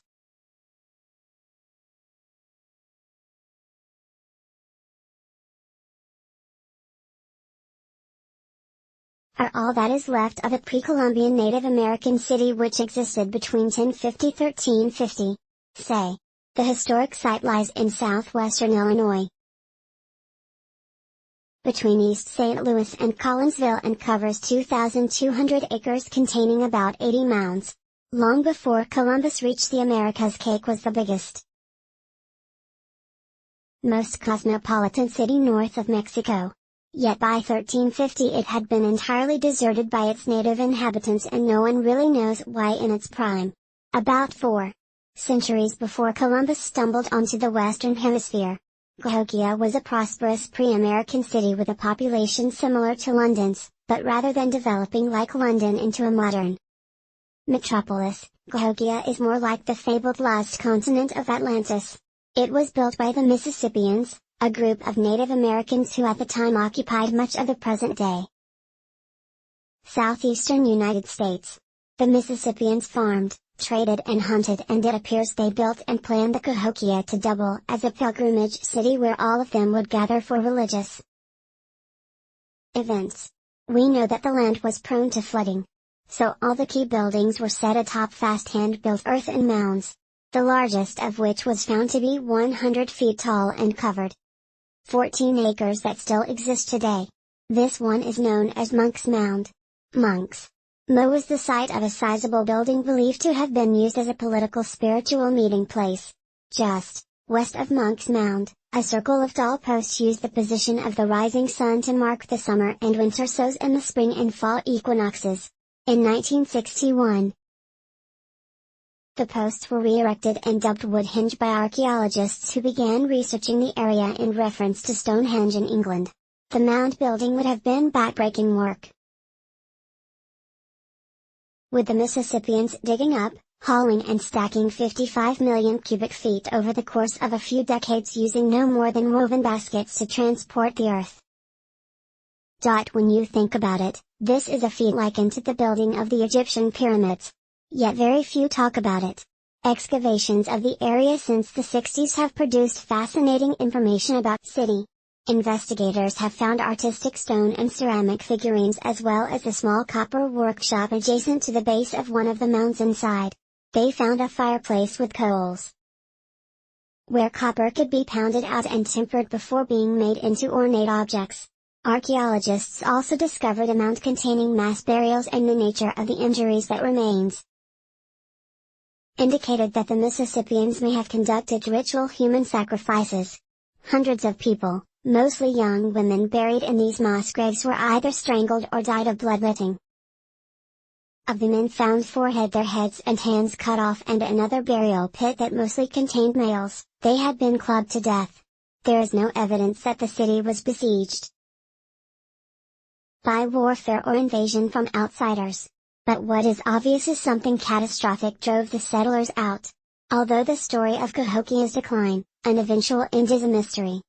Are all that is left of a pre-Columbian Native American city which existed between 1050–1350. Say. The historic site lies in southwestern Illinois, between East St. Louis and Collinsville, and covers 2,200 acres containing about 80 mounds. Long before Columbus reached the Americas, Cake was the biggest, most cosmopolitan city north of Mexico. Yet by 1350 it had been entirely deserted by its native inhabitants, and no one really knows why in its prime. About 4 centuries before Columbus stumbled onto the Western Hemisphere, Cahokia was a prosperous pre-American city with a population similar to London's, but rather than developing like London into a modern metropolis, Cahokia is more like the fabled lost continent of Atlantis. It was built by the Mississippians, a group of Native Americans who at the time occupied much of the present-day southeastern United States. The Mississippians farmed, traded and hunted, and it appears they built and planned the Cahokia to double as a pilgrimage city where all of them would gather for religious Events. We know that the land was prone to flooding. So all the key buildings were set atop fast hand-built earthen mounds, the largest of which was found to be 100 feet tall and covered 14 acres that still exist today. This one is known as Monk's Mound. Monk's Mo was the site of a sizable building believed to have been used as a political spiritual meeting place. Just west of Monk's Mound, a circle of tall posts used the position of the rising sun to mark the summer and winter solstices and the spring and fall equinoxes. In 1961, the posts were re-erected and dubbed Woodhenge by archaeologists who began researching the area in reference to Stonehenge in England. The mound building would have been backbreaking work, with the Mississippians digging up, hauling and stacking 55 million cubic feet over the course of a few decades using no more than woven baskets to transport the earth. When you think about it, this is a feat likened to the building of the Egyptian pyramids. Yet very few talk about it. Excavations of the area since the 60s have produced fascinating information about the city. Investigators have found artistic stone and ceramic figurines as well as a small copper workshop adjacent to the base of one of the mounds inside. They found a fireplace with coals, where copper could be pounded out and tempered before being made into ornate objects. Archaeologists also discovered a mound containing mass burials and the nature of the injuries that remains indicated that the Mississippians may have conducted ritual human sacrifices. Hundreds of people, mostly young women buried in these mass graves, were either strangled or died of bloodletting. Of the men found 4 had their heads and hands cut off, and another burial pit that mostly contained males. They had been clubbed to death. There is no evidence that the city was besieged by warfare or invasion from outsiders. But what is obvious is something catastrophic drove the settlers out. Although the story of Cahokia's decline, and eventual end is a mystery.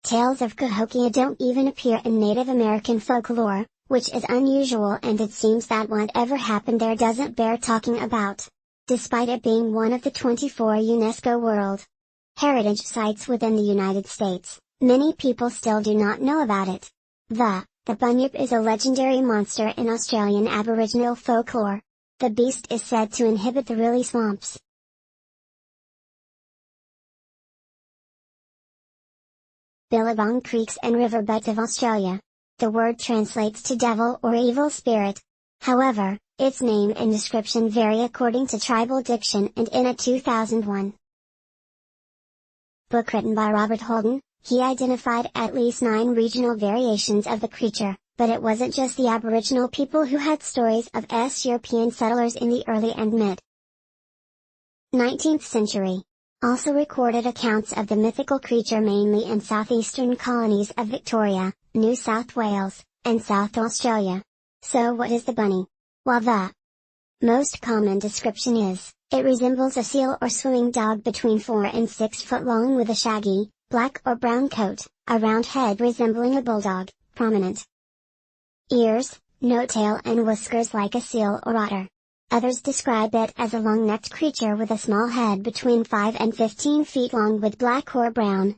Tales of Cahokia don't even appear in Native American folklore, which is unusual, and it seems that whatever happened there doesn't bear talking about. Despite it being one of the 24 UNESCO World Heritage Sites within the United States, many people still do not know about it. The bunyip is a legendary monster in Australian Aboriginal folklore. The beast is said to inhabit the Riley swamps, Billabong creeks and riverbeds of Australia. The word translates to devil or evil spirit. However, its name and description vary according to tribal diction, and in a 2001 book written by Robert Holden, he identified at least 9 regional variations of the creature, but it wasn't just the Aboriginal people who had stories of European settlers in the early and mid-19th century. Also recorded accounts of the mythical creature mainly in southeastern colonies of Victoria, New South Wales, and South Australia. So what is the bunny? Well, the most common description is, it resembles a seal or swimming dog between 4 and 6 foot long with a shaggy, black or brown coat, a round head resembling a bulldog, prominent ears, no tail and whiskers like a seal or otter. Others describe it as a long-necked creature with a small head between 5 and 15 feet long with black or brown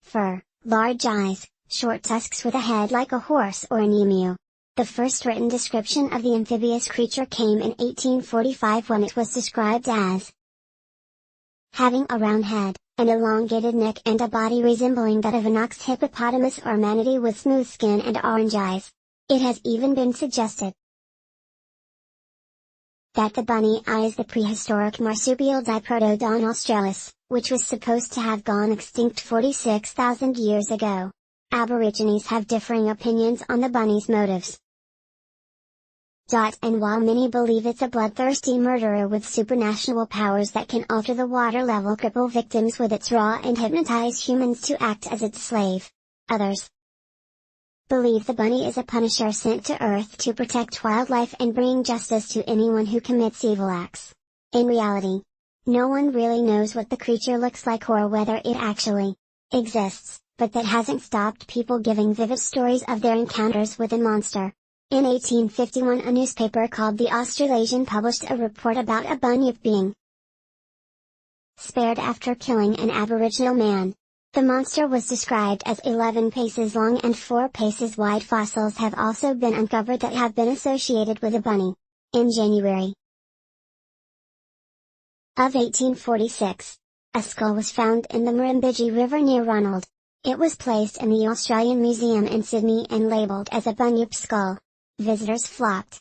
fur, large eyes, short tusks with a head like a horse or an emu. The first written description of the amphibious creature came in 1845 when it was described as having a round head, an elongated neck and a body resembling that of an ox, hippopotamus or manatee with smooth skin and orange eyes. It has even been suggested that the bunny eye is the prehistoric marsupial Diprotodon australis, which was supposed to have gone extinct 46,000 years ago. Aborigines have differing opinions on the bunny's motives. And while many believe it's a bloodthirsty murderer with supernatural powers that can alter the water level, cripple victims with its raw, and hypnotize humans to act as its slave, others believe the bunny is a punisher sent to Earth to protect wildlife and bring justice to anyone who commits evil acts. In reality, no one really knows what the creature looks like or whether it actually exists, but that hasn't stopped people giving vivid stories of their encounters with the monster. In 1851, a newspaper called the Australasian published a report about a bunyip being spared after killing an Aboriginal man. The monster was described as 11 paces long and 4 paces wide. Fossils have also been uncovered that have been associated with a bunny. In January of 1846, a skull was found in the Murrumbidgee River near Ronald. It was placed in the Australian Museum in Sydney and labelled as a bunyip skull. Visitors flocked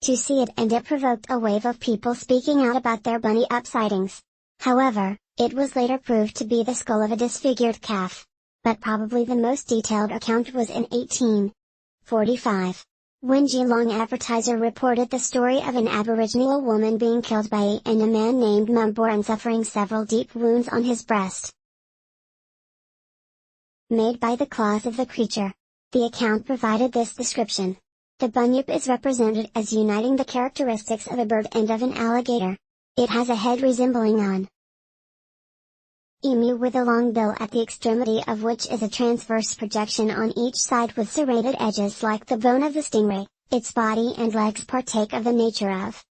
to see it, and it provoked a wave of people speaking out about their bunny-up sightings. However, it was later proved to be the skull of a disfigured calf. But probably the most detailed account was in 1845, when Geelong Advertiser reported the story of an Aboriginal woman being killed by a man named Mumbor and suffering several deep wounds on his breast, made by the claws of the creature. The account provided this description. The bunyip is represented as uniting the characteristics of a bird and of an alligator. It has a head resembling an emu with a long bill at the extremity of which is a transverse projection on each side with serrated edges like the bone of the stingray. Its body and legs partake of the nature of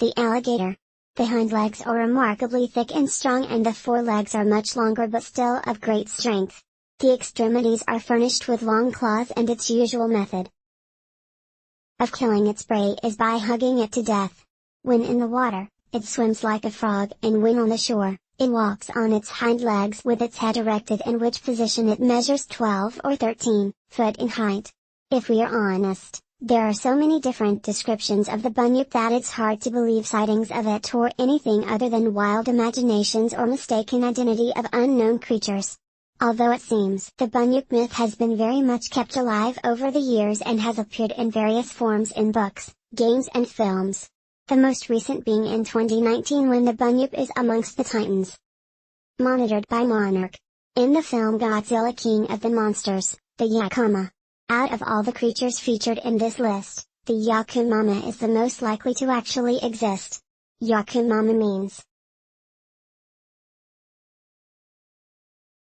the alligator. The hind legs are remarkably thick and strong, and the forelegs are much longer but still of great strength. The extremities are furnished with long claws, and its usual method of killing its prey is by hugging it to death. When in the water, it swims like a frog, and when on the shore, it walks on its hind legs with its head erected, in which position it measures 12 or 13 feet in height. If we are honest, there are so many different descriptions of the bunyip that it's hard to believe sightings of it or anything other than wild imaginations or mistaken identity of unknown creatures. Although it seems the bunyip myth has been very much kept alive over the years and has appeared in various forms in books, games and films. The most recent being in 2019, when the bunyip is amongst the titans monitored by Monarch. In the film Godzilla King of the Monsters, the Yakama. Out of all the creatures featured in this list, the Yakumama is the most likely to actually exist. Yakumama means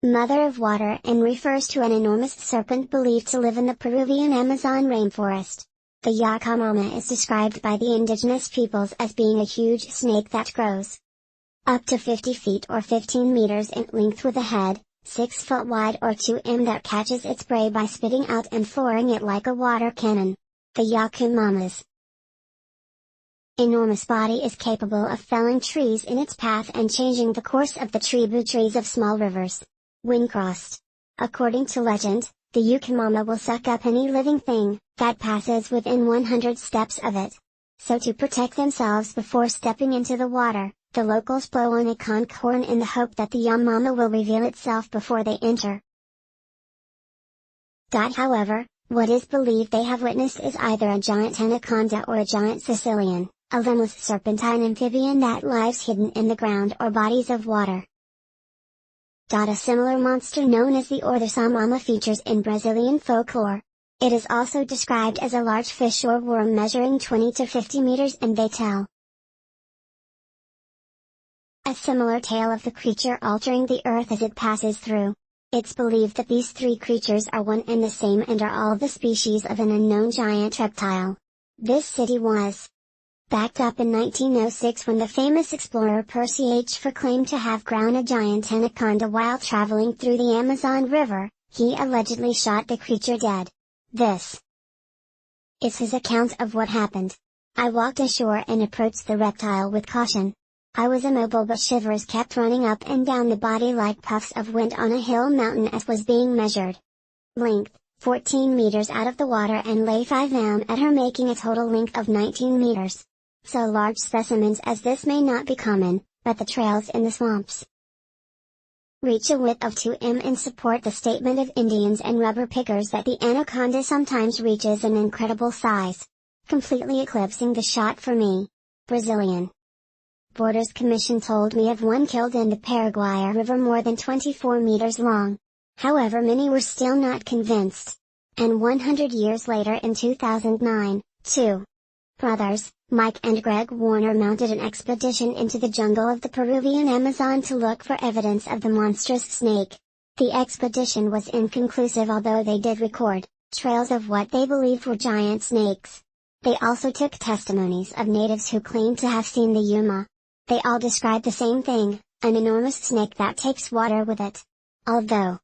Mother of Water and refers to an enormous serpent believed to live in the Peruvian Amazon rainforest. The Yakumama is described by the indigenous peoples as being a huge snake that grows up to 50 feet or 15 meters in length, with a head 6 foot wide or 2 m that catches its prey by spitting out and flooring it like a water cannon. The Yakumama's enormous body is capable of felling trees in its path and changing the course of the tributaries of small rivers when crossed. According to legend, the Yakumama will suck up any living thing that passes within 100 steps of it. So to protect themselves before stepping into the water, the locals blow on a conch horn in the hope that the Yamama will reveal itself before they enter. However, what is believed they have witnessed is either a giant anaconda or a giant Sicilian, a limbless serpentine amphibian that lies hidden in the ground or bodies of water. A similar monster known as the Orthosamama features in Brazilian folklore. It is also described as a large fish or worm measuring 20 to 50 meters, and they tell a similar tale of the creature altering the earth as it passes through. It's believed that these three creatures are one and the same and are all the species of an unknown giant reptile. This city was backed up in 1906 when the famous explorer Percy H. Fur claimed to have ground a giant anaconda while traveling through the Amazon River. He allegedly shot the creature dead. This is his account of what happened. I walked ashore and approached the reptile with caution. I was immobile, but shivers kept running up and down the body like puffs of wind on a hill mountain as was being measured. Length, 14 meters out of the water, and lay 5 m at her, making a total length of 19 meters. So large specimens as this may not be common, but the trails in the swamps reach a width of 2 m and support the statement of Indians and rubber pickers that the anaconda sometimes reaches an incredible size, completely eclipsing the shot for me. Brazilian Borders Commission told me of one killed in the Paraguay River more than 24 meters long. However, many were still not convinced. And 100 years later, in 2009, two brothers, Mike and Greg Warner, mounted an expedition into the jungle of the Peruvian Amazon to look for evidence of the monstrous snake. The expedition was inconclusive, although they did record trails of what they believed were giant snakes. They also took testimonies of natives who claimed to have seen the Yuma. They all described the same thing, an enormous snake that takes water with it. Although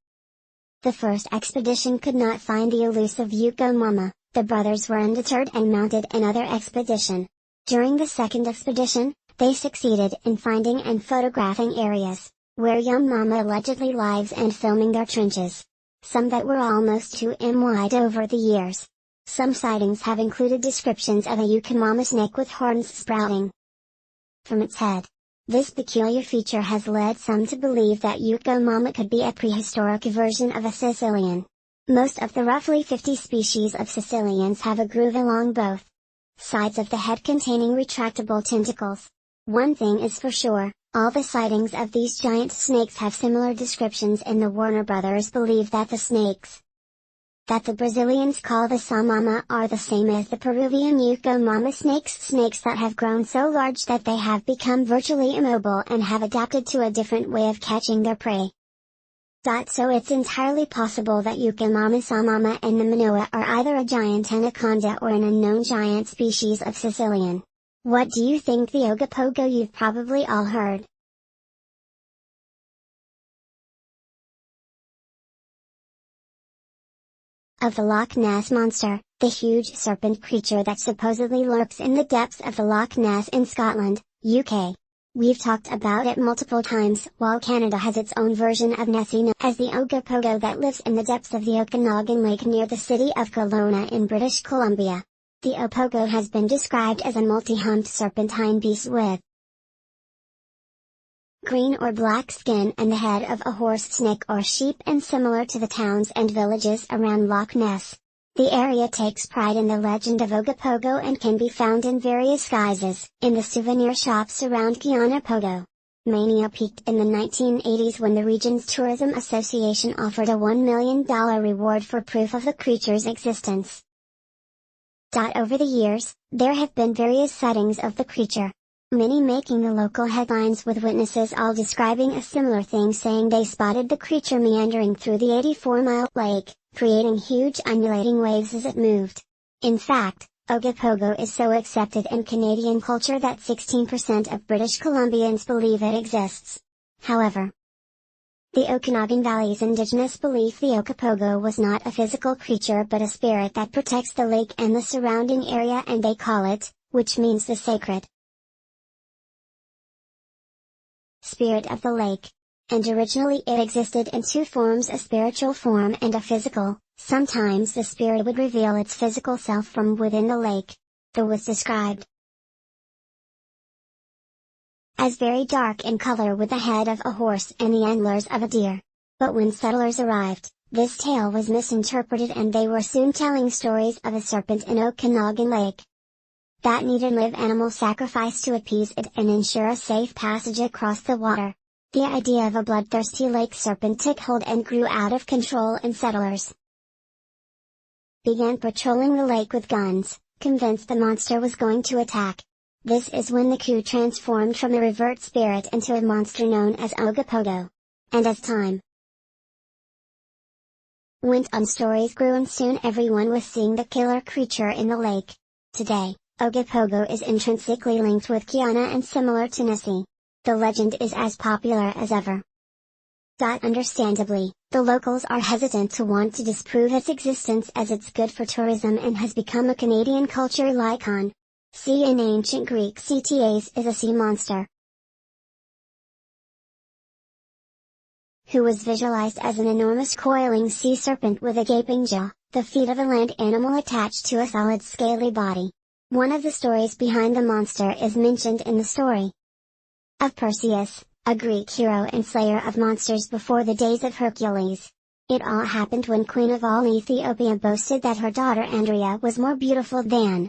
the first expedition could not find the elusive Yuko Mama, the brothers were undeterred and mounted another expedition. During the second expedition, they succeeded in finding and photographing areas where young Mama allegedly lives and filming their trenches. Some that were almost 2 wide over the years. Some sightings have included descriptions of a Yuko Mama snake with horns sprouting from its head. This peculiar feature has led some to believe that Yuko Mama could be a prehistoric version of a Sicilian. Most of the roughly 50 species of Sicilians have a groove along both sides of the head containing retractable tentacles. One thing is for sure, all the sightings of these giant snakes have similar descriptions, and the Warner brothers believe that the snakes that the Brazilians call the Samama are the same as the Peruvian Yuko Mama snakes that have grown so large that they have become virtually immobile and have adapted to a different way of catching their prey. So it's entirely possible that Yuko Mama Samama and the Manoa are either a giant anaconda or an unknown giant species of Sicilian. What do you think? The Ogopogo you've probably all heard of the Loch Ness Monster, the huge serpent creature that supposedly lurks in the depths of the Loch Ness in Scotland, UK. We've talked about it multiple times, while Canada has its own version of Nessie known as the Ogopogo that lives in the depths of the Okanagan Lake near the city of Kelowna in British Columbia. The Opogo has been described as a multi-humped serpentine beast with green or black skin and the head of a horse, snake or sheep, and similar to the towns and villages around Loch Ness. The area takes pride in the legend of Ogopogo and can be found in various guises in the souvenir shops around Kianapogo. Mania peaked in the 1980s when the region's tourism association offered a $1 million reward for proof of the creature's existence. Over the years, there have been various sightings of the creature, many making the local headlines, with witnesses all describing a similar thing, saying they spotted the creature meandering through the 84-mile lake, creating huge undulating waves as it moved. In fact, Ogopogo is so accepted in Canadian culture that 16% of British Columbians believe it exists. However, the Okanagan Valley's indigenous belief the Ogopogo was not a physical creature but a spirit that protects the lake and the surrounding area, and they call it, which means the sacred spirit of the lake. And originally it existed in two forms, a spiritual form and a physical. Sometimes the spirit would reveal its physical self from within the lake. The was described as very dark in color with the head of a horse and the antlers of a deer. But when settlers arrived, this tale was misinterpreted and they were soon telling stories of a serpent in Okanagan Lake that needed live animal sacrifice to appease it and ensure a safe passage across the water. The idea of a bloodthirsty lake serpent took hold and grew out of control, and settlers began patrolling the lake with guns, convinced the monster was going to attack. This is when the coup transformed from a revered spirit into a monster known as Ogopogo. And as time went on, stories grew and soon everyone was seeing the killer creature in the lake. Today, Ogopogo is intrinsically linked with Kiana and similar to Nessie. The legend is as popular as ever. Understandably, the locals are hesitant to want to disprove its existence as it's good for tourism and has become a Canadian cultural icon. See, in ancient Greek, Ctas is a sea monster who was visualized as an enormous coiling sea serpent with a gaping jaw, the feet of a land animal attached to a solid scaly body. One of the stories behind the monster is mentioned in the story of Perseus, a Greek hero and slayer of monsters before the days of Hercules. It all happened when Queen of all Ethiopia boasted that her daughter Andrea was more beautiful than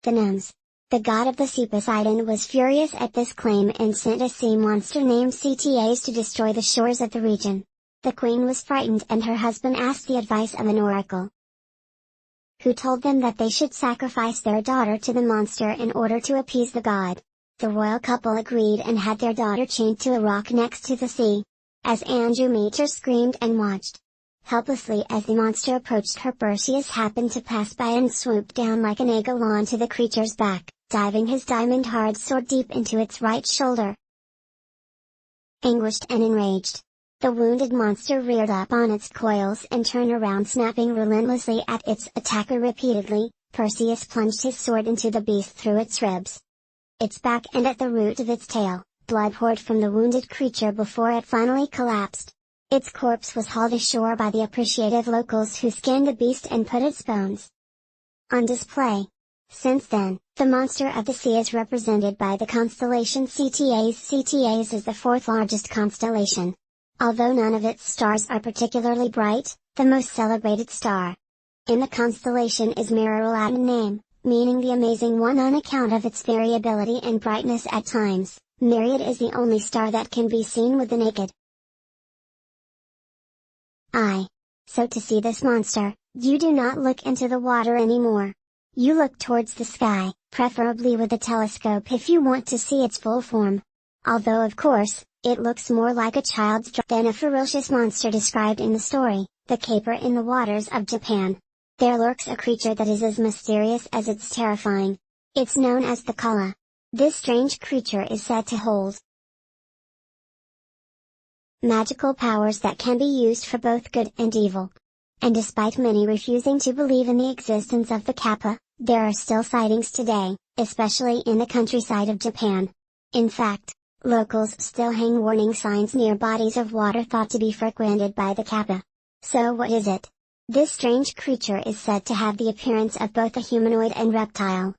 the gnomes. The god of the sea Poseidon was furious at this claim and sent a sea monster named Ctas to destroy the shores of the region. The queen was frightened and her husband asked the advice of an oracle, who told them that they should sacrifice their daughter to the monster in order to appease the god. The royal couple agreed and had their daughter chained to a rock next to the sea. As Andrometer screamed and watched helplessly as the monster approached her, Perseus happened to pass by and swooped down like an eagle onto the creature's back, diving his diamond-hard sword deep into its right shoulder. anguished and enraged. The wounded monster reared up on its coils and turned around, snapping relentlessly at its attacker repeatedly. Perseus plunged his sword into the beast through its ribs, its back and at the root of its tail. Blood poured from the wounded creature before it finally collapsed. Its corpse was hauled ashore by the appreciative locals, who skinned the beast and put its bones on display. Since then, the monster of the sea is represented by the constellation Cetus. Cetus is the fourth largest constellation. Although none of its stars are particularly bright, the most celebrated star in the constellation is Mira, a Latin name, meaning the amazing one on account of its variability and brightness at times. Myriad is the only star that can be seen with the naked eye. So to see this monster, you do not look into the water anymore. You look towards the sky, preferably with a telescope if you want to see its full form. Although of course, it looks more like a child's drawing than a ferocious monster described in the story, the caper in the waters of Japan. There lurks a creature that is as mysterious as it's terrifying. It's known as the Kala. This strange creature is said to hold magical powers that can be used for both good and evil. And despite many refusing to believe in the existence of the kappa, there are still sightings today, especially in the countryside of Japan. In fact, locals still hang warning signs near bodies of water thought to be frequented by the kappa. So what is it? This strange creature is said to have the appearance of both a humanoid and reptile,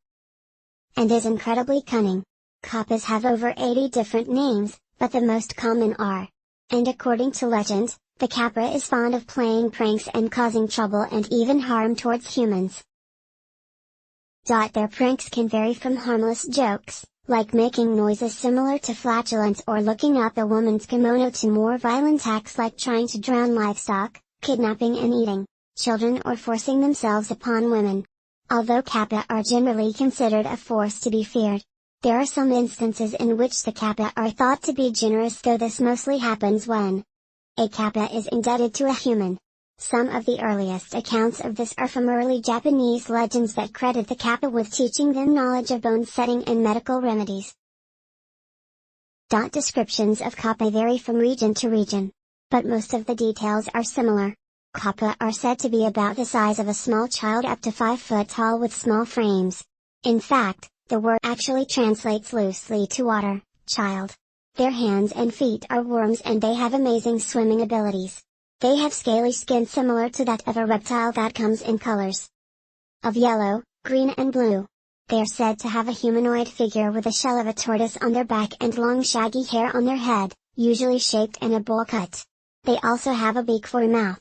and is incredibly cunning. Kappas have over 80 different names, but the most common are. And according to legend, the kappa is fond of playing pranks and causing trouble and even harm towards humans. Their pranks can vary from harmless jokes, like making noises similar to flatulence or looking up a woman's kimono, to more violent acts like trying to drown livestock, kidnapping and eating children, or forcing themselves upon women. Although kappa are generally considered a force to be feared, there are some instances in which the kappa are thought to be generous, though this mostly happens when a kappa is indebted to a human. Some of the earliest accounts of this are from early Japanese legends that credit the kappa with teaching them knowledge of bone setting and medical remedies. Descriptions of kappa vary from region to region, but most of the details are similar. Kappa are said to be about the size of a small child, up to 5 foot tall, with small frames. In fact, the word actually translates loosely to water child. Their hands and feet are worms, and they have amazing swimming abilities. They have scaly skin similar to that of a reptile that comes in colors of yellow, green and blue. They are said to have a humanoid figure with a shell of a tortoise on their back and long shaggy hair on their head, usually shaped in a bowl cut. They also have a beak for a mouth.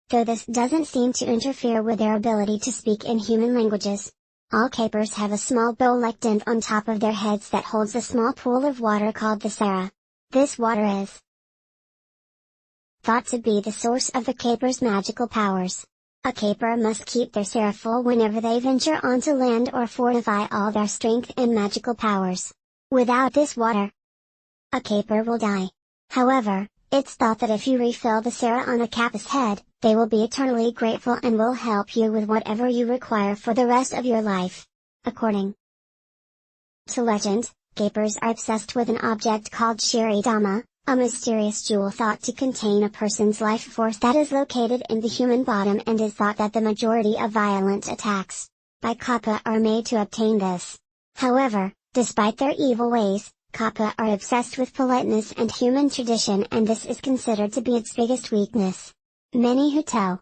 Though this doesn't seem to interfere with their ability to speak in human languages. All kappas have a small bowl-like dent on top of their heads that holds a small pool of water called the sara. This water is thought to be the source of the kappa's magical powers. A kappa must keep their sara full whenever they venture onto land or fortify all their strength and magical powers. Without this water, a kappa will die. However, it's thought that if you refill the sara on a kappa's head, they will be eternally grateful and will help you with whatever you require for the rest of your life. According to legend, kappas are obsessed with an object called shiridama, a mysterious jewel thought to contain a person's life force that is located in the human bottom, and is thought that the majority of violent attacks by kappa are made to obtain this. However, despite their evil ways, kappa are obsessed with politeness and human tradition, and this is considered to be its biggest weakness. Many who tell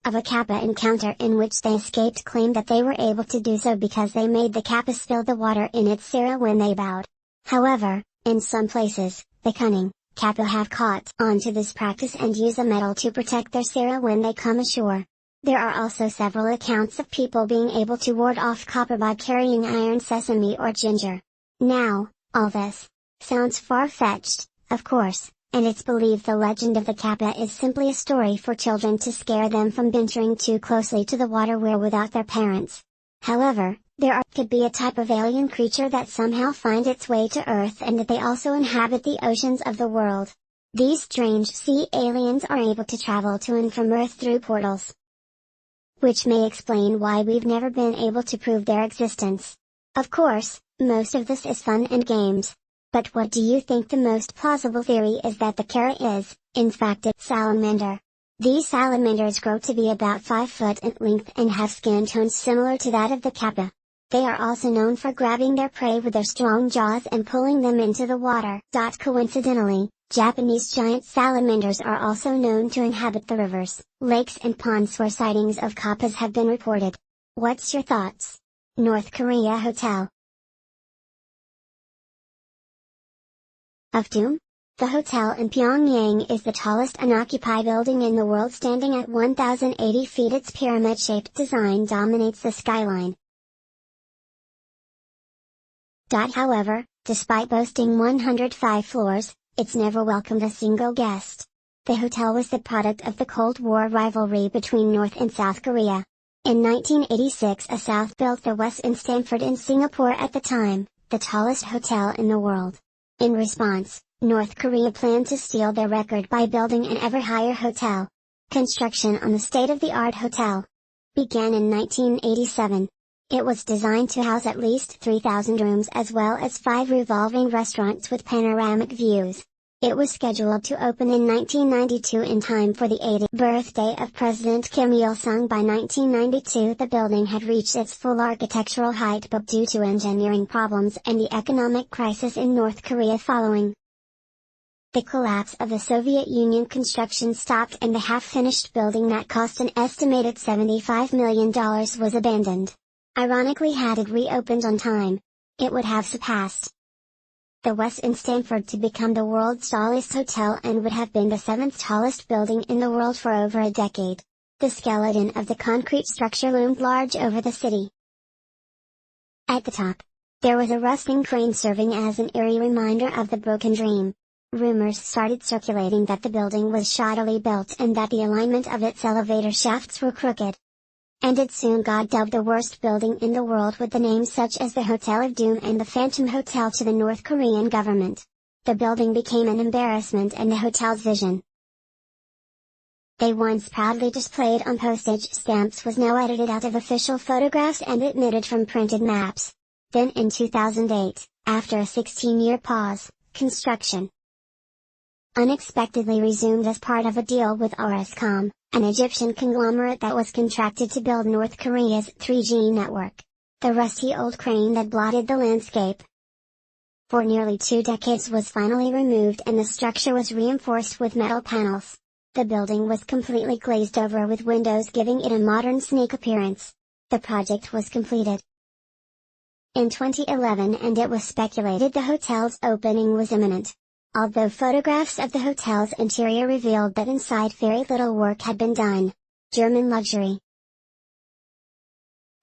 of a kappa encounter in which they escaped claim that they were able to do so because they made the kappa spill the water in its sara when they bowed. However, in some places, the cunning kappa have caught on to this practice and use a medal to protect their sara when they come ashore. There are also several accounts of people being able to ward off kappa by carrying iron sesame or ginger. Now, all this sounds far-fetched, of course, and it's believed the legend of the kappa is simply a story for children to scare them from venturing too closely to the water where without their parents. However, there could be a type of alien creature that somehow finds its way to Earth, and that they also inhabit the oceans of the world. These strange sea aliens are able to travel to and from Earth through portals, which may explain why we've never been able to prove their existence. Of course, most of this is fun and games, But what do you think the most plausible theory is that the Kara is, in fact, a salamander? These salamanders grow to be about 5 foot in length and have skin tones similar to that of the kappa. They are also known for grabbing their prey with their strong jaws and pulling them into the water. Coincidentally, Japanese giant salamanders are also known to inhabit the rivers, lakes and ponds where sightings of kappas have been reported. What's your thoughts? North Korea Hotel of Doom? The hotel in Pyongyang is the tallest unoccupied building in the world, standing at 1,080 feet. Its pyramid-shaped design dominates the skyline. However, despite boasting 105 floors, it's never welcomed a single guest. The hotel was the product of the Cold War rivalry between North and South Korea. In 1986, a South built the Westin Stanford in Singapore, at the time, the tallest hotel in the world. In response, North Korea planned to steal their record by building an ever higher hotel. Construction on the state-of-the-art hotel began in 1987. It was designed to house at least 3,000 rooms as well as 5 revolving restaurants with panoramic views. It was scheduled to open in 1992 in time for the 80th birthday of President Kim Il-sung. By 1992 the building had reached its full architectural height, but due to engineering problems and the economic crisis in North Korea following the collapse of the Soviet Union, construction stopped and the half-finished building that cost an estimated $75 million was abandoned. Ironically, had it reopened on time, it would have surpassed the Westin Stanford to become the world's tallest hotel and would have been the 7th tallest building in the world for over a decade. The skeleton of the concrete structure loomed large over the city. At the top, there was a rusting crane serving as an eerie reminder of the broken dream. Rumors started circulating that the building was shoddily built and that the alignment of its elevator shafts were crooked. And it soon got dubbed the worst building in the world, with the names such as the Hotel of Doom and the Phantom Hotel to the North Korean government. The building became an embarrassment and the hotel's vision, they once proudly displayed on postage stamps, was now edited out of official photographs and omitted from printed maps. Then in 2008, after a 16-year pause, construction unexpectedly resumed as part of a deal with Orascom, an Egyptian conglomerate that was contracted to build North Korea's 3G network. The rusty old crane that blotted the landscape for nearly 2 decades was finally removed and the structure was reinforced with metal panels. The building was completely glazed over with windows, giving it a modern snake appearance. The project was completed in 2011 and it was speculated the hotel's opening was imminent. Although photographs of the hotel's interior revealed that inside very little work had been done. German luxury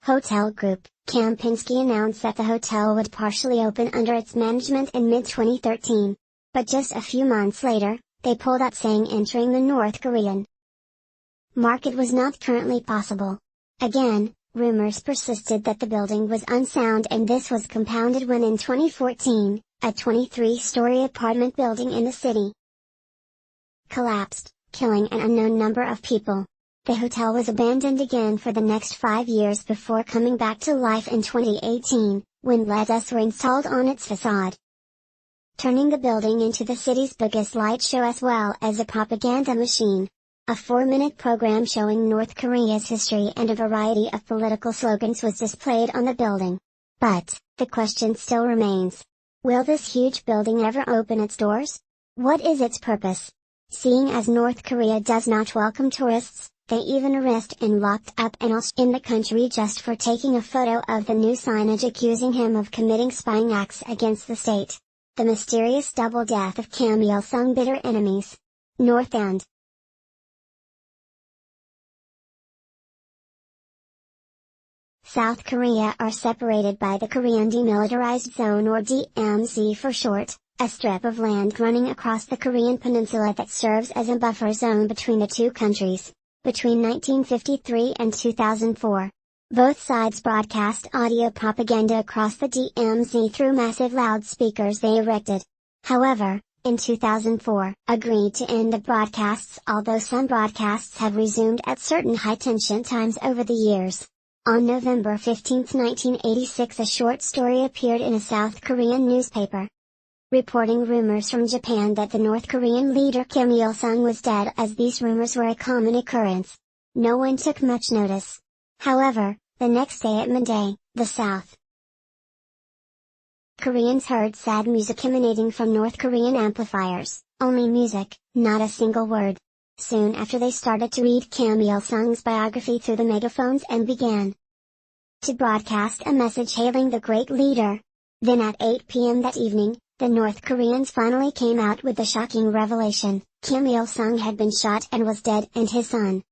hotel group, Kempinski, announced that the hotel would partially open under its management in mid-2013. But just a few months later, they pulled out, saying entering the North Korean market was not currently possible. Again, rumors persisted that the building was unsound, and this was compounded when in 2014, a 23-story apartment building in the city collapsed, killing an unknown number of people. The hotel was abandoned again for the next 5 years before coming back to life in 2018, when LEDs were installed on its facade, turning the building into the city's biggest light show as well as a propaganda machine. A 4-minute program showing North Korea's history and a variety of political slogans was displayed on the building. But, the question still remains. Will this huge building ever open its doors? What is its purpose? Seeing as North Korea does not welcome tourists, they even arrest and locked up an Aus in the country just for taking a photo of the new signage accusing him of committing spying acts against the state. The mysterious double death of Kim Il-sung, bitter enemies. North and South Korea are separated by the Korean Demilitarized Zone, or DMZ for short, a strip of land running across the Korean peninsula that serves as a buffer zone between the two countries. Between 1953 and 2004, both sides broadcast audio propaganda across the DMZ through massive loudspeakers they erected. However, in 2004, agreed to end the broadcasts, although some broadcasts have resumed at certain high-tension times over the years. On November 15, 1986, a short story appeared in a South Korean newspaper. reporting rumors from Japan that the North Korean leader Kim Il-sung was dead, as these rumors were a common occurrence. No one took much notice. However, the next day at midday, the South Koreans heard sad music emanating from North Korean amplifiers, only music, not a single word. Soon after, they started to read Kim Il-sung's biography through the megaphones and began to broadcast a message hailing the great leader. Then at 8 p.m. that evening, the North Koreans finally came out with the shocking revelation: Kim Il-sung had been shot and was dead, and his son,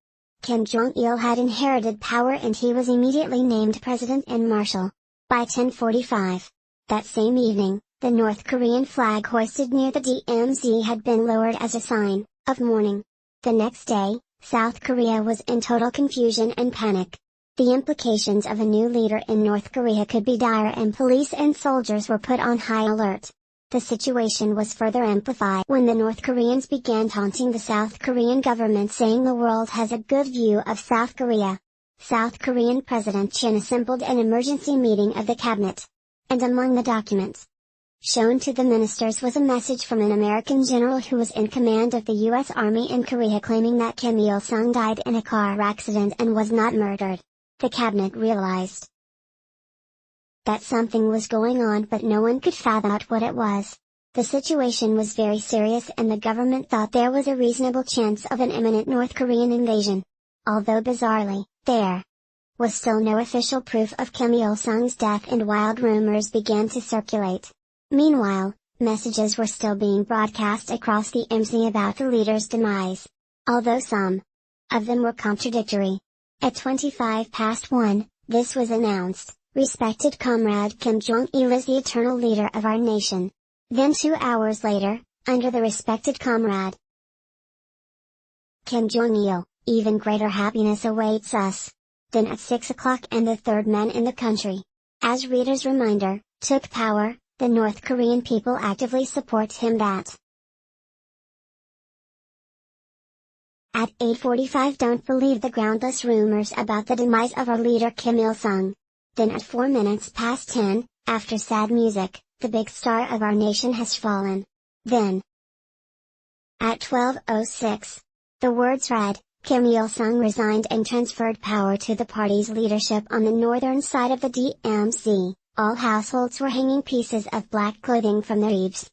Kim Jong-il, had inherited power, and he was immediately named president and marshal. By 10:45 that same evening, the North Korean flag hoisted near the DMZ had been lowered as a sign of mourning. The next day, South Korea was in total confusion and panic. The implications of a new leader in North Korea could be dire, and police and soldiers were put on high alert. The situation was further amplified when the North Koreans began taunting the South Korean government, saying the world has a good view of South Korea. South Korean President Chin assembled an emergency meeting of the cabinet. And among the documents shown to the ministers was a message from an American general who was in command of the U.S. Army in Korea, claiming that Kim Il-sung died in a car accident and was not murdered. The cabinet realized that something was going on, but no one could fathom out what it was. The situation was very serious, and the government thought there was a reasonable chance of an imminent North Korean invasion. Although bizarrely, there was still no official proof of Kim Il-sung's death, and wild rumors began to circulate. Meanwhile, messages were still being broadcast across the DMZ about the leader's demise, although some of them were contradictory. At 1:25, this was announced: "Respected Comrade Kim Jong-il is the eternal leader of our nation." Then 2 hours later, under the "Respected Comrade Kim Jong-il, even greater happiness awaits us." Then at 6 o'clock, and the third man in the country, as reader's reminder, took power, the North Korean people actively support him. That at 8:45, don't believe the groundless rumors about the demise of our leader Kim Il-sung. Then at 10:04, after sad music, the big star of our nation has fallen. Then at 12:06, the words read: Kim Il-sung resigned and transferred power to the party's leadership on the northern side of the DMZ. All households were hanging pieces of black clothing from their eaves,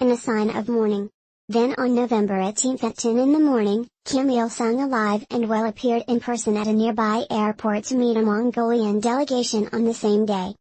in a sign of mourning. Then on November 18 at 10 in the morning, Kim Il-sung, alive and well, appeared in person at a nearby airport to meet a Mongolian delegation on the same day.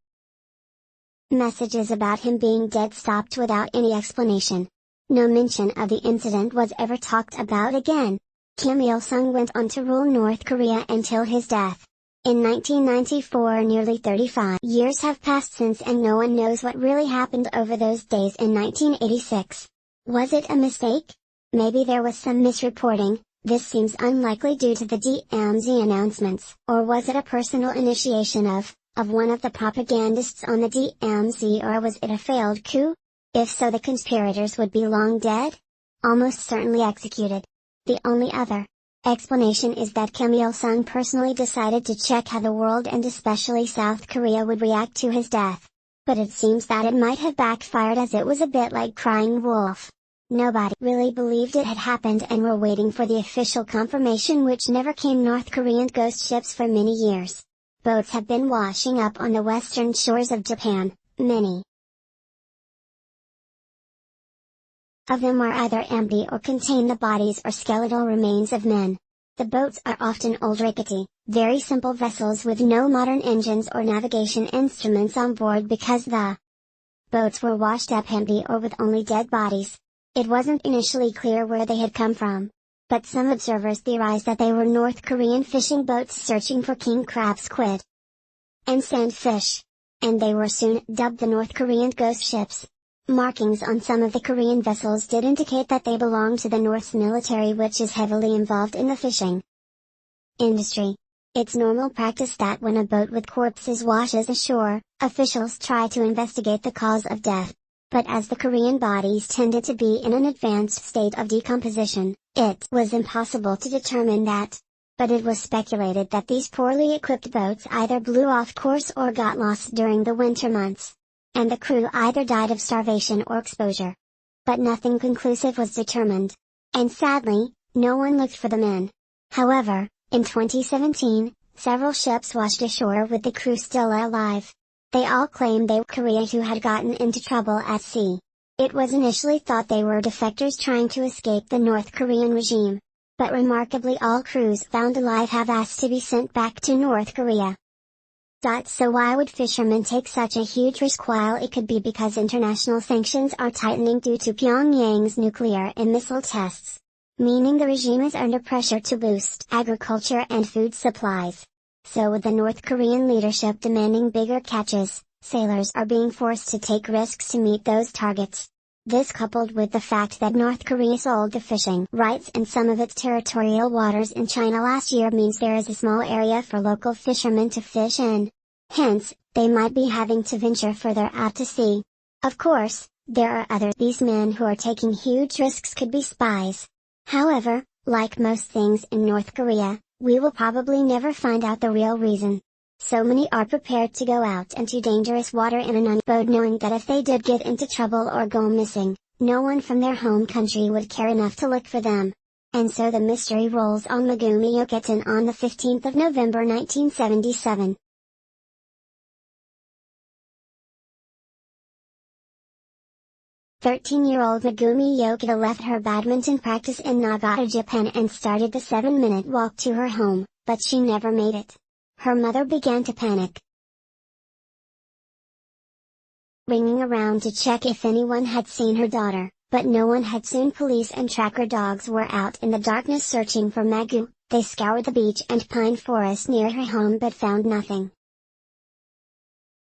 Messages about him being dead stopped without any explanation. No mention of the incident was ever talked about again. Kim Il-sung went on to rule North Korea until his death in 1994. Nearly 35 years have passed since, and no one knows what really happened over those days in 1986. Was it a mistake? Maybe there was some misreporting. This seems unlikely due to the DMZ announcements. Or was it a personal initiation of one of the propagandists on the DMZ, or was it a failed coup? If so, the conspirators would be long dead, almost certainly executed. The only other explanation is that Kim Il-sung personally decided to check how the world, and especially South Korea, would react to his death. But it seems that it might have backfired, as it was a bit like crying wolf. Nobody really believed it had happened and were waiting for the official confirmation, which never came. North Korean ghost ships for many years. Boats have been washing up on the western shores of Japan. Many of them are either empty or contain the bodies or skeletal remains of men. The boats are often old, rickety, very simple vessels with no modern engines or navigation instruments on board, because the boats were washed up empty or with only dead bodies. It wasn't initially clear where they had come from, but some observers theorized that they were North Korean fishing boats searching for king crab, squid, and sandfish. And they were soon dubbed the North Korean ghost ships. Markings on some of the Korean vessels did indicate that they belonged to the North's military, which is heavily involved in the fishing industry. It's normal practice that when a boat with corpses washes ashore, officials try to investigate the cause of death. But as the Korean bodies tended to be in an advanced state of decomposition, it was impossible to determine that. But it was speculated that these poorly equipped boats either blew off course or got lost during the winter months. and the crew either died of starvation or exposure. But nothing conclusive was determined. And sadly, no one looked for the men. However, in 2017, several ships washed ashore with the crew still alive. They all claimed they were Koreans who had gotten into trouble at sea. It was initially thought they were defectors trying to escape the North Korean regime. But remarkably all crews found alive have asked to be sent back to North Korea. So why would fishermen take such a huge risk? While it could be because international sanctions are tightening due to Pyongyang's nuclear and missile tests, meaning the regime is under pressure to boost agriculture and food supplies. So with the North Korean leadership demanding bigger catches, sailors are being forced to take risks to meet those targets. This coupled with the fact that North Korea sold the fishing rights in some of its territorial waters in China last year means there is a small area for local fishermen to fish in. Hence, they might be having to venture further out to sea. Of course, there are others. These men who are taking huge risks could be spies. However, like most things in North Korea, we will probably never find out the real reason. So many are prepared to go out into dangerous water in an unboat knowing that if they did get into trouble or go missing, no one from their home country would care enough to look for them. And so the mystery rolls on. Megumi Yokuten on the 15th of November 1977. 13-year-old Megumi Yokita left her badminton practice in Nagata, Japan and started the 7-minute walk to her home, but she never made it. Her mother began to panic, ringing around to check if anyone had seen her daughter, but no one had. Soon police and tracker dogs were out in the darkness searching for Megu. They scoured the beach and pine forest near her home but found nothing.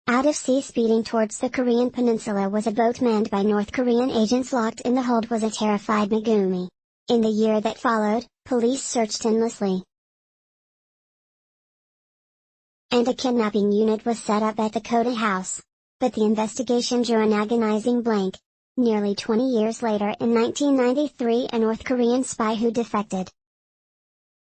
Out of sea speeding towards the Korean peninsula was a boat manned by North Korean agents. Locked in the hold was a terrified Megumi. In the year that followed, police searched endlessly, and a kidnapping unit was set up at the Koda house. But the investigation drew an agonizing blank. Nearly 20 years later in 1993 a North Korean spy who defected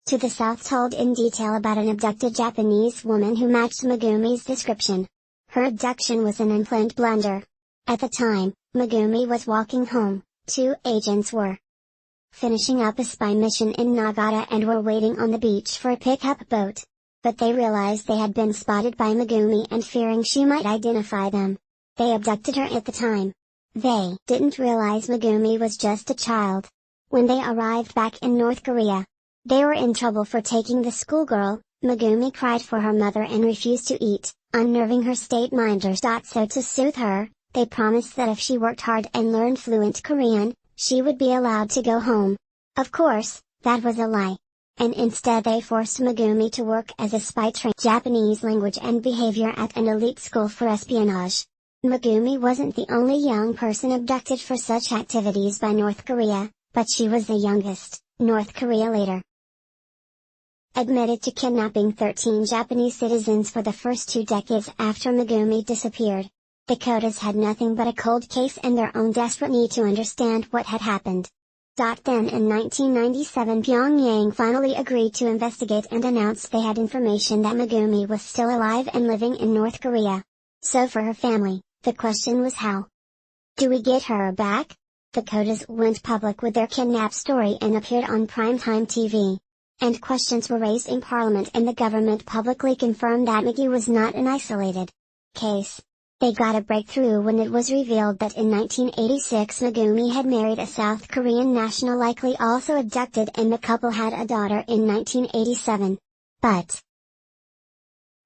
to the South told in detail about an abducted Japanese woman who matched Megumi's description. Her abduction was an unplanned blunder. At the time, Megumi was walking home. 2 agents were finishing up a spy mission in Nagata and were waiting on the beach for a pickup boat. But they realized they had been spotted by Megumi and fearing she might identify them, they abducted her at the time. They didn't realize Megumi was just a child. When they arrived back in North Korea, they were in trouble for taking the schoolgirl. Megumi cried for her mother and refused to eat, unnerving her state-minders. So to soothe her, they promised that if she worked hard and learned fluent Korean, she would be allowed to go home. Of course, that was a lie. And instead they forced Megumi to work as a spy trained Japanese language and behavior at an elite school for espionage. Megumi wasn't the only young person abducted for such activities by North Korea, but she was the youngest. North Korea later admitted to kidnapping 13 Japanese citizens for the first 2 decades after Megumi disappeared. The Kodas had nothing but a cold case and their own desperate need to understand what had happened. Then in 1997 Pyongyang finally agreed to investigate and announced they had information that Megumi was still alive and living in North Korea. So for her family, the question was how do we get her back? The Kodas went public with their kidnap story and appeared on primetime TV. And questions were raised in Parliament and the government publicly confirmed that Megumi was not an isolated case. They got a breakthrough when it was revealed that in 1986 Megumi had married a South Korean national likely also abducted and the couple had a daughter in 1987. But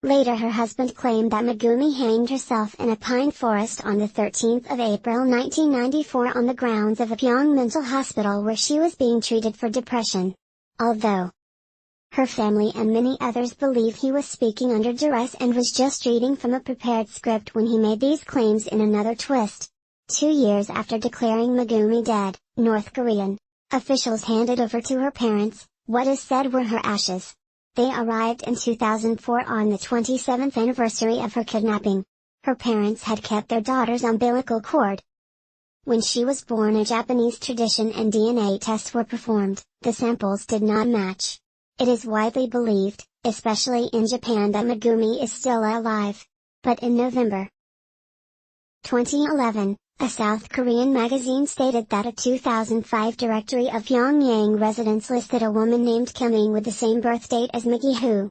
later her husband claimed that Megumi hanged herself in a pine forest on the 13th of April 1994 on the grounds of a Pyong mental hospital where she was being treated for depression. Although her family and many others believe he was speaking under duress and was just reading from a prepared script when he made these claims. In another twist, 2 years after declaring Megumi dead, North Korean officials handed over to her parents what is said were her ashes. They arrived in 2004 on the 27th anniversary of her kidnapping. Her parents had kept their daughter's umbilical cord. When she was born, a Japanese tradition and DNA tests were performed. The samples did not match. It is widely believed, especially in Japan, that Megumi is still alive. But in November 2011, a South Korean magazine stated that a 2005 directory of Pyongyang residents listed a woman named Kim Il with the same birth date as Maggie who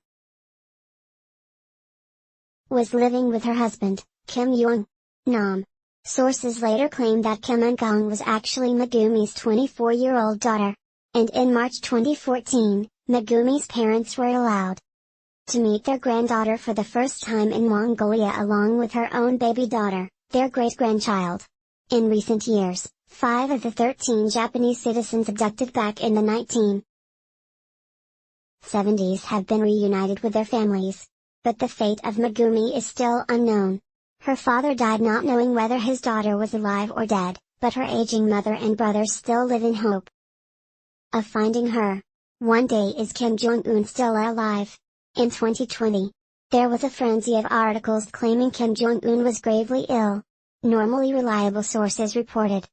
was living with her husband, Kim Young-nam. Sources later claimed that Kim Il was actually Megumi's 24-year-old daughter. And in March 2014, Megumi's parents were allowed to meet their granddaughter for the first time in Mongolia along with her own baby daughter, their great-grandchild. In recent years, 5 of the 13 Japanese citizens abducted back in the 1970s have been reunited with their families. But the fate of Megumi is still unknown. Her father died not knowing whether his daughter was alive or dead, but her aging mother and brothers still live in hope of finding her. One day, is Kim Jong-un still alive? In 2020, there was a frenzy of articles claiming Kim Jong-un was gravely ill. Normally reliable sources reported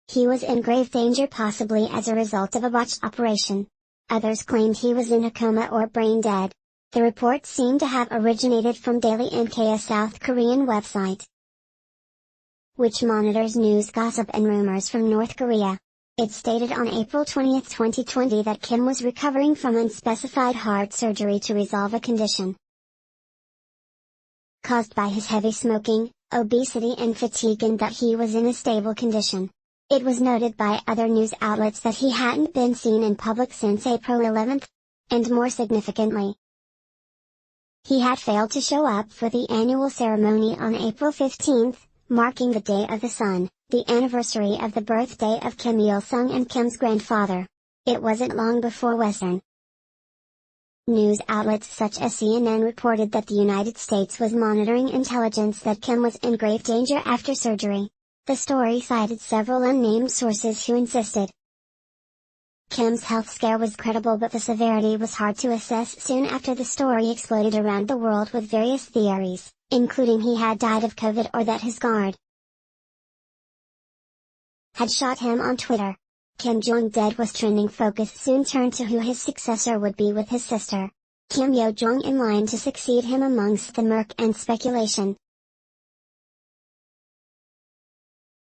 he was in grave danger, possibly as a result of a botched operation. Others claimed he was in a coma or brain dead. The reports seem to have originated from Daily NK, a South Korean website which monitors news, gossip and rumors from North Korea. It stated on April 20, 2020 that Kim was recovering from unspecified heart surgery to resolve a condition caused by his heavy smoking, obesity and fatigue, and that he was in a stable condition. It was noted by other news outlets that he hadn't been seen in public since April 11, and more significantly, he had failed to show up for the annual ceremony on April 15, marking the Day of the Sun, the anniversary of the birthday of Kim Il-sung and Kim's grandfather. It wasn't long before Western news outlets such as CNN reported that the United States was monitoring intelligence that Kim was in grave danger after surgery. The story cited several unnamed sources who insisted Kim's health scare was credible, but the severity was hard to assess. Soon after, the story exploded around the world with various theories, including he had died of COVID or that his guard had shot him on Twitter. Kim Jong dead was trending. Focus soon turned to who his successor would be, with his sister, Kim Yo Jong, in line to succeed him amongst the murk and speculation.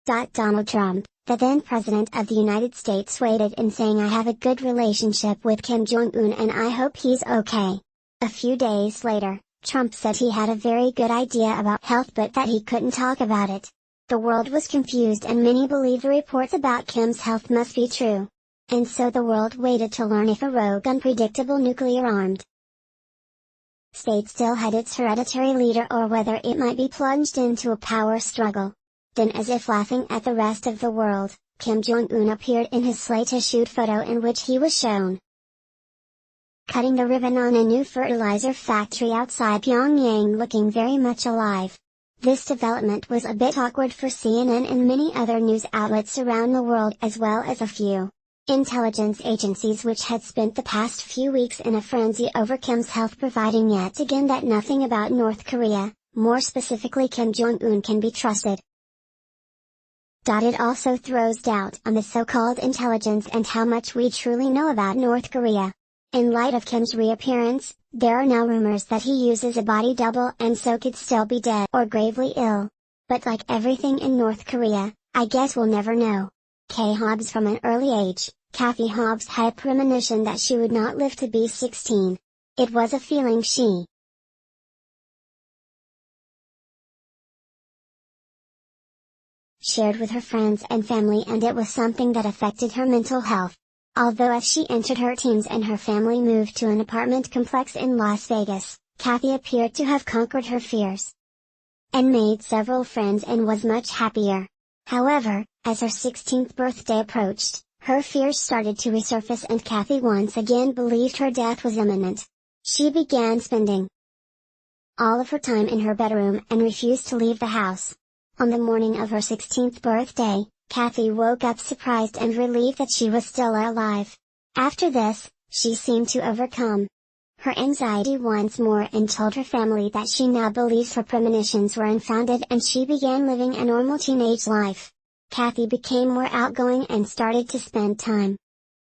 Donald Trump, the then President of the United States, weighed in saying, "I have a good relationship with Kim Jong-un and I hope he's okay." A few days later, Trump said he had a very good idea about health but that he couldn't talk about it. The world was confused and many believed the reports about Kim's health must be true. And so the world waited to learn if a rogue, unpredictable nuclear-armed state still had its hereditary leader or whether it might be plunged into a power struggle. Then, as if laughing at the rest of the world, Kim Jong-un appeared in his slate-issued photo in which he was shown cutting the ribbon on a new fertilizer factory outside Pyongyang, looking very much alive. This development was a bit awkward for CNN and many other news outlets around the world, as well as a few intelligence agencies which had spent the past few weeks in a frenzy over Kim's health, providing yet again that nothing about North Korea, more specifically Kim Jong-un, can be trusted. It also throws doubt on the so-called intelligence and how much we truly know about North Korea. In light of Kim's reappearance, there are now rumors that he uses a body double and so could still be dead or gravely ill. But like everything in North Korea, I guess we'll never know. Kay Hobbs. From an early age, Kathy Hobbs had a premonition that she would not live to be 16. It was a feeling she shared with her friends and family, and it was something that affected her mental health. Although as she entered her teens and her family moved to an apartment complex in Las Vegas, Kathy appeared to have conquered her fears and made several friends and was much happier. However, as her 16th birthday approached, her fears started to resurface and Kathy once again believed her death was imminent. She began spending all of her time in her bedroom and refused to leave the house. On the morning of her 16th birthday, Kathy woke up surprised and relieved that she was still alive. After this, she seemed to overcome her anxiety once more and told her family that she now believes her premonitions were unfounded, and she began living a normal teenage life. Kathy became more outgoing and started to spend time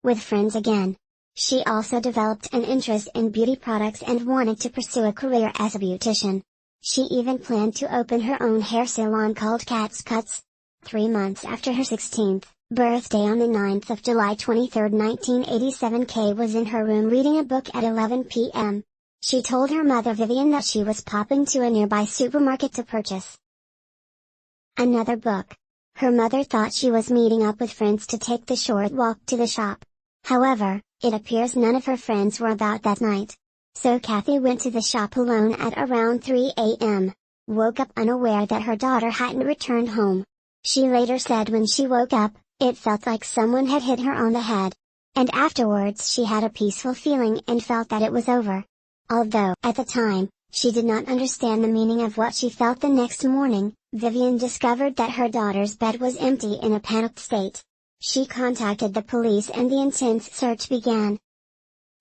with friends again. She also developed an interest in beauty products and wanted to pursue a career as a beautician. She even planned to open her own hair salon called Cat's Cuts. 3 months after her 16th birthday on the 9th of July 23, 1987, Kay was in her room reading a book at 11 p.m. She told her mother Vivian that she was popping to a nearby supermarket to purchase another book. Her mother thought she was meeting up with friends to take the short walk to the shop. However, it appears none of her friends were about that night. So Kathy went to the shop alone at around 3 a.m. Woke up unaware that her daughter hadn't returned home. She later said when she woke up, it felt like someone had hit her on the head. And afterwards she had a peaceful feeling and felt that it was over. Although, at the time, she did not understand the meaning of what she felt the next morning, Vivian discovered that her daughter's bed was empty in a panicked state. She contacted the police and the intense search began.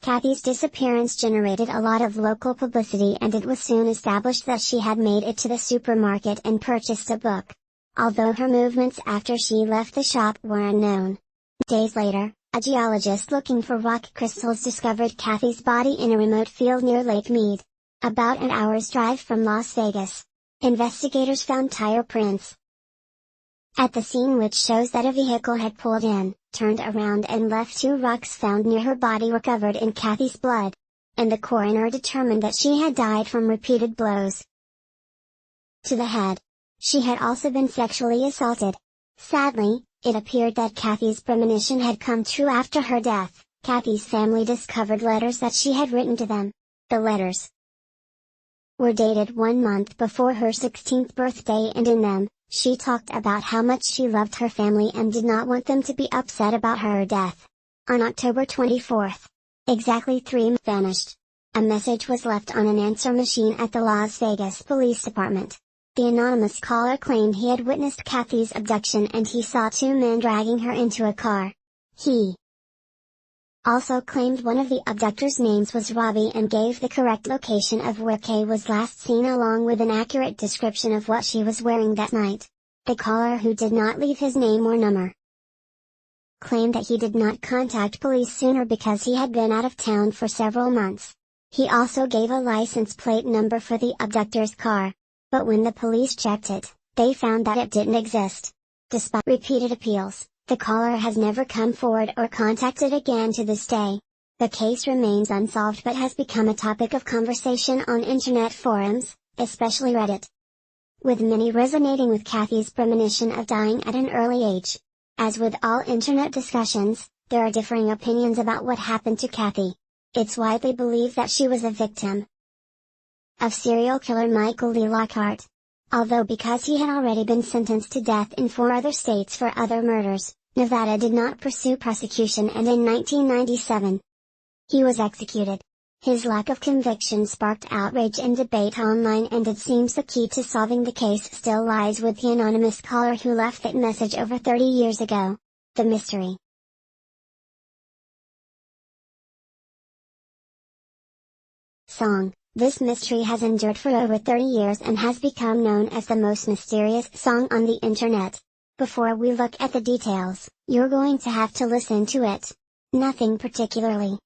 Kathy's disappearance generated a lot of local publicity and it was soon established that she had made it to the supermarket and purchased a book. Although her movements after she left the shop were unknown. Days later, a geologist looking for rock crystals discovered Kathy's body in a remote field near Lake Mead. About an hour's drive from Las Vegas. Investigators found tire prints at the scene which shows that a vehicle had pulled in, turned around and left 2 rocks found near her body were covered in Kathy's blood. And the coroner determined that she had died from repeated blows to the head. She had also been sexually assaulted. Sadly, it appeared that Kathy's premonition had come true after her death. Kathy's family discovered letters that she had written to them. The letters were dated 1 month before her 16th birthday and in them, she talked about how much she loved her family and did not want them to be upset about her death. On October 24, exactly 3 months vanished. A message was left on an answer machine at the Las Vegas Police Department. The anonymous caller claimed he had witnessed Kathy's abduction and he saw 2 men dragging her into a car. He also claimed one of the abductors' names was Robbie and gave the correct location of where Kay was last seen along with an accurate description of what she was wearing that night. The caller, who did not leave his name or number, claimed that he did not contact police sooner because he had been out of town for several months. He also gave a license plate number for the abductor's car. But when the police checked it, they found that it didn't exist. Despite repeated appeals, the caller has never come forward or contacted again to this day. The case remains unsolved but has become a topic of conversation on internet forums, especially Reddit, with many resonating with Kathy's premonition of dying at an early age. As with all internet discussions, there are differing opinions about what happened to Kathy. It's widely believed that she was a victim of serial killer Michael Lee Lockhart. Although because he had already been sentenced to death in 4 other states for other murders, Nevada did not pursue prosecution and in 1997, he was executed. His lack of conviction sparked outrage and debate online and it seems the key to solving the case still lies with the anonymous caller who left that message over 30 years ago. The mystery song. This mystery has endured for over 30 years and has become known as the most mysterious song on the internet. Before we look at the details, you're going to have to listen to it. Nothing particularly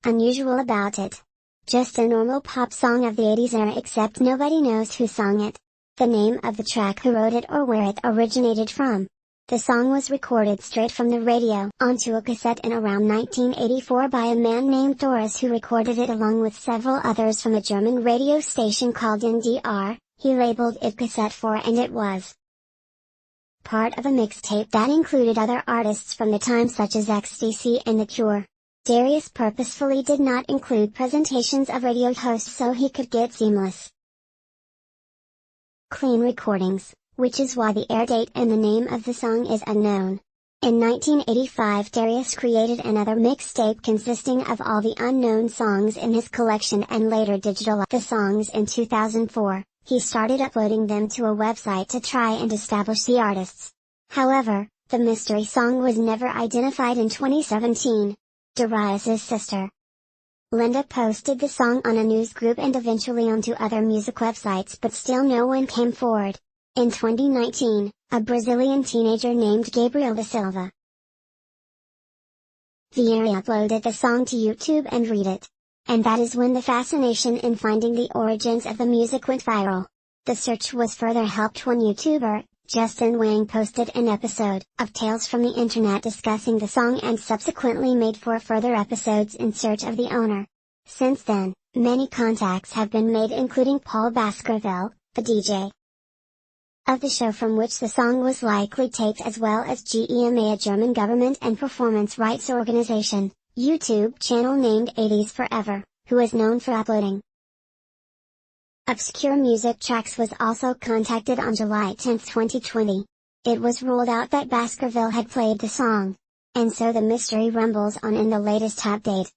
unusual about it. Just a normal pop song of the 80s era except nobody knows who sung it, the name of the track, who wrote it, or where it originated from. The song was recorded straight from the radio onto a cassette in around 1984 by a man named Thoris, who recorded it along with several others from a German radio station called NDR. He labeled it Cassette 4 and it was part of a mixtape that included other artists from the time such as XTC and The Cure. Darius purposefully did not include presentations of radio hosts so he could get seamless, clean recordings, which is why the air date and the name of the song is unknown. In 1985, Darius created another mixtape consisting of all the unknown songs in his collection and later digitalized the songs in 2004. He started uploading them to a website to try and establish the artists. However, the mystery song was never identified in 2017. Darius's sister, Linda, posted the song on a news group and eventually onto other music websites, but still no one came forward. In 2019, a Brazilian teenager named Gabriel da Silva Vieira uploaded the song to YouTube and read it. And that is when the fascination in finding the origins of the music went viral. The search was further helped when YouTuber Justin Wang posted an episode of Tales from the Internet discussing the song and subsequently made 4 further episodes in search of the owner. Since then, many contacts have been made, including Paul Baskerville, the DJ of the show from which the song was likely taped, as well as GEMA, a German government and performance rights organization, YouTube channel named 80s Forever, who is known for uploading obscure music tracks, was also contacted on July 10, 2020. It was ruled out that Baskerville had played the song. And so the mystery rumbles on in the latest update.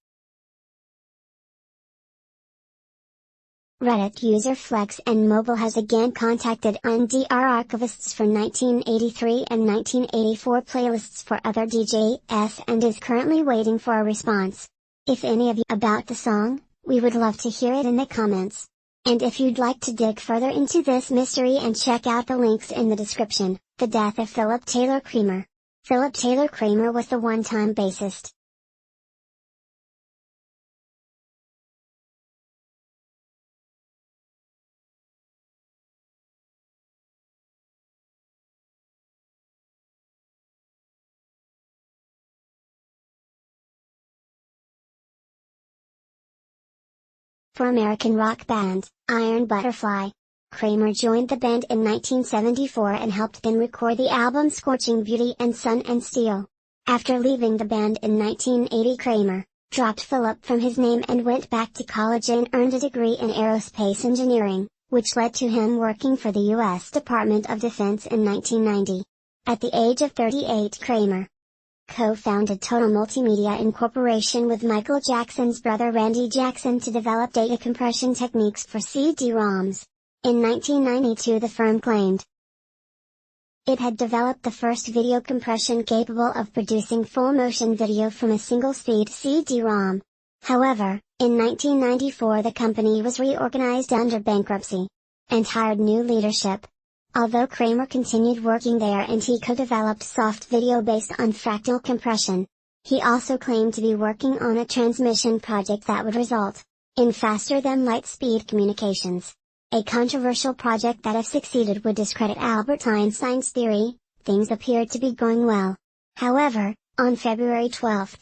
Reddit user Flex and Mobile has again contacted UNDR archivists for 1983 and 1984 playlists for other DJs and is currently waiting for a response. If any of you about the song, we would love to hear it in the comments. And if you'd like to dig further into this mystery and check out the links in the description. The death of Philip Taylor Kramer. Philip Taylor Kramer was the one-time bassist for American rock band, Iron Butterfly. Kramer joined the band in 1974 and helped them record the album Scorching Beauty and Sun and Steel. After leaving the band in 1980, Kramer dropped Philip from his name and went back to college and earned a degree in aerospace engineering, which led to him working for the U.S. Department of Defense in 1990. At the age of 38, Kramer co-founded Total Multimedia Incorporation with Michael Jackson's brother Randy Jackson to develop data compression techniques for CD-ROMs. In 1992, the firm claimed it had developed the first video compression capable of producing full-motion video from a single-speed CD-ROM. However, in 1994 the company was reorganized under bankruptcy and hired new leadership. Although Kramer continued working there and he co-developed soft video based on fractal compression, he also claimed to be working on a transmission project that would result in faster-than-light speed communications. A controversial project that, if succeeded, would discredit Albert Einstein's theory. Things appeared to be going well. However, on February 12,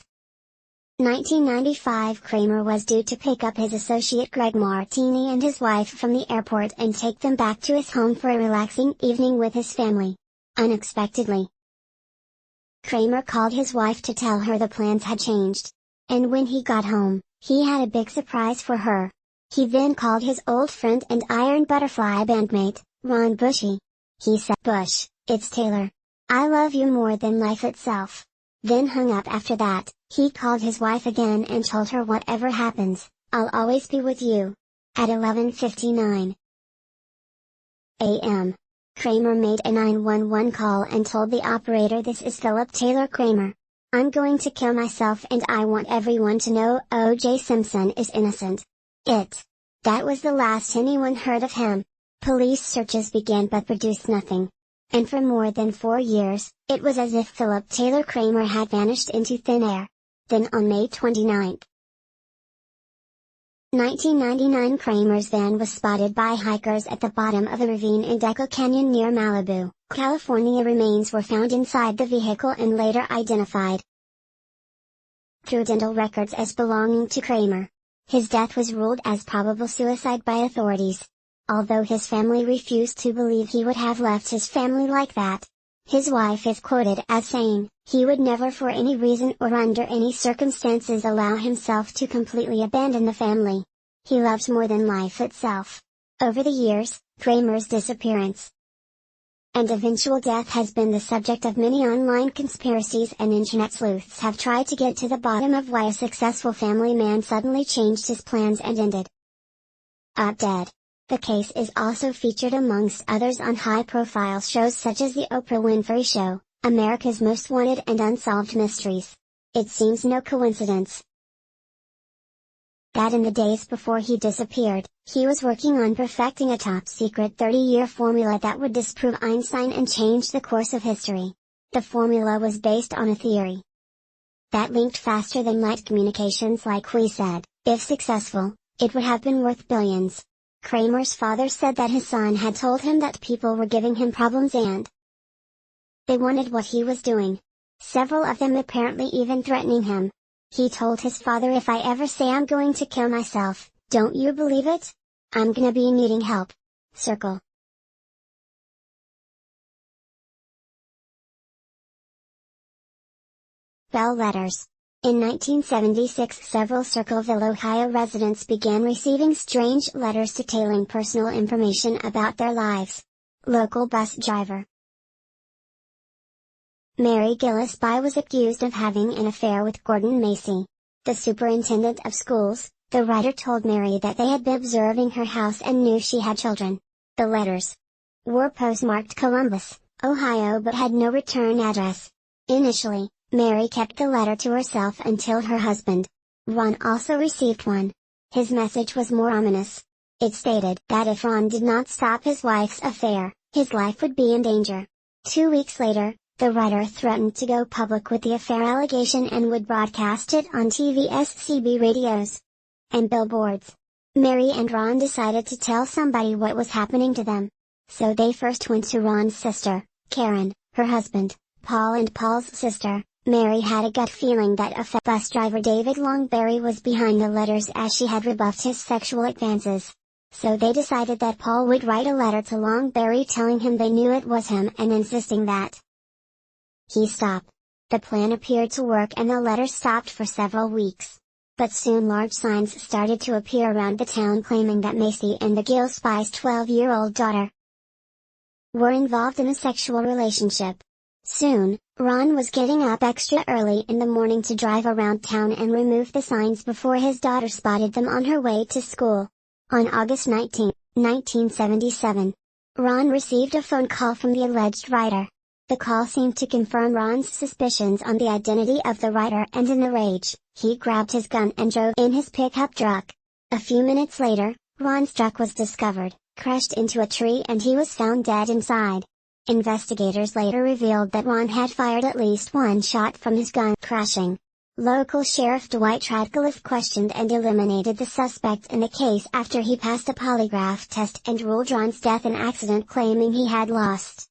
1995, Kramer was due to pick up his associate Greg Martini and his wife from the airport and take them back to his home for a relaxing evening with his family. Unexpectedly, Kramer called his wife to tell her the plans had changed. And when he got home, he had a big surprise for her. He then called his old friend and Iron Butterfly bandmate, Ron Bushy. He said, "Bush, it's Taylor. I love you more than life itself." Then hung up. After that, he called his wife again and told her, "Whatever happens, I'll always be with you." At 11:59 a.m., Kramer made a 911 call and told the operator, "This is Philip Taylor Kramer. I'm going to kill myself and I want everyone to know O.J. Simpson is innocent." That was the last anyone heard of him. Police searches began but produced nothing. And for more than 4 years, it was as if Philip Taylor Kramer had vanished into thin air. Then on May 29, 1999, Kramer's van was spotted by hikers at the bottom of a ravine in Deco Canyon near Malibu, California. Remains were found inside the vehicle and later identified through dental records as belonging to Kramer. His death was ruled as probable suicide by authorities. Although his family refused to believe he would have left his family like that. His wife is quoted as saying, "He would never for any reason or under any circumstances allow himself to completely abandon the family. He loves more than life itself." Over the years, Kramer's disappearance and eventual death has been the subject of many online conspiracies, and internet sleuths have tried to get to the bottom of why a successful family man suddenly changed his plans and ended up dead. The case is also featured amongst others on high-profile shows such as The Oprah Winfrey Show, America's Most Wanted, and Unsolved Mysteries. It seems no coincidence that in the days before he disappeared, he was working on perfecting a top-secret 30-year formula that would disprove Einstein and change the course of history. The formula was based on a theory that linked faster than light communications. Like we said, if successful, it would have been worth billions. Kramer's father said that his son had told him that people were giving him problems and they wanted what he was doing. Several of them apparently even threatening him. He told his father, "If I ever say I'm going to kill myself, don't you believe it? I'm gonna be needing help." Circle. Bell letters. In 1976, several Circleville, Ohio residents began receiving strange letters detailing personal information about their lives. Local bus driver Mary Gillespie was accused of having an affair with Gordon Macy, the superintendent of schools. The writer told Mary that they had been observing her house and knew she had children. The letters were postmarked Columbus, Ohio, but had no return address. Initially, Mary kept the letter to herself until her husband, Ron, also received one. His message was more ominous. It stated that if Ron did not stop his wife's affair, his life would be in danger. 2 weeks later, the writer threatened to go public with the affair allegation and would broadcast it on TV's CB radios and billboards. Mary and Ron decided to tell somebody what was happening to them. So they first went to Ron's sister, Karen, her husband, Paul, and Paul's sister. Mary had a gut feeling that bus driver David Longberry was behind the letters, as she had rebuffed his sexual advances. So they decided that Paul would write a letter to Longberry telling him they knew it was him and insisting that he stop. The plan appeared to work, and the letter stopped for several weeks. But soon large signs started to appear around the town claiming that Macy and the Gillespies' 12-year-old daughter were involved in a sexual relationship. Soon, Ron was getting up extra early in the morning to drive around town and remove the signs before his daughter spotted them on her way to school. On August 19, 1977, Ron received a phone call from the alleged writer. The call seemed to confirm Ron's suspicions on the identity of the writer, and in a rage, he grabbed his gun and drove in his pickup truck. A few minutes later, Ron's truck was discovered, crashed into a tree, and he was found dead inside. Investigators later revealed that Ron had fired at least one shot from his gun crashing. Local Sheriff Dwight Radcliffe questioned and eliminated the suspect in the case after he passed a polygraph test and ruled Ron's death an accident, claiming he had lost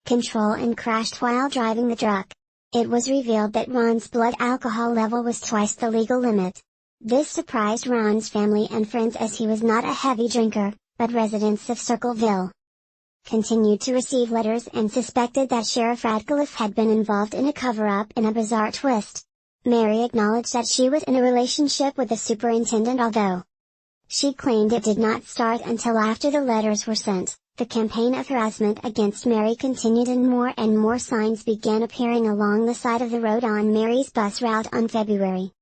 control and crashed while driving the truck. It was revealed that Ron's blood alcohol level was twice the legal limit. This surprised Ron's family and friends, as he was not a heavy drinker, but residents of Circleville continued to receive letters and suspected that Sheriff Radcliffe had been involved in a cover-up. In a bizarre twist, Mary acknowledged that she was in a relationship with the superintendent, although she claimed it did not start until after the letters were sent. The campaign of harassment against Mary continued, and more signs began appearing along the side of the road on Mary's bus route. On February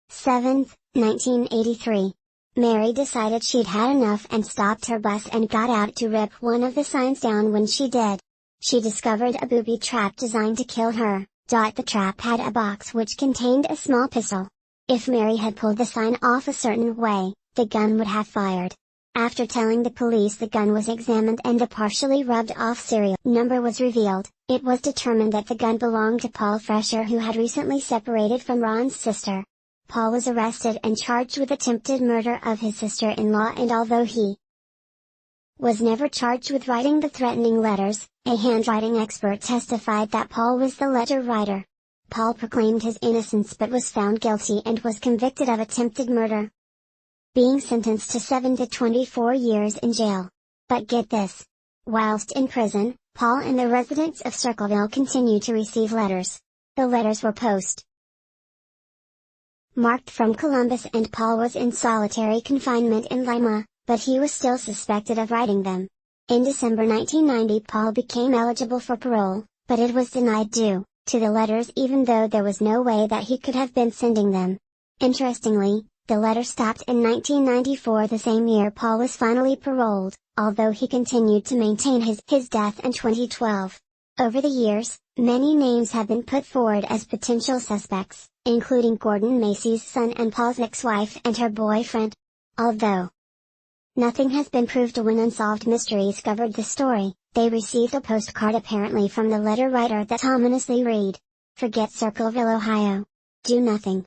7, 1983, Mary decided she'd had enough and stopped her bus and got out to rip one of the signs down. When she did, she discovered a booby trap designed to kill her. The trap had a box which contained a small pistol. If Mary had pulled the sign off a certain way, the gun would have fired. After telling the police, the gun was examined and the partially rubbed off serial number was revealed. It was determined that the gun belonged to Paul Fresher, who had recently separated from Ron's sister. Paul was arrested and charged with attempted murder of his sister-in-law, and although he was never charged with writing the threatening letters, a handwriting expert testified that Paul was the letter writer. Paul proclaimed his innocence but was found guilty and was convicted of attempted murder, being sentenced to 7 to 24 years in jail. But get this. Whilst in prison, Paul and the residents of Circleville continued to receive letters. The letters were marked from Columbus, and Paul was in solitary confinement in Lima, but he was still suspected of writing them. In December 1990, Paul became eligible for parole, but it was denied due to the letters, even though there was no way that he could have been sending them. Interestingly, the letter stopped in 1994, the same year Paul was finally paroled, although he continued to maintain his death in 2012. Over the years, many names have been put forward as potential suspects, including Gordon Macy's son and Paul's ex-wife and her boyfriend. Although nothing has been proved when Unsolved Mysteries covered the story, they received a postcard apparently from the letter writer that ominously read, "Forget Circleville, Ohio. Do nothing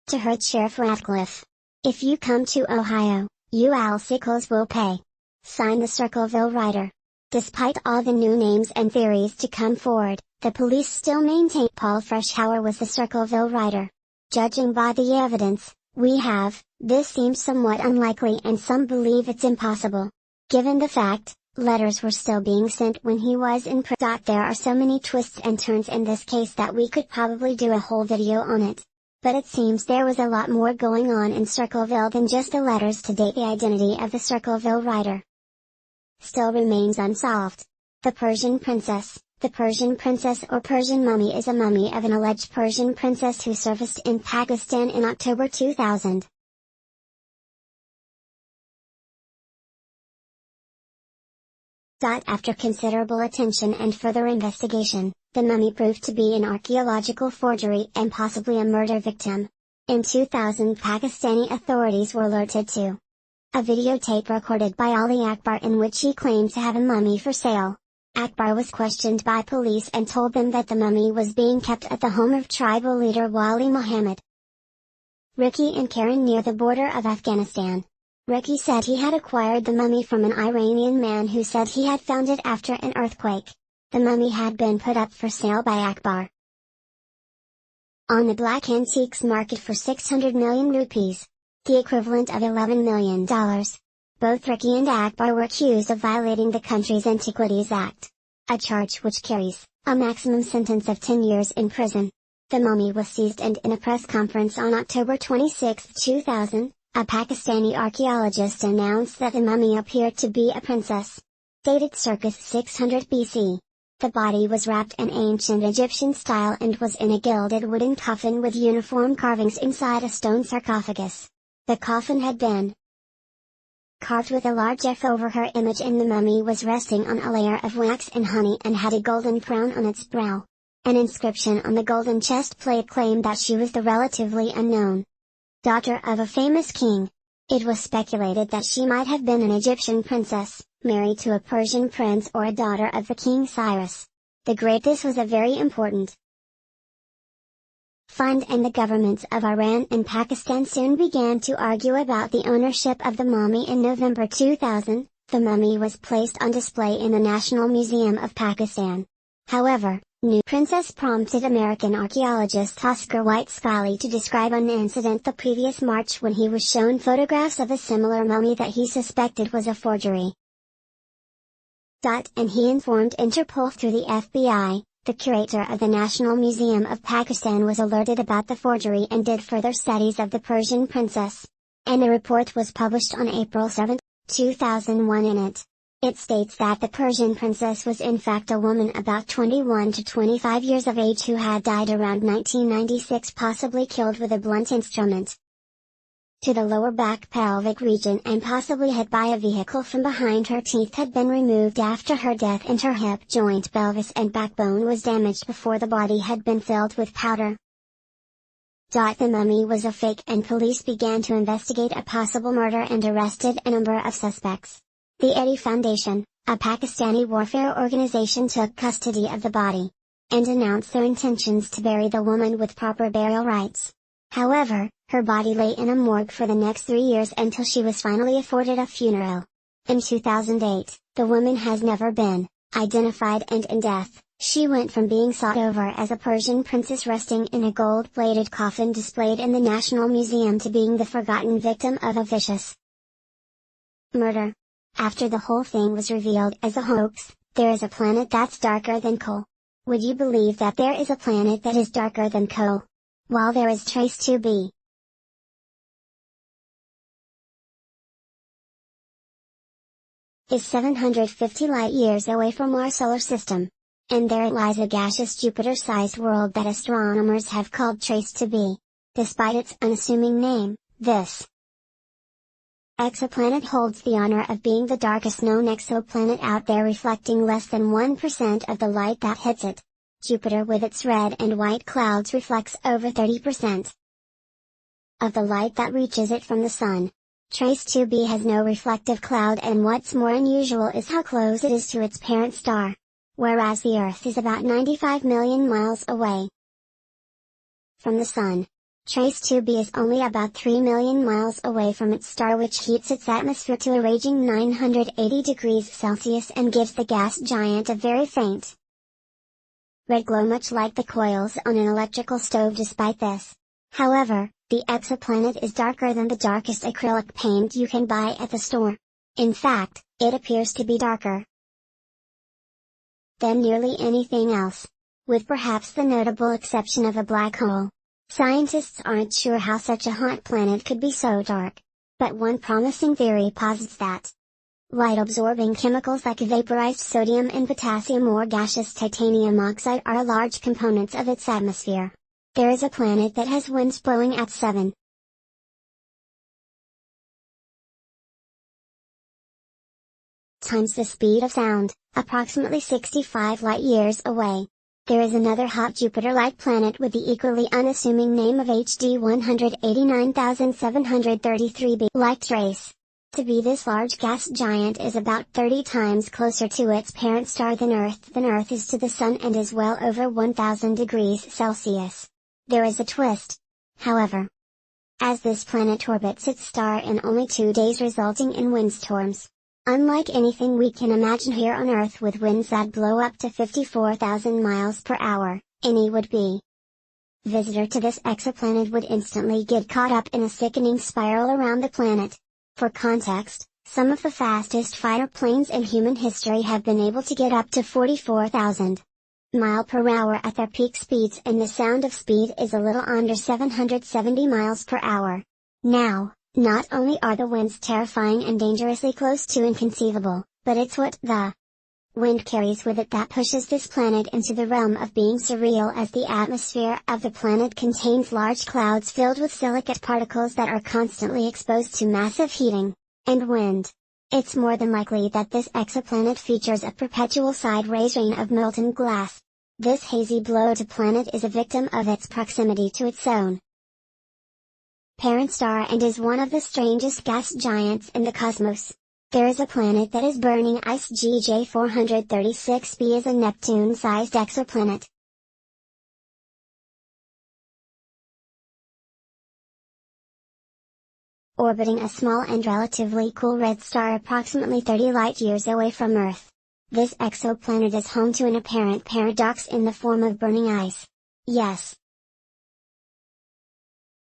to hurt Sheriff Ratcliffe. If you come to Ohio, you Alsicles will pay." Signed, the Circleville writer. Despite all the new names and theories to come forward, the police still maintain Paul Frischauer was the Circleville writer. Judging by the evidence we have, this seems somewhat unlikely, and some believe it's impossible. Given the fact, letters were still being sent when he was in prison. There are so many twists and turns in this case that we could probably do a whole video on it. But it seems there was a lot more going on in Circleville than just the letters to date. The identity of the Circleville writer still remains unsolved. The Persian Princess. The Persian Princess or Persian Mummy is a mummy of an alleged Persian princess who surfaced in Pakistan in October 2000. After considerable attention and further investigation, the mummy proved to be an archaeological forgery and possibly a murder victim. In 2000, Pakistani authorities were alerted to a videotape recorded by Ali Akbar in which he claimed to have a mummy for sale. Akbar was questioned by police and told them that the mummy was being kept at the home of tribal leader Wali Muhammad. Ricky and Karen near the border of Afghanistan. Ricky said he had acquired the mummy from an Iranian man who said he had found it after an earthquake. The mummy had been put up for sale by Akbar on the black antiques market for 600 million rupees, the equivalent of $11 million. Both Ricky and Akbar were accused of violating the country's Antiquities Act, a charge which carries a maximum sentence of 10 years in prison. The mummy was seized, and in a press conference on October 26, 2000, a Pakistani archaeologist announced that the mummy appeared to be a princess. Dated circa 600 BC. The body was wrapped in ancient Egyptian style and was in a gilded wooden coffin with uniform carvings inside a stone sarcophagus. The coffin had been carved with a large F over her image, and the mummy was resting on a layer of wax and honey and had a golden crown on its brow. An inscription on the golden chest plate claimed that she was the relatively unknown daughter of a famous king. It was speculated that she might have been an Egyptian princess, married to a Persian prince, or a daughter of the King Cyrus the Great. This was a very important find, and the governments of Iran and Pakistan soon began to argue about the ownership of the mummy. In November 2000, the mummy was placed on display in the National Museum of Pakistan. However, new princess prompted American archaeologist Oscar White Scully to describe an incident the previous March when he was shown photographs of a similar mummy that he suspected was a forgery. And he informed Interpol through the FBI. The curator of the National Museum of Pakistan was alerted about the forgery and did further studies of the Persian princess. And a report was published on April 7, 2001. In it states that the Persian princess was in fact a woman about 21 to 25 years of age who had died around 1996, possibly killed with a blunt instrument to the lower back pelvic region and possibly hit by a vehicle from behind. Her teeth had been removed after her death, and her hip joint, pelvis and backbone was damaged before the body had been filled with powder. The mummy was a fake, and police began to investigate a possible murder and arrested a number of suspects. The Eddy Foundation, a Pakistani warfare organization, took custody of the body and announced their intentions to bury the woman with proper burial rites. However, her body lay in a morgue for the next 3 years until she was finally afforded a funeral. In 2008, the woman has never been identified, and in death, she went from being sought over as a Persian princess resting in a gold-plated coffin displayed in the National Museum to being the forgotten victim of a vicious murder. After the whole thing was revealed as a hoax, there is a planet that's darker than coal. Would you believe that there is a planet that is darker than coal? While there is Trace 2b. Is 750 light-years away from our solar system. And there it lies, a gaseous Jupiter-sized world that astronomers have called Trace 2b. Despite its unassuming name, this exoplanet holds the honor of being the darkest known exoplanet out there, reflecting less than 1% of the light that hits it. Jupiter with its red and white clouds reflects over 30% of the light that reaches it from the Sun. Trace 2b has no reflective cloud, and what's more unusual is how close it is to its parent star. Whereas the Earth is about 95 million miles away from the Sun, Trace 2b is only about 3 million miles away from its star, which heats its atmosphere to a raging 980 degrees Celsius and gives the gas giant a very faint red glow, much like the coils on an electrical stove. Despite this, however, the exoplanet is darker than the darkest acrylic paint you can buy at the store. In fact, it appears to be darker than nearly anything else, with perhaps the notable exception of a black hole. Scientists aren't sure how such a hot planet could be so dark, but one promising theory posits that light-absorbing chemicals like vaporized sodium and potassium or gaseous titanium oxide are large components of its atmosphere. There is a planet that has winds blowing at 7 times the speed of sound, approximately 65 light-years away. There is another hot Jupiter-like planet with the equally unassuming name of HD 189733b. Like Trace 2b, this large gas giant is about 30 times closer to its parent star than Earth is to the Sun, and is well over 1000 degrees Celsius. There is a twist, however, as this planet orbits its star in only 2 days, resulting in windstorms unlike anything we can imagine here on Earth, with winds that blow up to 54,000 miles per hour. Any would-be visitor to this exoplanet would instantly get caught up in a sickening spiral around the planet. For context, some of the fastest fighter planes in human history have been able to get up to 44,000 miles per hour at their peak speeds, and the sound of speed is a little under 770 miles per hour. Now, not only are the winds terrifying and dangerously close to inconceivable, but it's what the wind carries with it that pushes this planet into the realm of being surreal, as the atmosphere of the planet contains large clouds filled with silicate particles that are constantly exposed to massive heating and wind. It's more than likely that this exoplanet features a perpetual side-rays rain of molten glass. This hazy bloated planet is a victim of its proximity to its own parent star and is one of the strangest gas giants in the cosmos. There is a planet that is burning ice. GJ 436b is a Neptune-sized exoplanet. Orbiting a small and relatively cool red star approximately 30 light-years away from Earth. This exoplanet is home to an apparent paradox in the form of burning ice. Yes,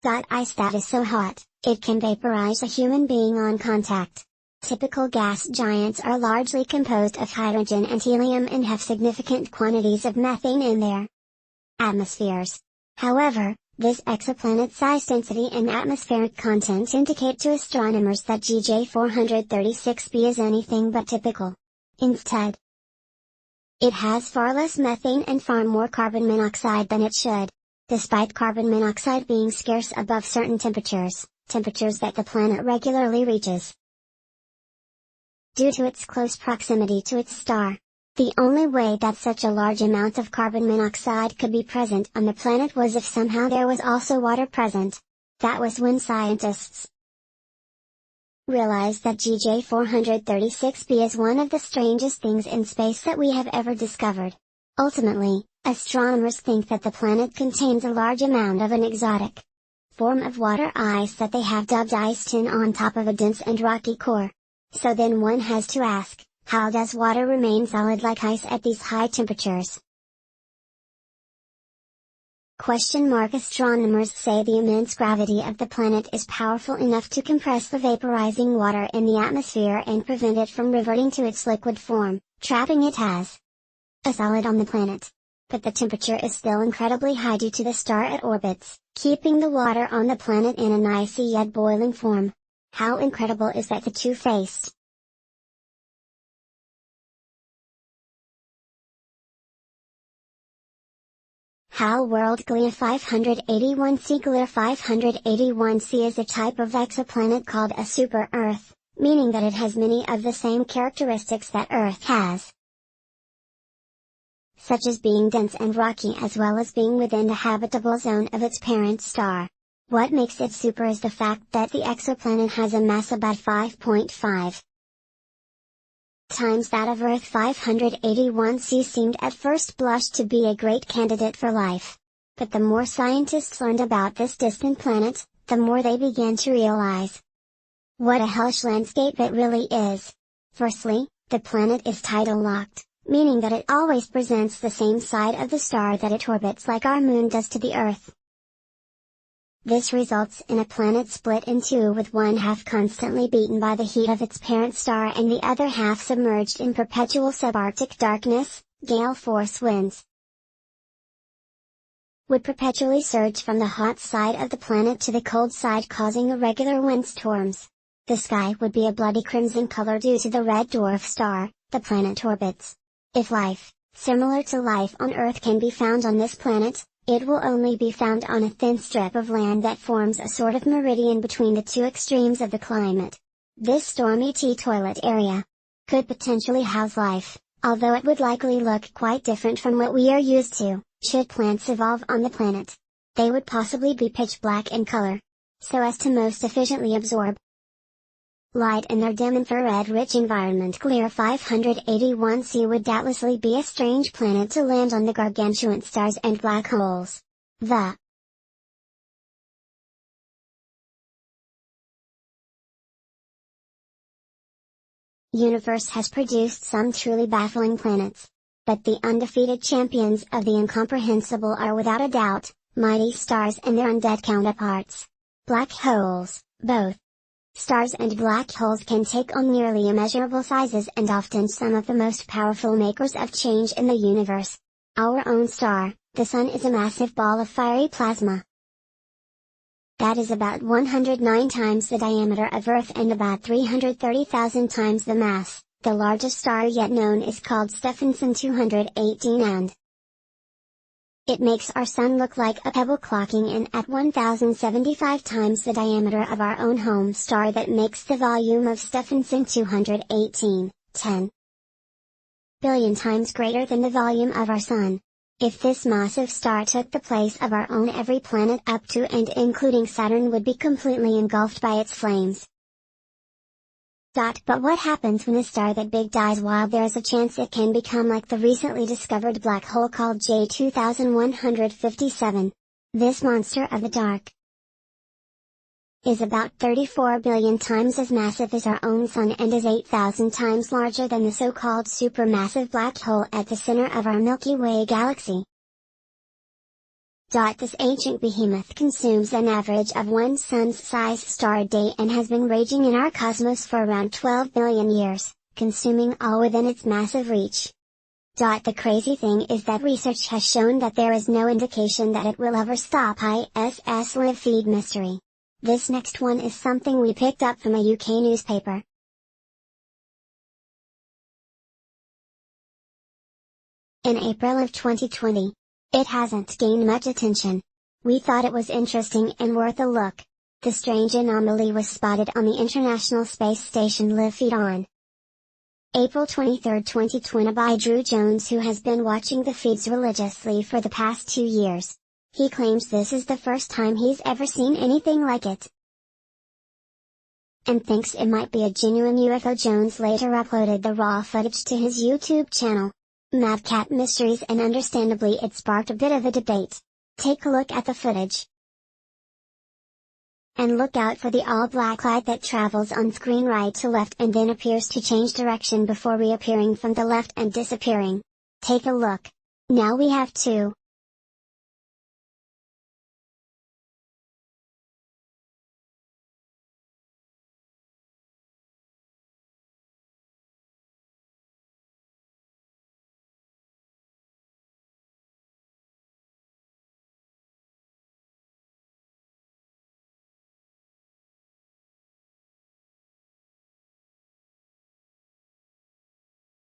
got ice that is so hot, it can vaporize a human being on contact. Typical gas giants are largely composed of hydrogen and helium and have significant quantities of methane in their atmospheres. However, this exoplanet-sized density and atmospheric content indicate to astronomers that GJ 436b is anything but typical. Instead, it has far less methane and far more carbon monoxide than it should. Despite carbon monoxide being scarce above certain temperatures that the planet regularly reaches due to its close proximity to its star. The only way that such a large amount of carbon monoxide could be present on the planet was if somehow there was also water present. That was when scientists realized that GJ 436b is one of the strangest things in space that we have ever discovered. Ultimately, astronomers think that the planet contains a large amount of an exotic form of water ice that they have dubbed ice tin on top of a dense and rocky core. So then one has to ask, how does water remain solid like ice at these high temperatures? Astronomers say the immense gravity of the planet is powerful enough to compress the vaporizing water in the atmosphere and prevent it from reverting to its liquid form, trapping it as a solid on the planet. But the temperature is still incredibly high due to the star it orbits, keeping the water on the planet in an icy yet boiling form. How incredible is that the two-faced How world Glia 581c Glia 581c is a type of exoplanet called a super-Earth, meaning that it has many of the same characteristics that Earth has, such as being dense and rocky as well as being within the habitable zone of its parent star. What makes it super is the fact that the exoplanet has a mass about 5.5 times that of Earth. 581c seemed at first blush to be a great candidate for life. But the more scientists learned about this distant planet, the more they began to realize what a hellish landscape it really is. Firstly, the planet is tidal locked, meaning that it always presents the same side of the star that it orbits like our moon does to the Earth. This results in a planet split in two, with one half constantly beaten by the heat of its parent star and the other half submerged in perpetual subarctic darkness. Gale force winds would perpetually surge from the hot side of the planet to the cold side, causing irregular windstorms. The sky would be a bloody crimson color due to the red dwarf star the planet orbits. If life, similar to life on Earth, can be found on this planet, it will only be found on a thin strip of land that forms a sort of meridian between the two extremes of the climate. This stormy T-toilet area could potentially house life, although it would likely look quite different from what we are used to. Should plants evolve on the planet, they would possibly be pitch black in color, so as to most efficiently absorb light in their dim infrared-rich environment. Glia 581c would doubtlessly be a strange planet to land on the gargantuan stars and black holes. The universe has produced some truly baffling planets. But the undefeated champions of the incomprehensible are without a doubt, mighty stars and their undead counterparts. Black holes. Both stars and black holes can take on nearly immeasurable sizes and often some of the most powerful makers of change in the universe. Our own star, the Sun, is a massive ball of fiery plasma that is about 109 times the diameter of Earth and about 330,000 times the mass. The largest star yet known is called Stephenson 218, and it makes our Sun look like a pebble, clocking in at 1,075 times the diameter of our own home star. That makes the volume of Stephenson 218, 10 billion times greater than the volume of our Sun. If this massive star took the place of our own, every planet up to and including Saturn would be completely engulfed by its flames. But what happens when a star that big dies? While there is a chance it can become like the recently discovered black hole called J2157. This monster of the dark is about 34 billion times as massive as our own Sun and is 8,000 times larger than the so-called supermassive black hole at the center of our Milky Way galaxy. This ancient behemoth consumes an average of one Sun-sized star a day and has been raging in our cosmos for around 12 billion years, consuming all within its massive reach. The crazy thing is that research has shown that there is no indication that it will ever stop. ISS live feed mystery. This next one is something we picked up from a UK newspaper. In April of 2020. It hasn't gained much attention. We thought it was interesting and worth a look. The strange anomaly was spotted on the International Space Station live feed on April 23, 2020 by Drew Jones, who has been watching the feeds religiously for the past 2 years. He claims this is the first time he's ever seen anything like it, and thinks it might be a genuine UFO. Jones later uploaded the raw footage to his YouTube channel, Madcat Mysteries, and understandably it sparked a bit of a debate. Take a look at the footage, and look out for the all-black light that travels on screen right to left and then appears to change direction before reappearing from the left and disappearing. Take a look. Now we have two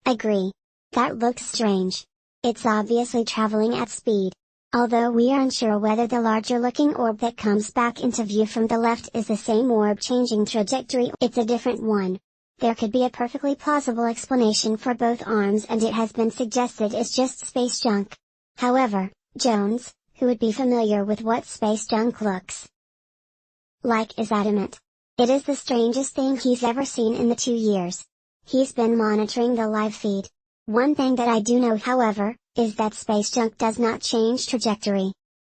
Agree. That looks strange. It's obviously traveling at speed. Although we are unsure whether the larger-looking orb that comes back into view from the left is the same orb changing trajectory or it's a different one. There could be a perfectly plausible explanation for both arms, and it has been suggested it's just space junk. However, Jones, who would be familiar with what space junk looks like, is adamant. It is the strangest thing he's ever seen in the 2 years he's been monitoring the live feed. One thing that I do know, however, is that space junk does not change trajectory.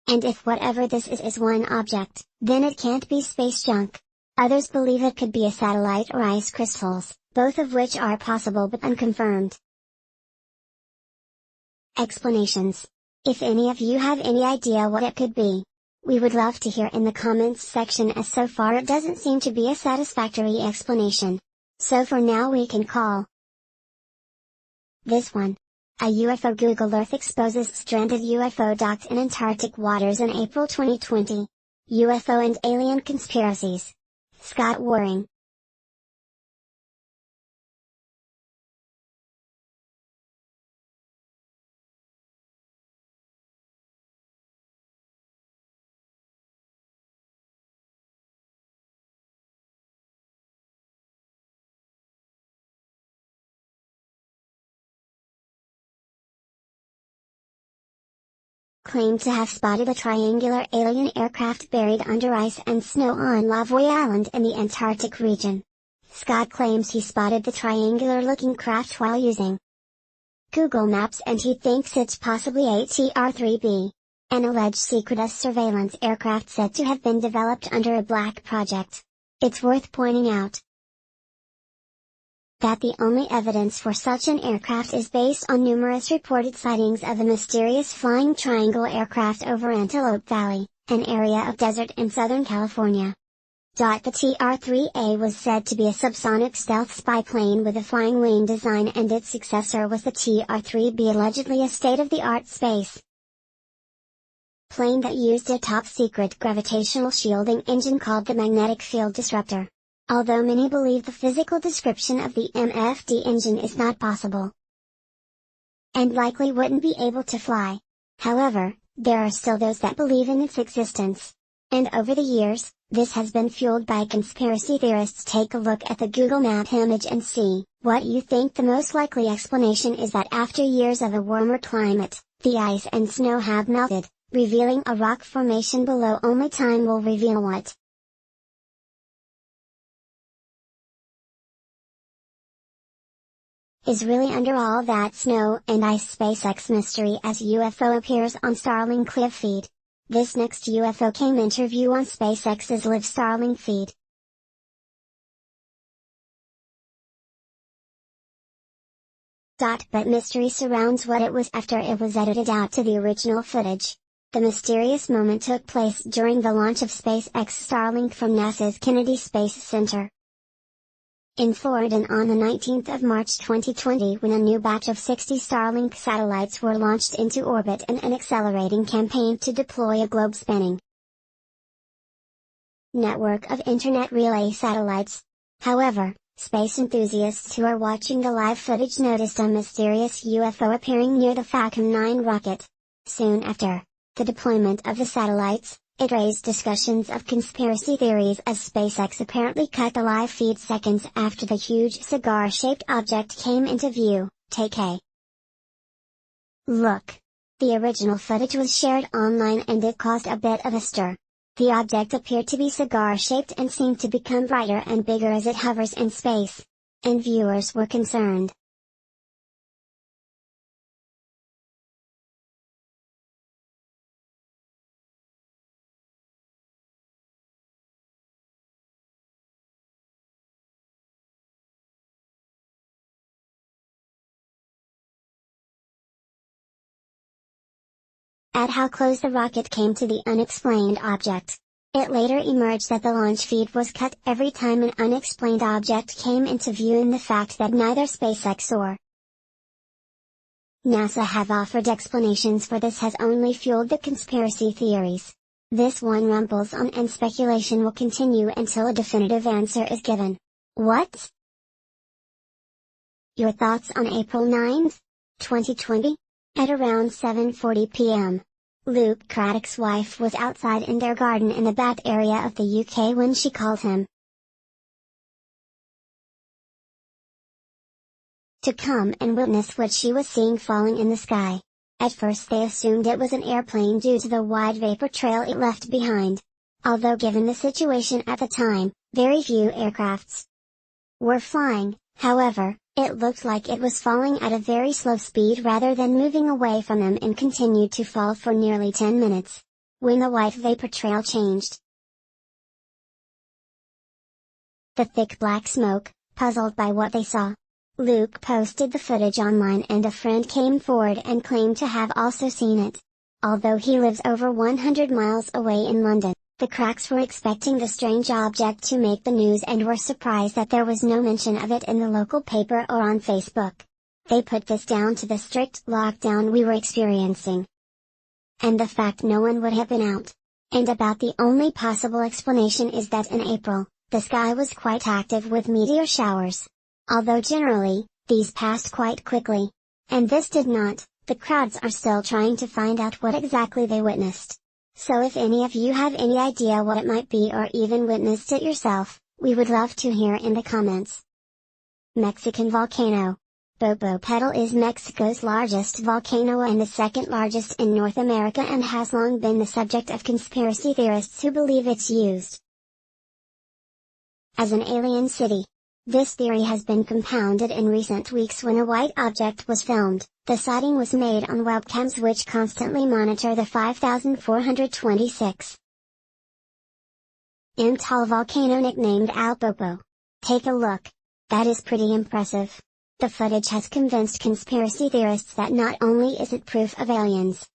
And if whatever this is one object, then it can't be space junk. Others believe it could be a satellite or ice crystals, both of which are possible but unconfirmed. Explanations. If any of you have any idea what it could be, we would love to hear in the comments section, as so far it doesn't seem to be a satisfactory explanation. So for now we can call this one. A UFO. Google Earth exposes stranded UFO docked in Antarctic waters in April 2020. UFO and alien conspiracies. Scott Waring. Claimed to have spotted a triangular alien aircraft buried under ice and snow on Lavoie Island in the Antarctic region. Scott claims he spotted the triangular-looking craft while using Google Maps, and he thinks it's possibly a TR-3B, an alleged secret surveillance aircraft said to have been developed under a black project. It's worth pointing out that the only evidence for such an aircraft is based on numerous reported sightings of a mysterious flying triangle aircraft over Antelope Valley, an area of desert in Southern California. The TR-3A was said to be a subsonic stealth spy plane with a flying wing design, and its successor was the TR-3B, allegedly a state-of-the-art space plane that used a top-secret gravitational shielding engine called the magnetic field disruptor. Although many believe the physical description of the MFD engine is not possible and likely wouldn't be able to fly. However, there are still those that believe in its existence. And over the years, this has been fueled by conspiracy theorists. Take a look at the Google Map image and see what you think. The most likely explanation is that after years of a warmer climate, the ice and snow have melted, revealing a rock formation below. Only time will reveal what is really under all that snow and ice. SpaceX mystery as UFO appears on Starlink live feed. This next UFO came interview on SpaceX's live Starlink feed. But mystery surrounds what it was after it was edited out to the original footage. The mysterious moment took place during the launch of SpaceX Starlink from NASA's Kennedy Space Center in Florida on the 19th of March 2020, when a new batch of 60 Starlink satellites were launched into orbit in an accelerating campaign to deploy a globe-spanning network of internet relay satellites. However, space enthusiasts who are watching the live footage noticed a mysterious UFO appearing near the Falcon 9 rocket. Soon after the deployment of the satellites, it raised discussions of conspiracy theories as SpaceX apparently cut the live feed seconds after the huge cigar-shaped object came into view. Take a look. The original footage was shared online and it caused a bit of a stir. The object appeared to be cigar-shaped and seemed to become brighter and bigger as it hovers in space. And viewers were concerned. At how close the rocket came to the unexplained object. It later emerged that the launch feed was cut every time an unexplained object came into view, and the fact that neither SpaceX or NASA have offered explanations for this has only fueled the conspiracy theories. This one rumbles on, and speculation will continue until a definitive answer is given. What Your thoughts on April 9, 2020? At around 7:40 p.m. Luke Craddock's wife was outside in their garden in the Bath area of the UK when she called him to come and witness what she was seeing falling in the sky. At first they assumed it was an airplane due to the wide vapor trail it left behind. Although given the situation at the time, very few aircrafts were flying, however, it looked like it was falling at a very slow speed rather than moving away from them, and continued to fall for nearly 10 minutes. When the white vapor trail changed the thick black smoke, puzzled by what they saw, Luke posted the footage online and a friend came forward and claimed to have also seen it. Although he lives over 100 miles away in London, the Cracks were expecting the strange object to make the news and were surprised that there was no mention of it in the local paper or on Facebook. They put this down to the strict lockdown we were experiencing, and the fact no one would have been out. And about the only possible explanation is that in April, the sky was quite active with meteor showers. Although generally, these passed quite quickly. And this did not. The crowds are still trying to find out what exactly they witnessed. So if any of you have any idea what it might be or even witnessed it yourself, we would love to hear in the comments. Mexican volcano. Popocatépetl is Mexico's largest volcano and the second largest in North America, and has long been the subject of conspiracy theorists who believe it's used as an alien city. This theory has been compounded in recent weeks when a white object was filmed. The sighting was made on webcams which constantly monitor the 5,426 m tall volcano nicknamed El Popo. Take a look. That is pretty impressive. The footage has convinced conspiracy theorists that not only is it proof of aliens,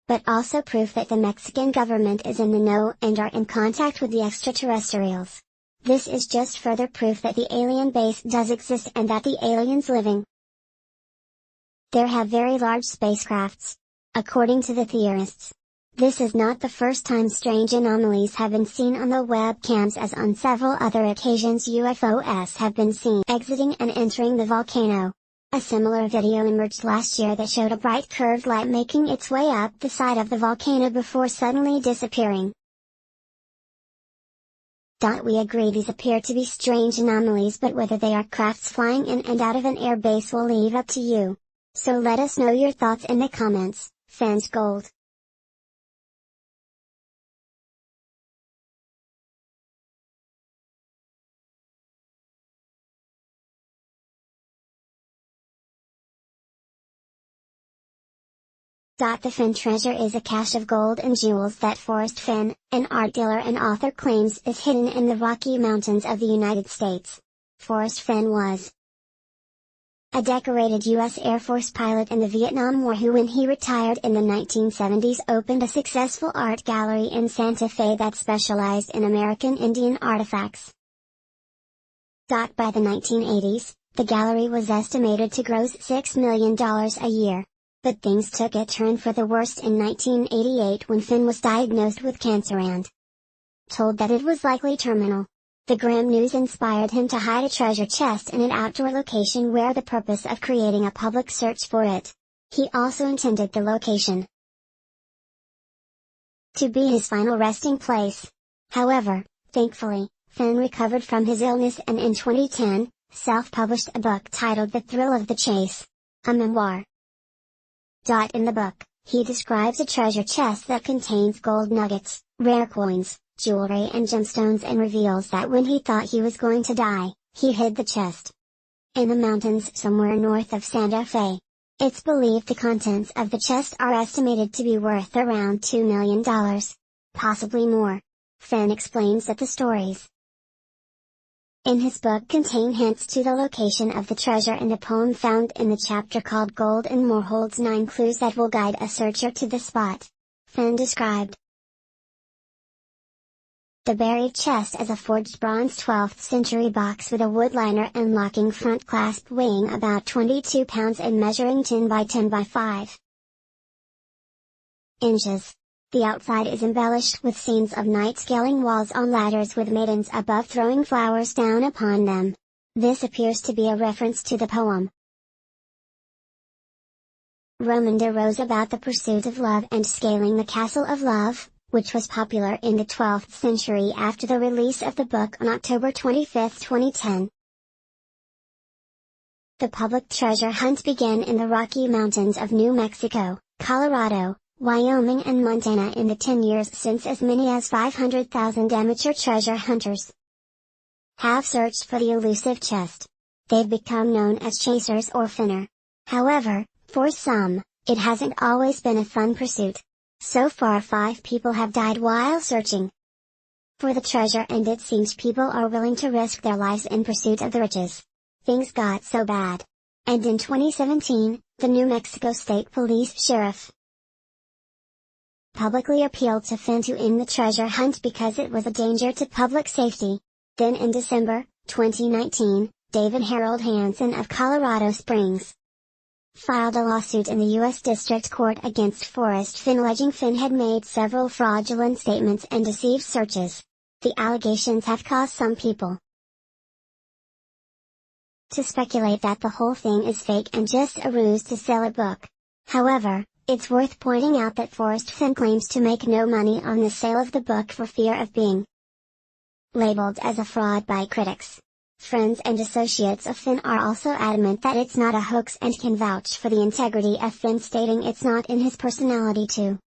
but also proof that the Mexican government is in the know and are in contact with the extraterrestrials. This is just further proof that the alien base does exist and that the aliens living there have very large spacecrafts. According to the theorists, this is not the first time strange anomalies have been seen on the webcams, as on several other occasions UFOs have been seen exiting and entering the volcano. A similar video emerged last year that showed a bright curved light making its way up the side of the volcano before suddenly disappearing. We agree these appear to be strange anomalies, but whether they are crafts flying in and out of an air base we'll leave up to you. So let us know your thoughts in the comments. Fans Gold. The Finn treasure is a cache of gold and jewels that Forrest Fenn, an art dealer and author, claims is hidden in the Rocky Mountains of the United States. Forrest Fenn was a decorated U.S. Air Force pilot in the Vietnam War who, when he retired in the 1970s, opened a successful art gallery in Santa Fe that specialized in American Indian artifacts. By the 1980s, the gallery was estimated to gross $6 million a year. But things took a turn for the worst in 1988 when Finn was diagnosed with cancer and told that it was likely terminal. The grim news inspired him to hide a treasure chest in an outdoor location where the purpose of creating a public search for it. He also intended the location to be his final resting place. However, thankfully, Finn recovered from his illness and in 2010, self-published a book titled The Thrill of the Chase, a memoir. In the book, he describes a treasure chest that contains gold nuggets, rare coins, jewelry and gemstones, and reveals that when he thought he was going to die, he hid the chest in the mountains somewhere north of Santa Fe. It's believed the contents of the chest are estimated to be worth around $2 million. Possibly more. Fenn explains that the stories in his book contain hints to the location of the treasure, and a poem found in the chapter called Gold and More holds 9 clues that will guide a searcher to the spot. Finn described the buried chest as a forged bronze 12th century box with a wood liner and locking front clasp weighing about 22 pounds and measuring 10 by 10 by 5 inches. The outside is embellished with scenes of knights scaling walls on ladders with maidens above throwing flowers down upon them. This appears to be a reference to the poem. Romander wrote about the pursuit of love and scaling the Castle of Love, which was popular in the 12th century after the release of the book on October 25, 2010. The public treasure hunt began in the Rocky Mountains of New Mexico, Colorado, Wyoming and Montana in the 10 years since as many as 500,000 amateur treasure hunters have searched for the elusive chest. They've become known as chasers or finner. However, for some, it hasn't always been a fun pursuit. So far 5 people have died while searching for the treasure, and it seems people are willing to risk their lives in pursuit of the riches. Things got so bad. And in 2017, the New Mexico State Police Sheriff publicly appealed to Finn to end the treasure hunt because it was a danger to public safety. Then in December 2019, David Harold Hansen of Colorado Springs filed a lawsuit in the U.S. District Court against Forrest Finn, alleging Finn had made several fraudulent statements and deceived searches. The allegations have caused some people to speculate that the whole thing is fake and just a ruse to sell a book. However, it's worth pointing out that Forrest Finn claims to make no money on the sale of the book for fear of being labeled as a fraud by critics. Friends and associates of Finn are also adamant that it's not a hoax and can vouch for the integrity of Finn, stating it's not in his personality to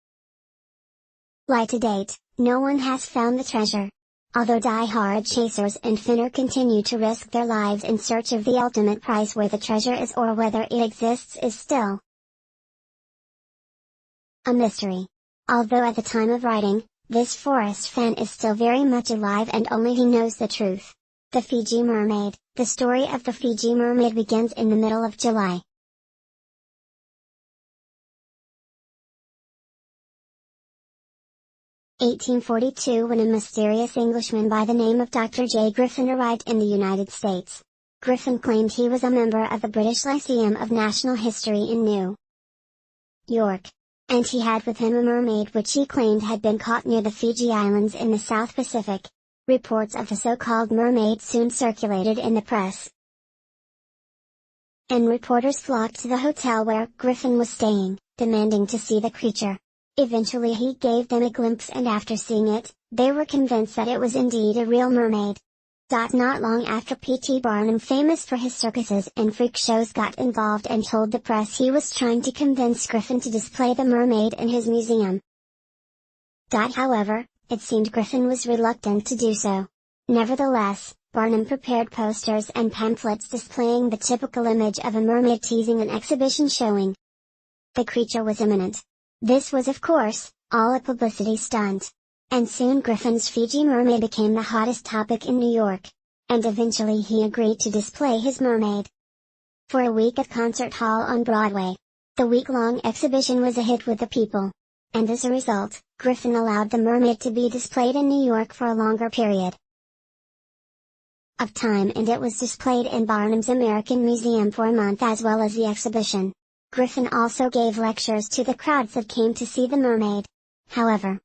lie. To date, no one has found the treasure. Although die-hard chasers and finner continue to risk their lives in search of the ultimate prize, where the treasure is or whether it exists is still a mystery. Although at the time of writing, this Forrest Finn is still very much alive and only he knows the truth. The Fiji Mermaid. The story of the Fiji Mermaid begins in the middle of July 1842, when a mysterious Englishman by the name of Dr. J. Griffin arrived in the United States. Griffin claimed he was a member of the British Lyceum of National History in New York, and he had with him a mermaid which he claimed had been caught near the Fiji Islands in the South Pacific. Reports of the so-called mermaid soon circulated in the press, and reporters flocked to the hotel where Griffin was staying, demanding to see the creature. Eventually he gave them a glimpse, and after seeing it, they were convinced that it was indeed a real mermaid. Not long after, P.T. Barnum, famous for his circuses and freak shows, got involved and told the press he was trying to convince Griffin to display the mermaid in his museum. However, it seemed Griffin was reluctant to do so. Nevertheless, Barnum prepared posters and pamphlets displaying the typical image of a mermaid, teasing an exhibition showing the creature was imminent. This was, of course, all a publicity stunt. And soon Griffin's Fiji mermaid became the hottest topic in New York. And eventually he agreed to display his mermaid for a week at Concert Hall on Broadway. The week-long exhibition was a hit with the people. And as a result, Griffin allowed the mermaid to be displayed in New York for a longer period of time, and it was displayed in Barnum's American Museum for a month as well as the exhibition. Griffin also gave lectures to the crowds that came to see the mermaid. However,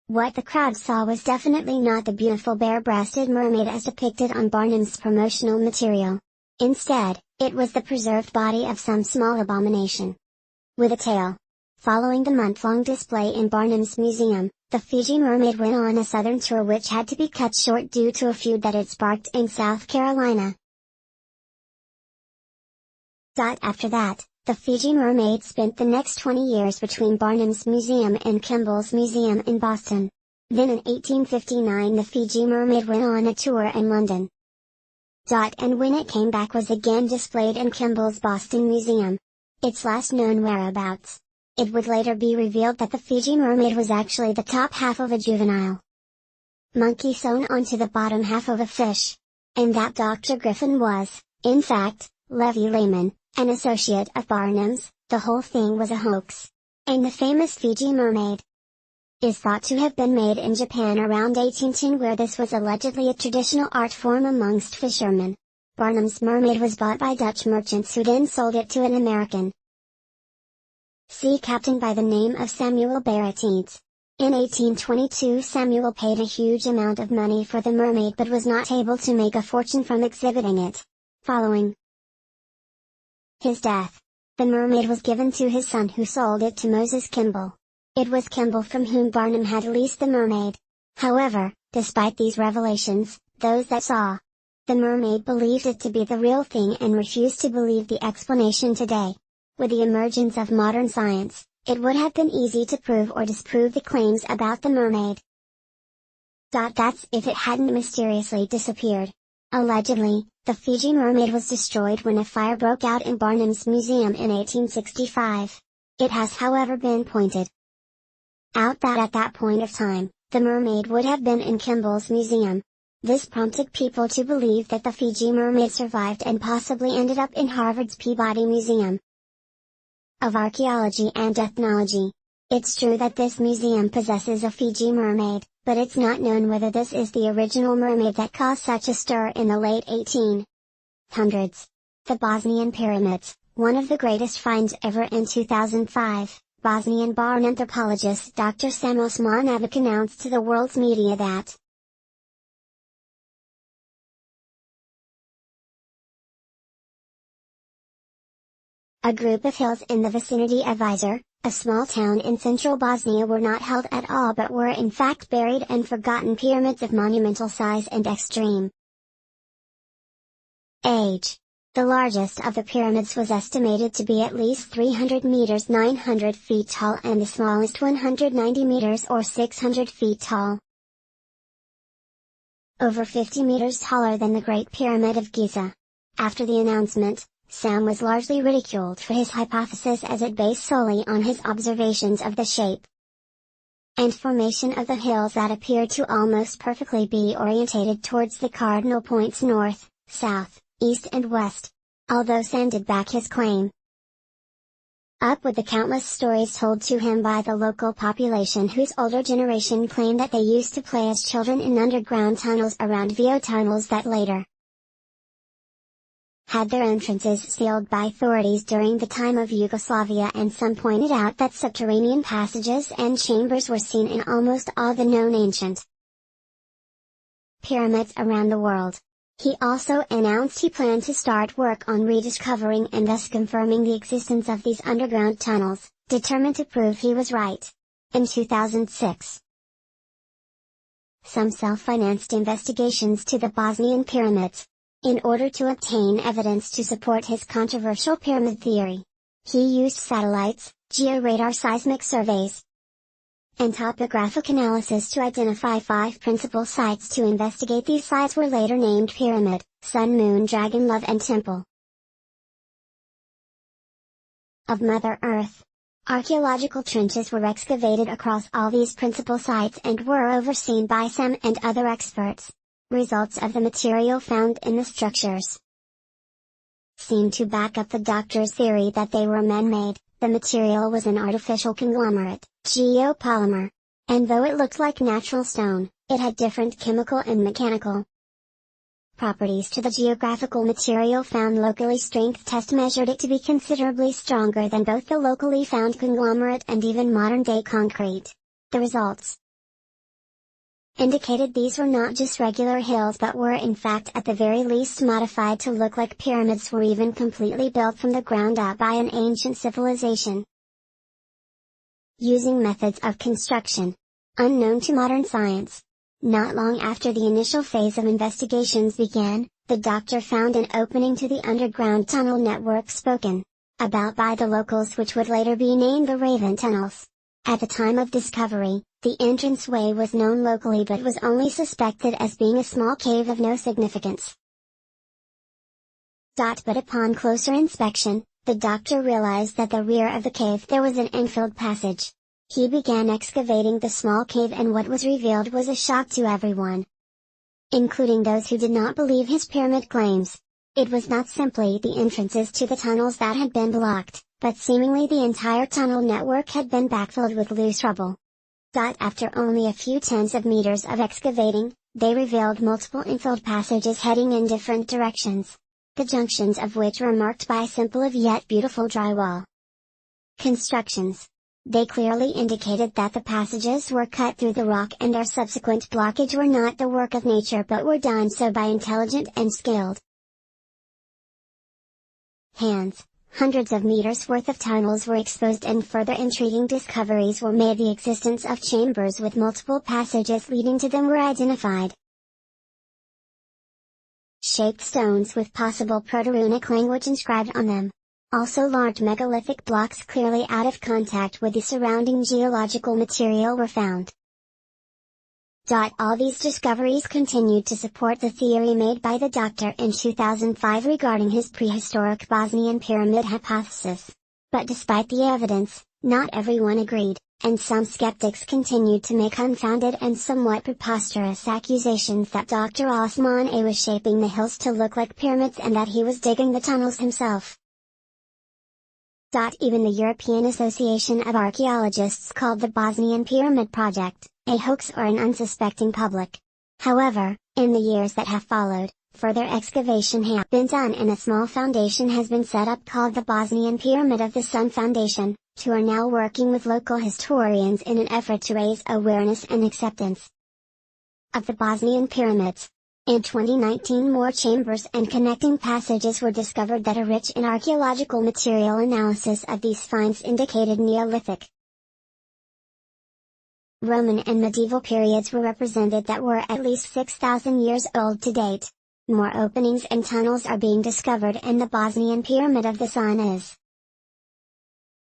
what the crowd saw was definitely not the beautiful bare-breasted mermaid as depicted on Barnum's promotional material. Instead, it was the preserved body of some small abomination with a tail. Following the month-long display in Barnum's museum, the Fiji mermaid went on a southern tour which had to be cut short due to a feud that it sparked in South Carolina. After that, the Fiji mermaid spent the next 20 years between Barnum's museum and Kimball's museum in Boston. Then in 1859 the Fiji mermaid went on a tour in London. And when it came back was again displayed in Kimball's Boston Museum. Its last known whereabouts. It would later be revealed that the Fiji mermaid was actually the top half of a juvenile monkey sewn onto the bottom half of a fish. And that Dr. Griffin was, in fact, Levi Lehman, an associate of Barnum's. The whole thing was a hoax. And the famous Fiji mermaid is thought to have been made in Japan around 1810, where this was allegedly a traditional art form amongst fishermen. Barnum's mermaid was bought by Dutch merchants who then sold it to an American sea captain by the name of Samuel Baratides. In 1822 Samuel paid a huge amount of money for the mermaid but was not able to make a fortune from exhibiting it. Following his death, the mermaid was given to his son, who sold it to Moses Kimball. It was Kimball from whom Barnum had leased the mermaid. However, despite these revelations, those that saw the mermaid believed it to be the real thing and refused to believe the explanation today. With the emergence of modern science, it would have been easy to prove or disprove the claims about the mermaid. That's if it hadn't mysteriously disappeared. Allegedly, the Fiji mermaid was destroyed when a fire broke out in Barnum's museum in 1865. It has however been pointed out that at that point of time, the mermaid would have been in Kimball's museum. This prompted people to believe that the Fiji mermaid survived and possibly ended up in Harvard's Peabody Museum of Archaeology and Ethnology. It's true that this museum possesses a Fiji mermaid, but it's not known whether this is the original mermaid that caused such a stir in the late 1800s. The Bosnian pyramids, one of the greatest finds ever. In 2005, Bosnian born anthropologist Dr. Samos Marnavik announced to the world's media that a group of hills in the vicinity of Izar, a small town in central Bosnia, were not held at all but were in fact buried and forgotten pyramids of monumental size and extreme age. The largest of the pyramids was estimated to be at least 300 meters 900 feet tall, and the smallest 190 meters or 600 feet tall. Over 50 meters taller than the Great Pyramid of Giza. After the announcement, Sam was largely ridiculed for his hypothesis, as it based solely on his observations of the shape and formation of the hills that appeared to almost perfectly be orientated towards the cardinal points north, south, east and west. Although Sam did back his claim up with the countless stories told to him by the local population, whose older generation claimed that they used to play as children in underground tunnels around VO tunnels that later had their entrances sealed by authorities during the time of Yugoslavia, and some pointed out that subterranean passages and chambers were seen in almost all the known ancient pyramids around the world. He also announced he planned to start work on rediscovering and thus confirming the existence of these underground tunnels, determined to prove he was right. In 2006, some self-financed investigations to the Bosnian pyramids, in order to obtain evidence to support his controversial pyramid theory. He used satellites, georadar seismic surveys, and topographic analysis to identify 5 principal sites to investigate. These sites were later named Pyramid, Sun, Moon, Dragon, Love and Temple of Mother Earth. Archaeological trenches were excavated across all these principal sites and were overseen by Sam and other experts. Results of the material found in the structures seemed to back up the doctor's theory that they were man-made. The material was an artificial conglomerate, geopolymer. And though it looked like natural stone, it had different chemical and mechanical properties to the geographical material found locally. Strength test measured it to be considerably stronger than both the locally found conglomerate and even modern-day concrete. The results indicated these were not just regular hills but were in fact at the very least modified to look like pyramids, were even completely built from the ground up by an ancient civilization, using methods of construction unknown to modern science. Not long after the initial phase of investigations began, the doctor found an opening to the underground tunnel network spoken about by the locals, which would later be named the Raven Tunnels. At the time of discovery, the entranceway was known locally but was only suspected as being a small cave of no significance. But upon closer inspection, the doctor realized that the rear of the cave there was an infilled passage. He began excavating the small cave, and what was revealed was a shock to everyone, including those who did not believe his pyramid claims. It was not simply the entrances to the tunnels that had been blocked, but seemingly the entire tunnel network had been backfilled with loose rubble. After only a few tens of meters of excavating, they revealed multiple infilled passages heading in different directions, the junctions of which were marked by a simple yet beautiful drywall constructions. They clearly indicated that the passages were cut through the rock, and their subsequent blockage were not the work of nature but were done so by intelligent and skilled hands. Hundreds of meters worth of tunnels were exposed, and further intriguing discoveries were made. The existence of chambers with multiple passages leading to them were identified. Shaped stones with possible Proto-Runic language inscribed on them. Also large megalithic blocks clearly out of contact with the surrounding geological material were found. All these discoveries continued to support the theory made by the doctor in 2005 regarding his prehistoric Bosnian pyramid hypothesis. But despite the evidence, not everyone agreed, and some skeptics continued to make unfounded and somewhat preposterous accusations that Dr. Osman A was shaping the hills to look like pyramids and that he was digging the tunnels himself. Even the European Association of Archaeologists called the Bosnian Pyramid Project a hoax or an unsuspecting public. However, in the years that have followed, further excavation has been done and a small foundation has been set up called the Bosnian Pyramid of the Sun Foundation, who are now working with local historians in an effort to raise awareness and acceptance of the Bosnian pyramids. In 2019, more chambers and connecting passages were discovered that are rich in archaeological material. Analysis of these finds indicated Neolithic, Roman and medieval periods were represented that were at least 6,000 years old to date. More openings and tunnels are being discovered, and the Bosnian Pyramid of the Sun is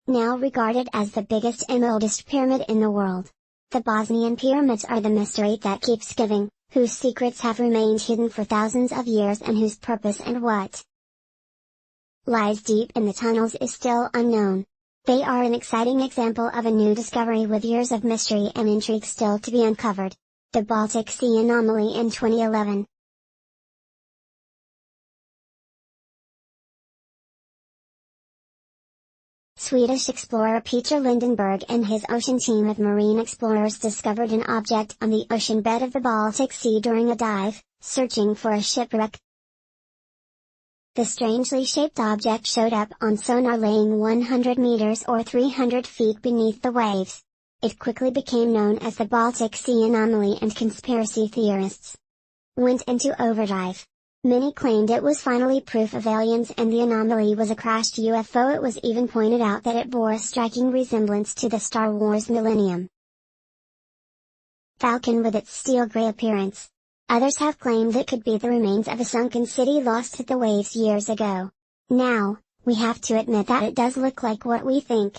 now regarded as the biggest and oldest pyramid in the world. The Bosnian pyramids are the mystery that keeps giving, whose secrets have remained hidden for thousands of years and whose purpose and what lies deep in the tunnels is still unknown. They are an exciting example of a new discovery with years of mystery and intrigue still to be uncovered. The Baltic Sea anomaly in 2011. Swedish explorer Peter Lindenberg and his ocean team of marine explorers discovered an object on the ocean bed of the Baltic Sea during a dive, searching for a shipwreck. The strangely shaped object showed up on sonar laying 100 meters or 300 feet beneath the waves. It quickly became known as the Baltic Sea anomaly, and conspiracy theorists went into overdrive. Many claimed it was finally proof of aliens and the anomaly was a crashed UFO. It was even pointed out that it bore a striking resemblance to the Star Wars Millennium Falcon with its steel gray appearance. Others have claimed it could be the remains of a sunken city lost to the waves years ago. Now, we have to admit that it does look like what we think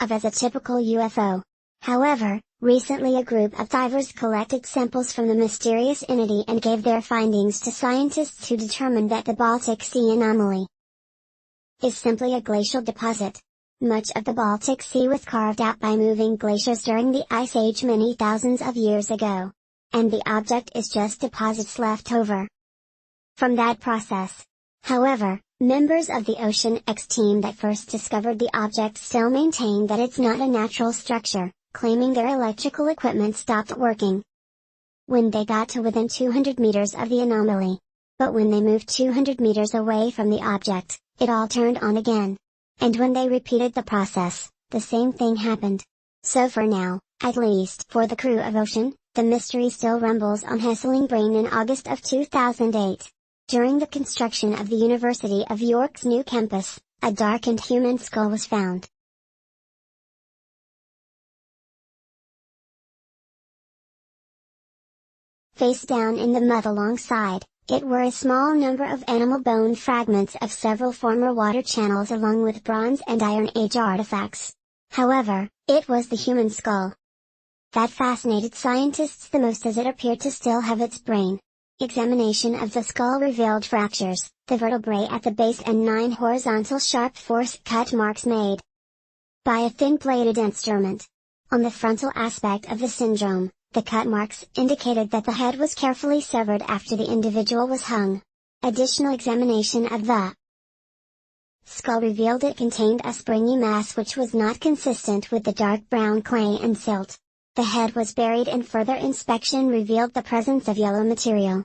of as a typical UFO. However, recently a group of divers collected samples from the mysterious entity and gave their findings to scientists, who determined that the Baltic Sea anomaly is simply a glacial deposit. Much of the Baltic Sea was carved out by moving glaciers during the Ice Age many thousands of years ago. And the object is just deposits left over from that process. However, members of the Ocean X team that first discovered the object still maintain that it's not a natural structure, claiming their electrical equipment stopped working when they got to within 200 meters of the anomaly. But when they moved 200 meters away from the object, it all turned on again. And when they repeated the process, the same thing happened. So for now, at least for the crew of Ocean, the mystery still rumbles on Hesseling Brain. In August of 2008, during the construction of the University of York's new campus, a darkened human skull was found. Face down in the mud alongside it were a small number of animal bone fragments of several former water channels along with Bronze and Iron Age artifacts. However, it was the human skull that fascinated scientists the most, as it appeared to still have its brain. Examination of the skull revealed fractures, the vertebrae at the base, and 9 horizontal sharp force cut marks made by a thin-bladed instrument. On the frontal aspect of the syndrome, the cut marks indicated that the head was carefully severed after the individual was hung. Additional examination of the skull revealed it contained a springy mass which was not consistent with the dark brown clay and silt. The head was buried and further inspection revealed the presence of yellow material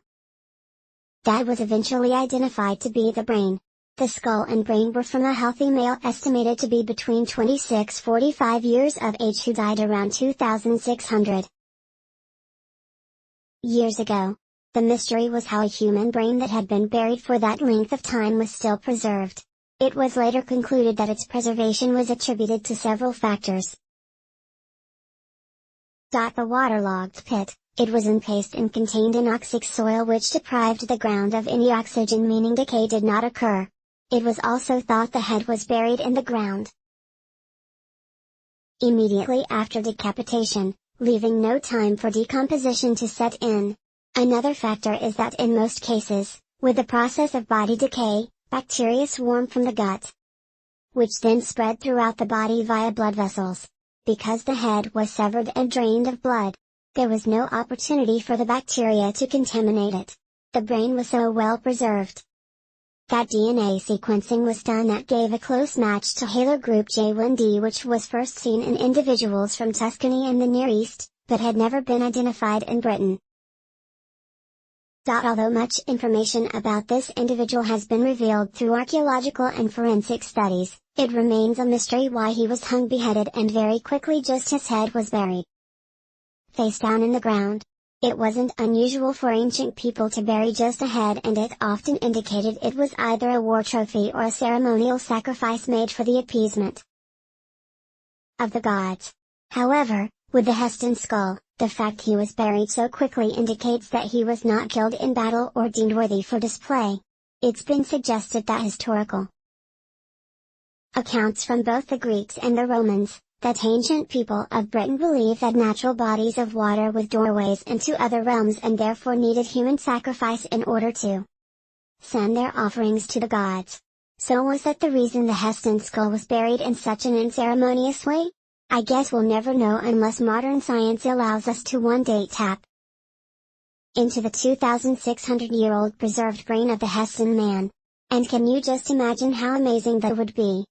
that was eventually identified to be the brain. The skull and brain were from a healthy male estimated to be between 26–45 years of age who died around 2600 years ago. The mystery was how a human brain that had been buried for that length of time was still preserved. It was later concluded that its preservation was attributed to several factors. The waterlogged pit. It was encased and contained anoxic soil which deprived the ground of any oxygen, meaning decay did not occur. It was also thought the head was buried in the ground immediately after decapitation, leaving no time for decomposition to set in. Another factor is that in most cases, with the process of body decay, bacteria swarm from the gut, which then spread throughout the body via blood vessels. Because the head was severed and drained of blood, there was no opportunity for the bacteria to contaminate it. The brain was so well preserved that DNA sequencing was done that gave a close match to haplogroup J1D, which was first seen in individuals from Tuscany and the Near East, but had never been identified in Britain. Although much information about this individual has been revealed through archaeological and forensic studies, it remains a mystery why he was hung, beheaded, and very quickly just his head was buried face down in the ground. It wasn't unusual for ancient people to bury just a head, and it often indicated it was either a war trophy or a ceremonial sacrifice made for the appeasement of the gods. However, with the Heston skull, the fact he was buried so quickly indicates that he was not killed in battle or deemed worthy for display. It's been suggested that historical accounts from both the Greeks and the Romans, that ancient people of Britain believed that natural bodies of water with doorways into other realms and therefore needed human sacrifice in order to send their offerings to the gods. So was that the reason the Heston skull was buried in such an unceremonious way? I guess we'll never know unless modern science allows us to one day tap into the 2,600-year-old preserved brain of the Heston man. And can you just imagine how amazing that would be?